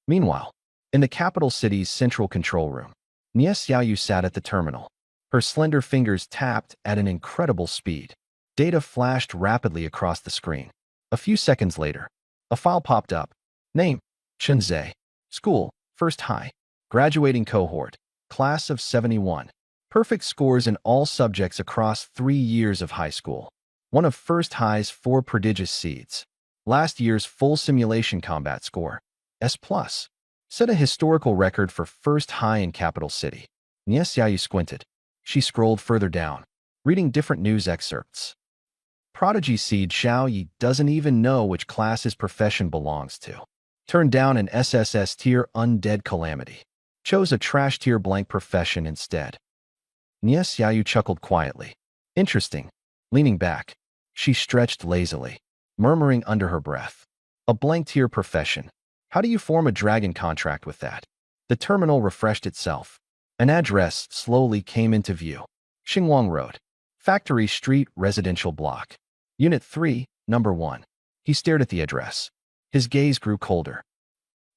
Meanwhile, in the capital city's central control room, Nie Xiaoyu sat at the terminal. Her slender fingers tapped at an incredible speed. Data flashed rapidly across the screen. A few seconds later, a file popped up. Name, Chunze. School, First High. Graduating cohort, Class of 71. Perfect scores in all subjects across 3 years of high school. One of First High's 4 prodigious seeds. Last year's full simulation combat score, S+. Set a historical record for First High in capital city. Nie Xiaoyu squinted. She scrolled further down, reading different news excerpts. Prodigy seed Xiao Yi doesn't even know which class his profession belongs to. Turned down an SSS tier undead calamity. Chose a trash tier blank profession instead. Nie Xiaoyu chuckled quietly. Interesting. Leaning back, she stretched lazily, murmuring under her breath. A blank tier profession. How do you form a dragon contract with that? The terminal refreshed itself. An address slowly came into view. Xinguang Road. Factory Street Residential Block. Unit 3, Number 1. He stared at the address. His gaze grew colder.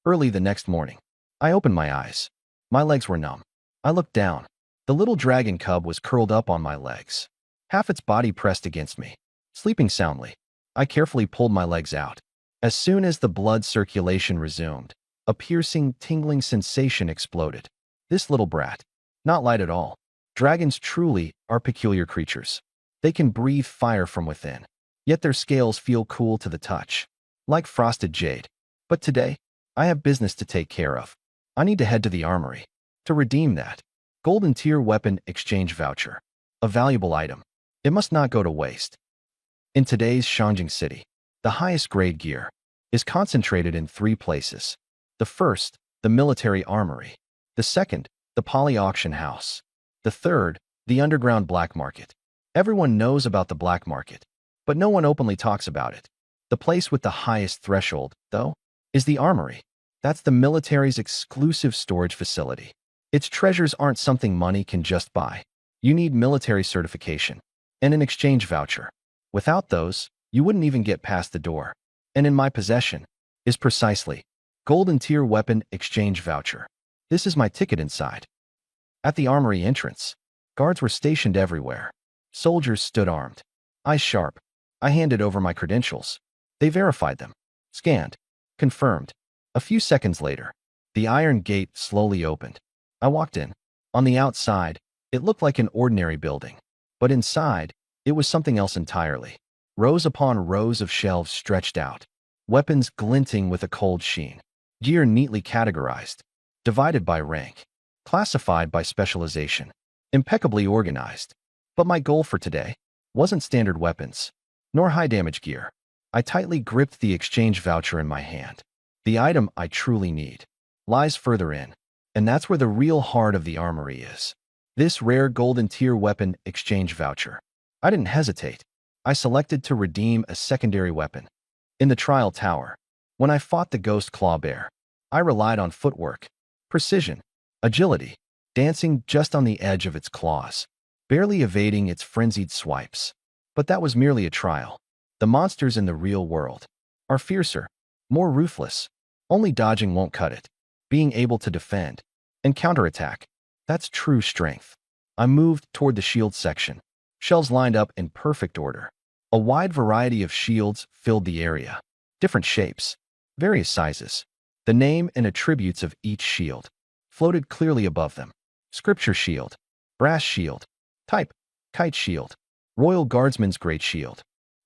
Early the next morning, I opened my eyes. My legs were numb. I looked down. The little dragon cub was curled up on my legs, half its body pressed against me, sleeping soundly. I carefully pulled my legs out. As soon as the blood circulation resumed, a piercing, tingling sensation exploded. This little brat, not light at all. Dragons truly are peculiar creatures. They can breathe fire from within, yet their scales feel cool to the touch, like frosted jade. But today, I have business to take care of. I need to head to the armory to redeem that golden tier weapon exchange voucher, a valuable item. It must not go to waste. In today's Shangjing city, the highest grade gear is concentrated in 3 places. The first, the military armory. The second, the poly auction house. The third, the underground black market. Everyone knows about the black market, but no one openly talks about it. The place with the highest threshold, though, is the armory. That's the military's exclusive storage facility. Its treasures aren't something money can just buy. You need military certification and an exchange voucher. Without those, you wouldn't even get past the door. And in my possession is precisely golden tier weapon exchange voucher. This is my ticket inside. At the armory entrance, guards were stationed everywhere. Soldiers stood armed, eyes sharp. I handed over my credentials. They verified them, scanned, confirmed. A few seconds later, the iron gate slowly opened. I walked in. On the outside, it looked like an ordinary building, but inside, it was something else entirely. Rows upon rows of shelves stretched out, weapons glinting with a cold sheen, gear neatly categorized, divided by rank, classified by specialization, impeccably organized. But my goal for today wasn't standard weapons, nor high-damage gear. I tightly gripped the exchange voucher in my hand. The item I truly need lies further in, and that's where the real heart of the armory is. This rare golden tier weapon exchange voucher. I didn't hesitate. I selected to redeem a secondary weapon. In the trial tower, when I fought the ghost claw bear, I relied on footwork, precision, agility, dancing just on the edge of its claws, barely evading its frenzied swipes. But that was merely a trial. The monsters in the real world are fiercer, more ruthless. Only dodging won't cut it. Being able to defend and counterattack, that's true strength. I moved toward the shield section. Shelves lined up in perfect order. A wide variety of shields filled the area. Different shapes, various sizes. The name and attributes of each shield floated clearly above them. Scripture shield, brass shield, type, kite shield, royal guardsman's great shield,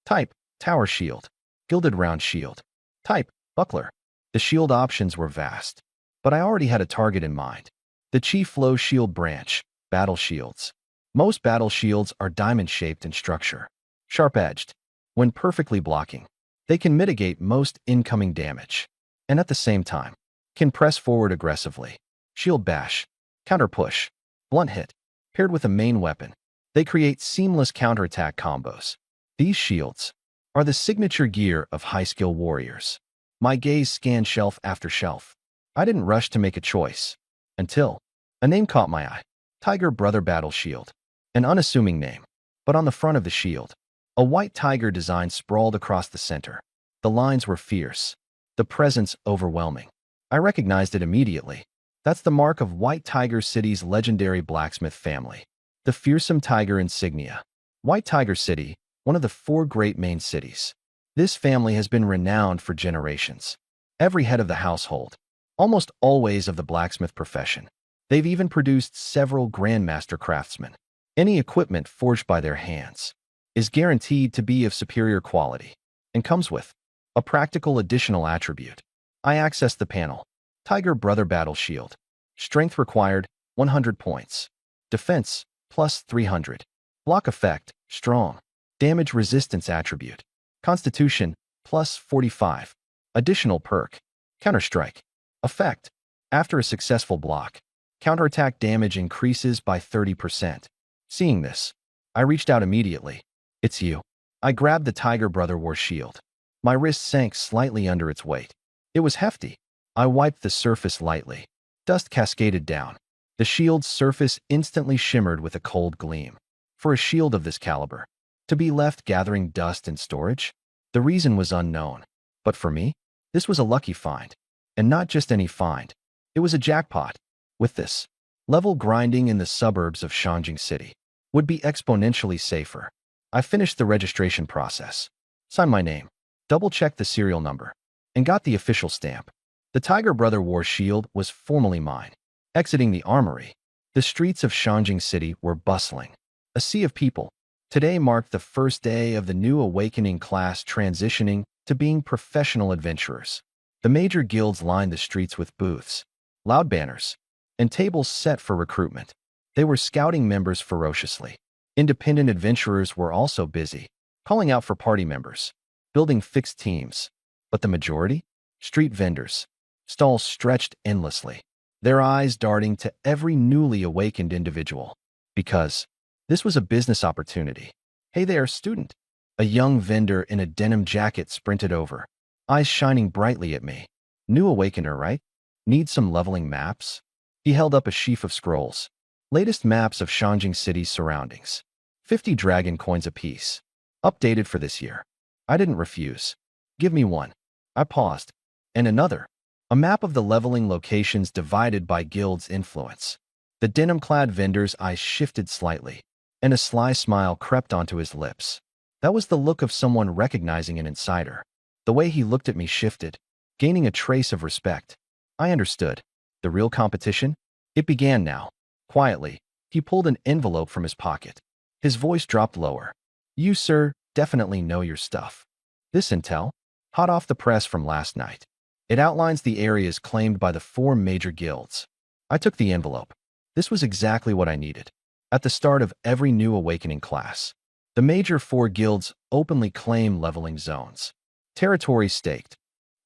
type, tower shield, gilded round shield, type, buckler. The shield options were vast, but I already had a target in mind. The chief flow shield branch, battle shields. Most battle shields are diamond-shaped in structure, sharp-edged. When perfectly blocking, they can mitigate most incoming damage, and at the same time, can press forward aggressively. Shield bash, counter push, blunt hit, paired with a main weapon, they create seamless counterattack combos. These shields are the signature gear of high-skill warriors. My gaze scanned shelf after shelf. I didn't rush to make a choice until a name caught my eye. Tiger Brother Battle Shield. An unassuming name, but on the front of the shield, a white tiger design sprawled across the center. The lines were fierce, the presence overwhelming. I recognized it immediately. That's the mark of White Tiger City's legendary blacksmith family, the fearsome tiger insignia. White Tiger City, one of the 4 great main cities. This family has been renowned for generations. Every head of the household, almost always of the blacksmith profession. They've even produced several grandmaster craftsmen. Any equipment forged by their hands is guaranteed to be of superior quality and comes with a practical additional attribute. I accessed the panel. Tiger Brother Battle Shield. Strength required, 100 points. Defense, plus 300. Block effect, strong. Damage resistance attribute. Constitution, plus 45. Additional perk, counterstrike. Effect, after a successful block, counterattack damage increases by 30%. Seeing this, I reached out immediately. It's you. I grabbed the Tiger Brother War Shield. My wrist sank slightly under its weight. It was hefty. I wiped the surface lightly. Dust cascaded down. The shield's surface instantly shimmered with a cold gleam. For a shield of this caliber, to be left gathering dust in storage? The reason was unknown. But for me, this was a lucky find. And not just any find. It was a jackpot. With this, Level grinding in the suburbs of Shangjing City would be exponentially safer. I finished the registration process, signed my name, double-checked the serial number, and got the official stamp. The Tiger Brother War Shield was formally mine. Exiting the armory, the streets of Shangjing City were bustling. A sea of people. Today marked the first day of the new awakening class transitioning to being professional adventurers. The major guilds lined the streets with booths, loud banners, and tables set for recruitment. They were scouting members ferociously. Independent adventurers were also busy, calling out for party members, building fixed teams. But the majority? Street vendors. Stalls stretched endlessly, their eyes darting to every newly awakened individual. Because this was a business opportunity. Hey there, student. A young vendor in a denim jacket sprinted over, eyes shining brightly at me. New awakener, right? Need some leveling maps? He held up a sheaf of scrolls. Latest maps of Shangjing City's surroundings. 50 dragon coins apiece. Updated for this year. I didn't refuse. Give me one. I paused. And another. A map of the leveling locations divided by guild's influence. The denim-clad vendor's eyes shifted slightly, and a sly smile crept onto his lips. That was the look of someone recognizing an insider. The way he looked at me shifted, gaining a trace of respect. I understood. The real competition? It began now. Quietly, he pulled an envelope from his pocket. His voice dropped lower. You, sir, definitely know your stuff. This intel? Hot off the press from last night. It outlines the areas claimed by the 4 major guilds. I took the envelope. This was exactly what I needed. At the start of every new awakening class, the major 4 guilds openly claim leveling zones. Territories staked,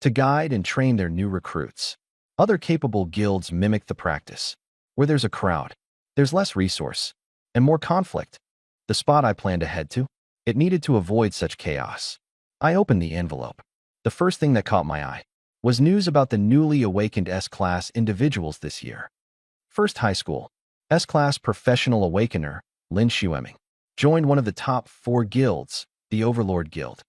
to guide and train their new recruits. Other capable guilds mimic the practice. Where there's a crowd, there's less resource, and more conflict. The spot I planned to head to, it needed to avoid such chaos. I opened the envelope. The first thing that caught my eye was news about the newly awakened S-Class individuals this year. First high school, S-Class Professional Awakener, Lin Xueming, joined one of the top 4 guilds, the Overlord Guild.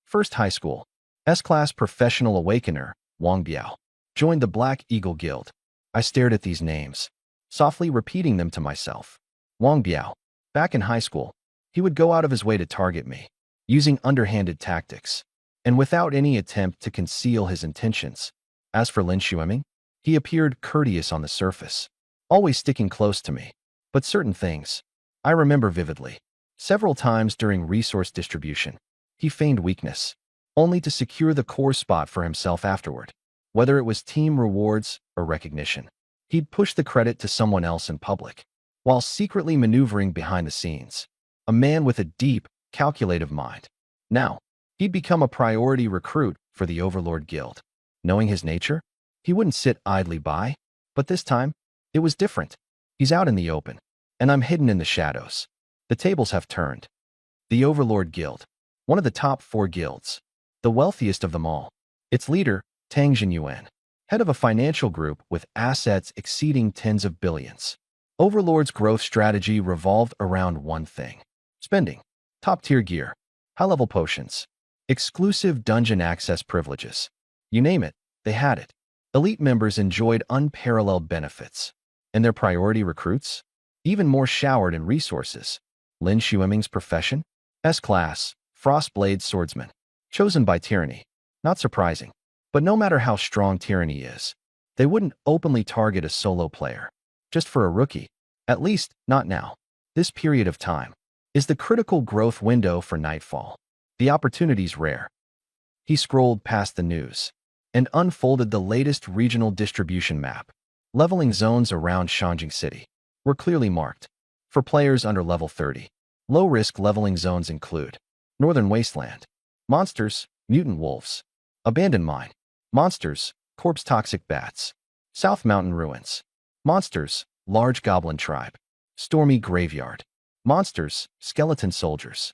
First high school, S-Class Professional Awakener, Wang Biao, joined the Black Eagle Guild. I stared at these names, softly repeating them to myself. Wang Biao. Back in high school, he would go out of his way to target me, using underhanded tactics, and without any attempt to conceal his intentions. As for Lin Xueming, he appeared courteous on the surface, always sticking close to me. But certain things, I remember vividly. Several times during resource distribution, he feigned weakness, only to secure the core spot for himself afterward. Whether it was team rewards or recognition, he'd push the credit to someone else in public, while secretly maneuvering behind the scenes. A man with a deep, calculative mind. Now, he'd become a priority recruit for the Overlord Guild. Knowing his nature, he wouldn't sit idly by. But this time, it was different. He's out in the open, and I'm hidden in the shadows. The tables have turned. The Overlord Guild, one of the top 4 guilds, the wealthiest of them all. Its leader, Tang Jinyuan, head of a financial group with assets exceeding tens of billions. Overlord's growth strategy revolved around one thing: spending. Top-tier gear, high-level potions, exclusive dungeon access privileges. You name it, they had it. Elite members enjoyed unparalleled benefits. And their priority recruits? Even more showered in resources. Lin Xueming's profession? S-Class, Frostblade Swordsman. Chosen by tyranny. Not surprising. But no matter how strong tyranny is, they wouldn't openly target a solo player. Just for a rookie. At least, not now. This period of time is the critical growth window for Nightfall. The opportunity's rare. He scrolled past the news and unfolded the latest regional distribution map. Leveling zones around Shangjing City were clearly marked. For players under level 30, low-risk leveling zones include Northern Wasteland, monsters, mutant wolves, abandoned mine, monsters, corpse toxic bats, South Mountain ruins, monsters, large goblin tribe, stormy graveyard, monsters, skeleton soldiers.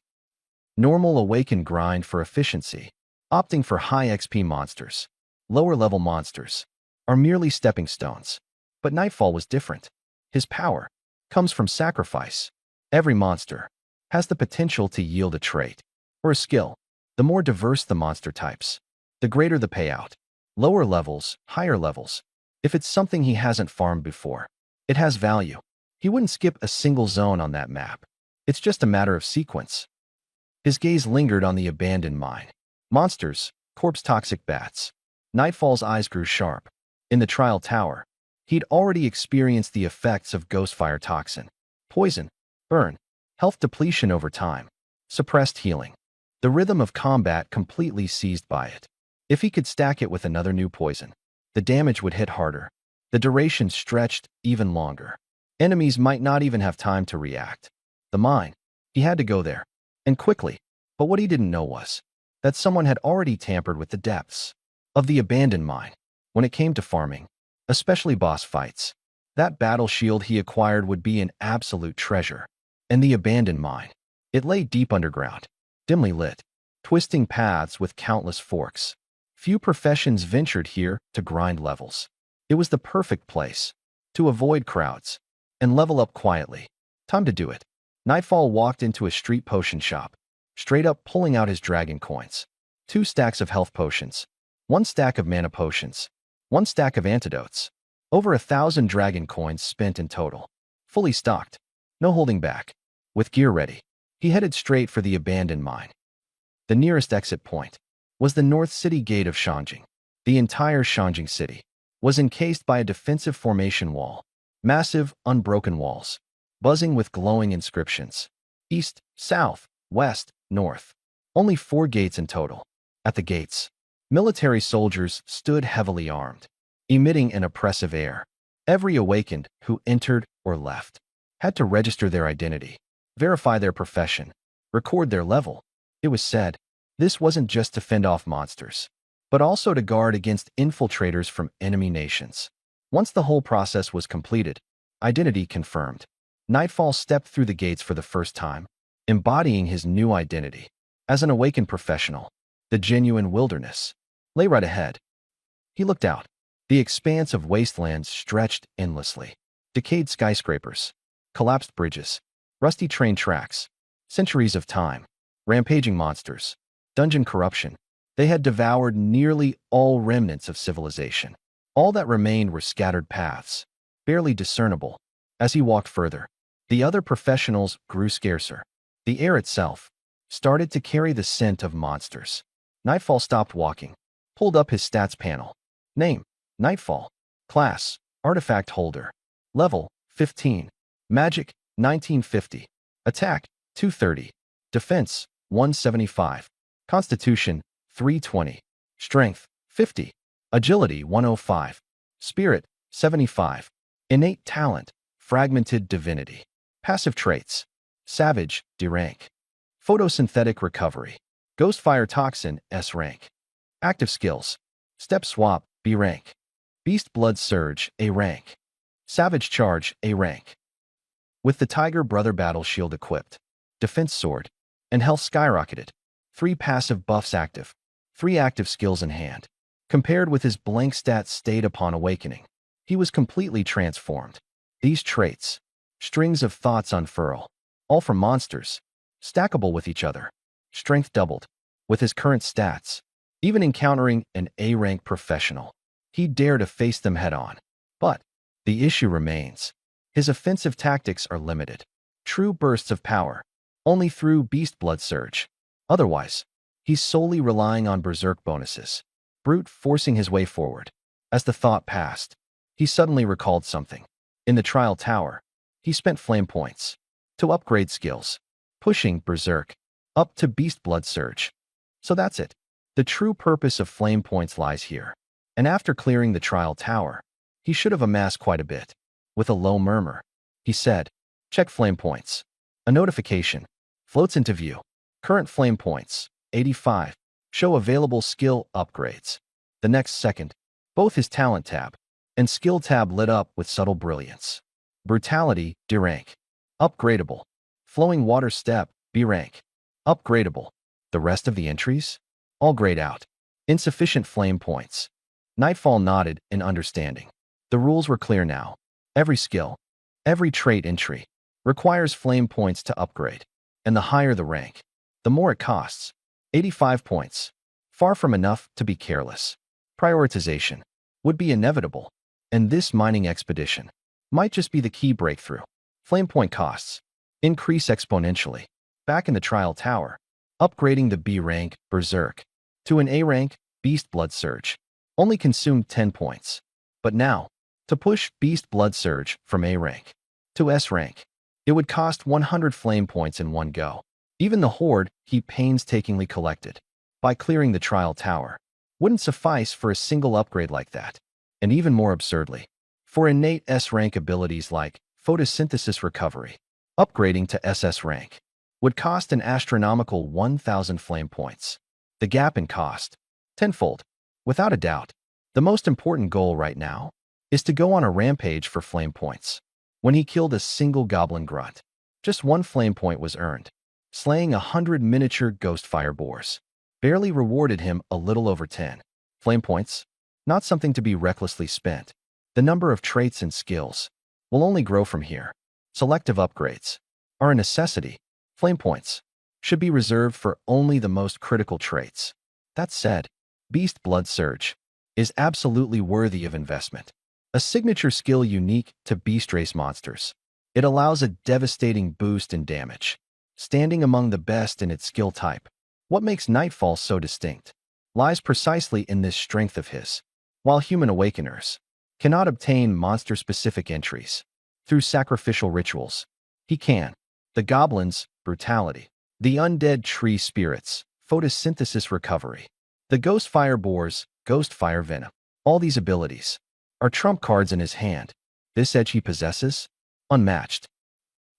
Normal awakened grind for efficiency, opting for high XP monsters. Lower-level monsters are merely stepping stones. But Nightfall was different. His power comes from sacrifice. Every monster has the potential to yield a trait or a skill. The more diverse the monster types, the greater the payout. Lower levels, higher levels. If it's something he hasn't farmed before, It has value. He wouldn't skip a single zone on that map. It's just a matter of sequence. His gaze lingered on the abandoned mine. Monsters, corpse-toxic bats. Nightfall's eyes grew sharp. In the trial tower, he'd already experienced the effects of ghostfire toxin. Poison, burn, health depletion over time, suppressed healing. The rhythm of combat completely seized by it. If he could stack it with another new poison, the damage would hit harder. The duration stretched even longer. Enemies might not even have time to react. The mine. He had to go there. And quickly. But what he didn't know was that someone had already tampered with the depths of the abandoned mine. When it came to farming, especially boss fights, that battle shield he acquired would be an absolute treasure. And the abandoned mine. It lay deep underground, dimly lit, twisting paths with countless forks. Few professions ventured here to grind levels. It was the perfect place to avoid crowds and level up quietly. Time to do it. Nightfall walked into a street potion shop, straight up pulling out his dragon coins. 2 stacks of health potions, 1 stack of mana potions, 1 stack of antidotes. Over 1,000 dragon coins spent in total. Fully stocked. No holding back. With gear ready, he headed straight for the abandoned mine. The nearest exit point was the North City Gate of Shanjing. The entire Shanjing city was encased by a defensive formation wall. Massive, unbroken walls, buzzing with glowing inscriptions. East, south, west, north. Only 4 gates in total. At the gates, military soldiers stood heavily armed, emitting an oppressive air. Every awakened who entered or left had to register their identity, verify their profession, record their level. It was said, this wasn't just to fend off monsters, but also to guard against infiltrators from enemy nations. Once the whole process was completed, identity confirmed, Nightfall stepped through the gates for the first time, embodying his new identity. As an awakened professional, the genuine wilderness lay right ahead. He looked out. The expanse of wastelands stretched endlessly. Decayed skyscrapers, collapsed bridges, rusty train tracks, centuries of time, rampaging monsters, dungeon corruption. They had devoured nearly all remnants of civilization. All that remained were scattered paths, barely discernible. As he walked further, the other professionals grew scarcer. The air itself started to carry the scent of monsters. Nightfall stopped walking, pulled up his stats panel. Name, Nightfall. Class, Artifact Holder. Level, 15. Magic, 1950. Attack, 230. Defense, 175. Constitution, 320. Strength, 50. Agility, 105. Spirit, 75. Innate talent, fragmented divinity. Passive traits, savage, D rank. Photosynthetic recovery, ghostfire toxin, S rank. Active skills, step swap, B rank. Beast blood surge, A rank. Savage charge, A rank. With the Tiger Brother battle shield equipped, defense sword, and health skyrocketed. 3 passive buffs active, 3 active skills in hand. Compared with his blank stats stayed upon awakening, he was completely transformed. These traits, strings of thoughts unfurl, all from monsters, stackable with each other. Strength doubled. With his current stats, even encountering an A-rank professional, he'd dare to face them head-on. But the issue remains. His offensive tactics are limited. True bursts of power, only through beast blood surge. Otherwise, he's solely relying on berserk bonuses, brute forcing his way forward. As the thought passed, he suddenly recalled something. In the trial tower, he spent flame points to upgrade skills, pushing berserk up to beast blood surge. So that's it. The true purpose of flame points lies here. And after clearing the trial tower, he should have amassed quite a bit. With a low murmur, he said, check flame points. A notification floats into view. Current flame points, 85. Show available skill upgrades. The next second, both his talent tab and skill tab lit up with subtle brilliance. Brutality, D rank. Upgradable. Flowing water step, B rank. Upgradable. The rest of the entries? All grayed out. Insufficient flame points. Nightfall nodded in understanding. The rules were clear now. Every skill, every trait entry, requires flame points to upgrade. And the higher the rank, the more it costs. 85 points. Far from enough to be careless. Prioritization would be inevitable. And this mining expedition might just be the key breakthrough. Flame point costs increase exponentially. Back in the trial tower, upgrading the B rank Berserk to an A rank Beast Blood Surge only consumed 10 points. But now, to push Beast Blood Surge from A rank to S rank, it would cost 100 flame points in one go. Even the horde he painstakingly collected by clearing the trial tower wouldn't suffice for a single upgrade like that. And even more absurdly, for innate S rank abilities like photosynthesis recovery, upgrading to SS rank would cost an astronomical 1,000 flame points. The gap in cost, tenfold. Without a doubt, the most important goal right now is to go on a rampage for flame points. When he killed a single goblin grunt, just one flame point was earned. Slaying 100 miniature ghost fire boars barely rewarded him a little over 10 flame points, not something to be recklessly spent. The number of traits and skills will only grow from here. Selective upgrades are a necessity. Flame points should be reserved for only the most critical traits. That said, Beast Blood Surge is absolutely worthy of investment. A signature skill unique to beast race monsters. It allows a devastating boost in damage, standing among the best in its skill type. What makes Nightfall so distinct lies precisely in this strength of his. While human awakeners cannot obtain monster-specific entries through sacrificial rituals, he can. The goblins, brutality. The undead tree spirits, photosynthesis recovery. The ghost fire boars, ghost fire venom. All these abilities are trump cards in his hand. This edge he possesses, unmatched.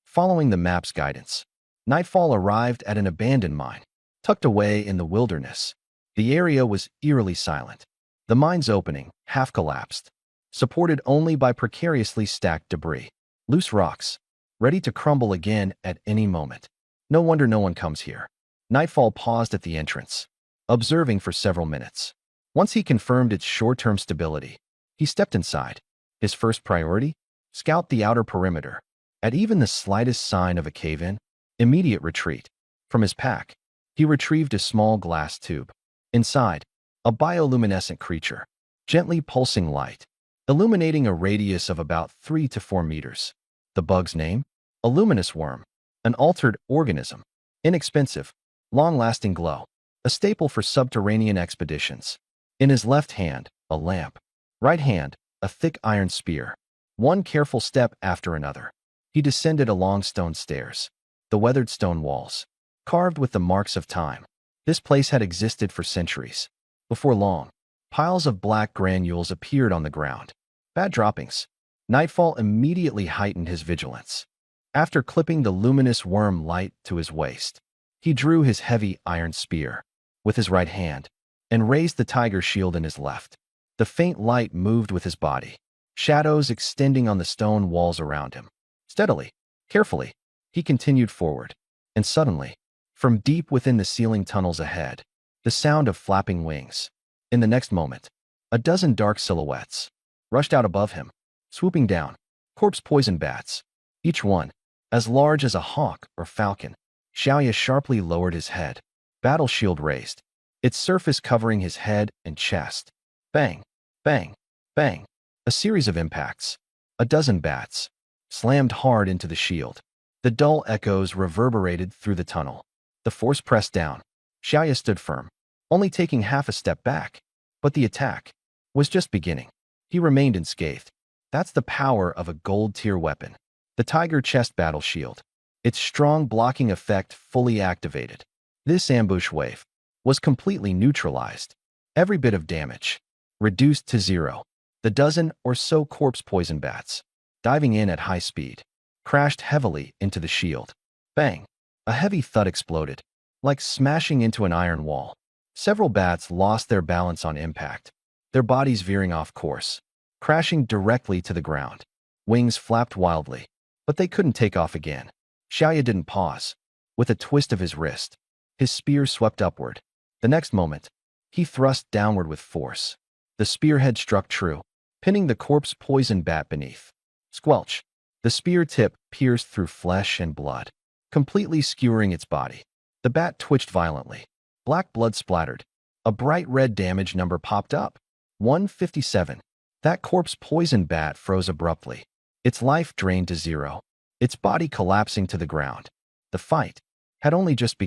Following the map's guidance, Nightfall arrived at an abandoned mine, tucked away in the wilderness. The area was eerily silent. The mine's opening, half collapsed, supported only by precariously stacked debris. Loose rocks, ready to crumble again at any moment. No wonder no one comes here. Nightfall paused at the entrance, observing for several minutes. Once he confirmed its short-term stability, he stepped inside. His first priority? Scout the outer perimeter. At even the slightest sign of a cave-in, immediate retreat. From his pack, he retrieved a small glass tube. Inside, a bioluminescent creature, gently pulsing light, illuminating a radius of about 3 to 4 meters. The bug's name? A luminous worm, an altered organism. Inexpensive, long-lasting glow, a staple for subterranean expeditions. In his left hand, a lamp. Right hand, a thick iron spear. One careful step after another, he descended along stone stairs. The weathered stone walls, carved with the marks of time. This place had existed for centuries. Before long, piles of black granules appeared on the ground. Bad droppings. Nightfall immediately heightened his vigilance. After clipping the luminous worm light to his waist, he drew his heavy iron spear with his right hand and raised the tiger shield in his left. The faint light moved with his body, shadows extending on the stone walls around him. Steadily, carefully, he continued forward, and suddenly, from deep within the ceiling tunnels ahead, the sound of flapping wings. In the next moment, a dozen dark silhouettes rushed out above him, swooping down, corpse-poison bats, each one as large as a hawk or falcon. Xiaoya sharply lowered his head, battle shield raised, its surface covering his head and chest. Bang, bang, bang. A series of impacts. A dozen bats slammed hard into the shield. The dull echoes reverberated through the tunnel. The force pressed down. Xiaoya stood firm, only taking half a step back. But the attack was just beginning. He remained unscathed. That's the power of a gold-tier weapon. The Tiger Chest Battle Shield. Its strong blocking effect fully activated. This ambush wave was completely neutralized. Every bit of damage reduced to zero. The dozen or so corpse poison bats, diving in at high speed, crashed heavily into the shield. Bang! A heavy thud exploded, like smashing into an iron wall. Several bats lost their balance on impact, their bodies veering off course, crashing directly to the ground. Wings flapped wildly, but they couldn't take off again. Xiaoya didn't pause. With a twist of his wrist, his spear swept upward. The next moment, he thrust downward with force. The spearhead struck true, pinning the corpse poison bat beneath. Squelch! The spear tip pierced through flesh and blood, completely skewering its body. The bat twitched violently. Black blood splattered. A bright red damage number popped up. 157. That corpse poison bat froze abruptly, its life drained to zero, its body collapsing to the ground. The fight had only just begun.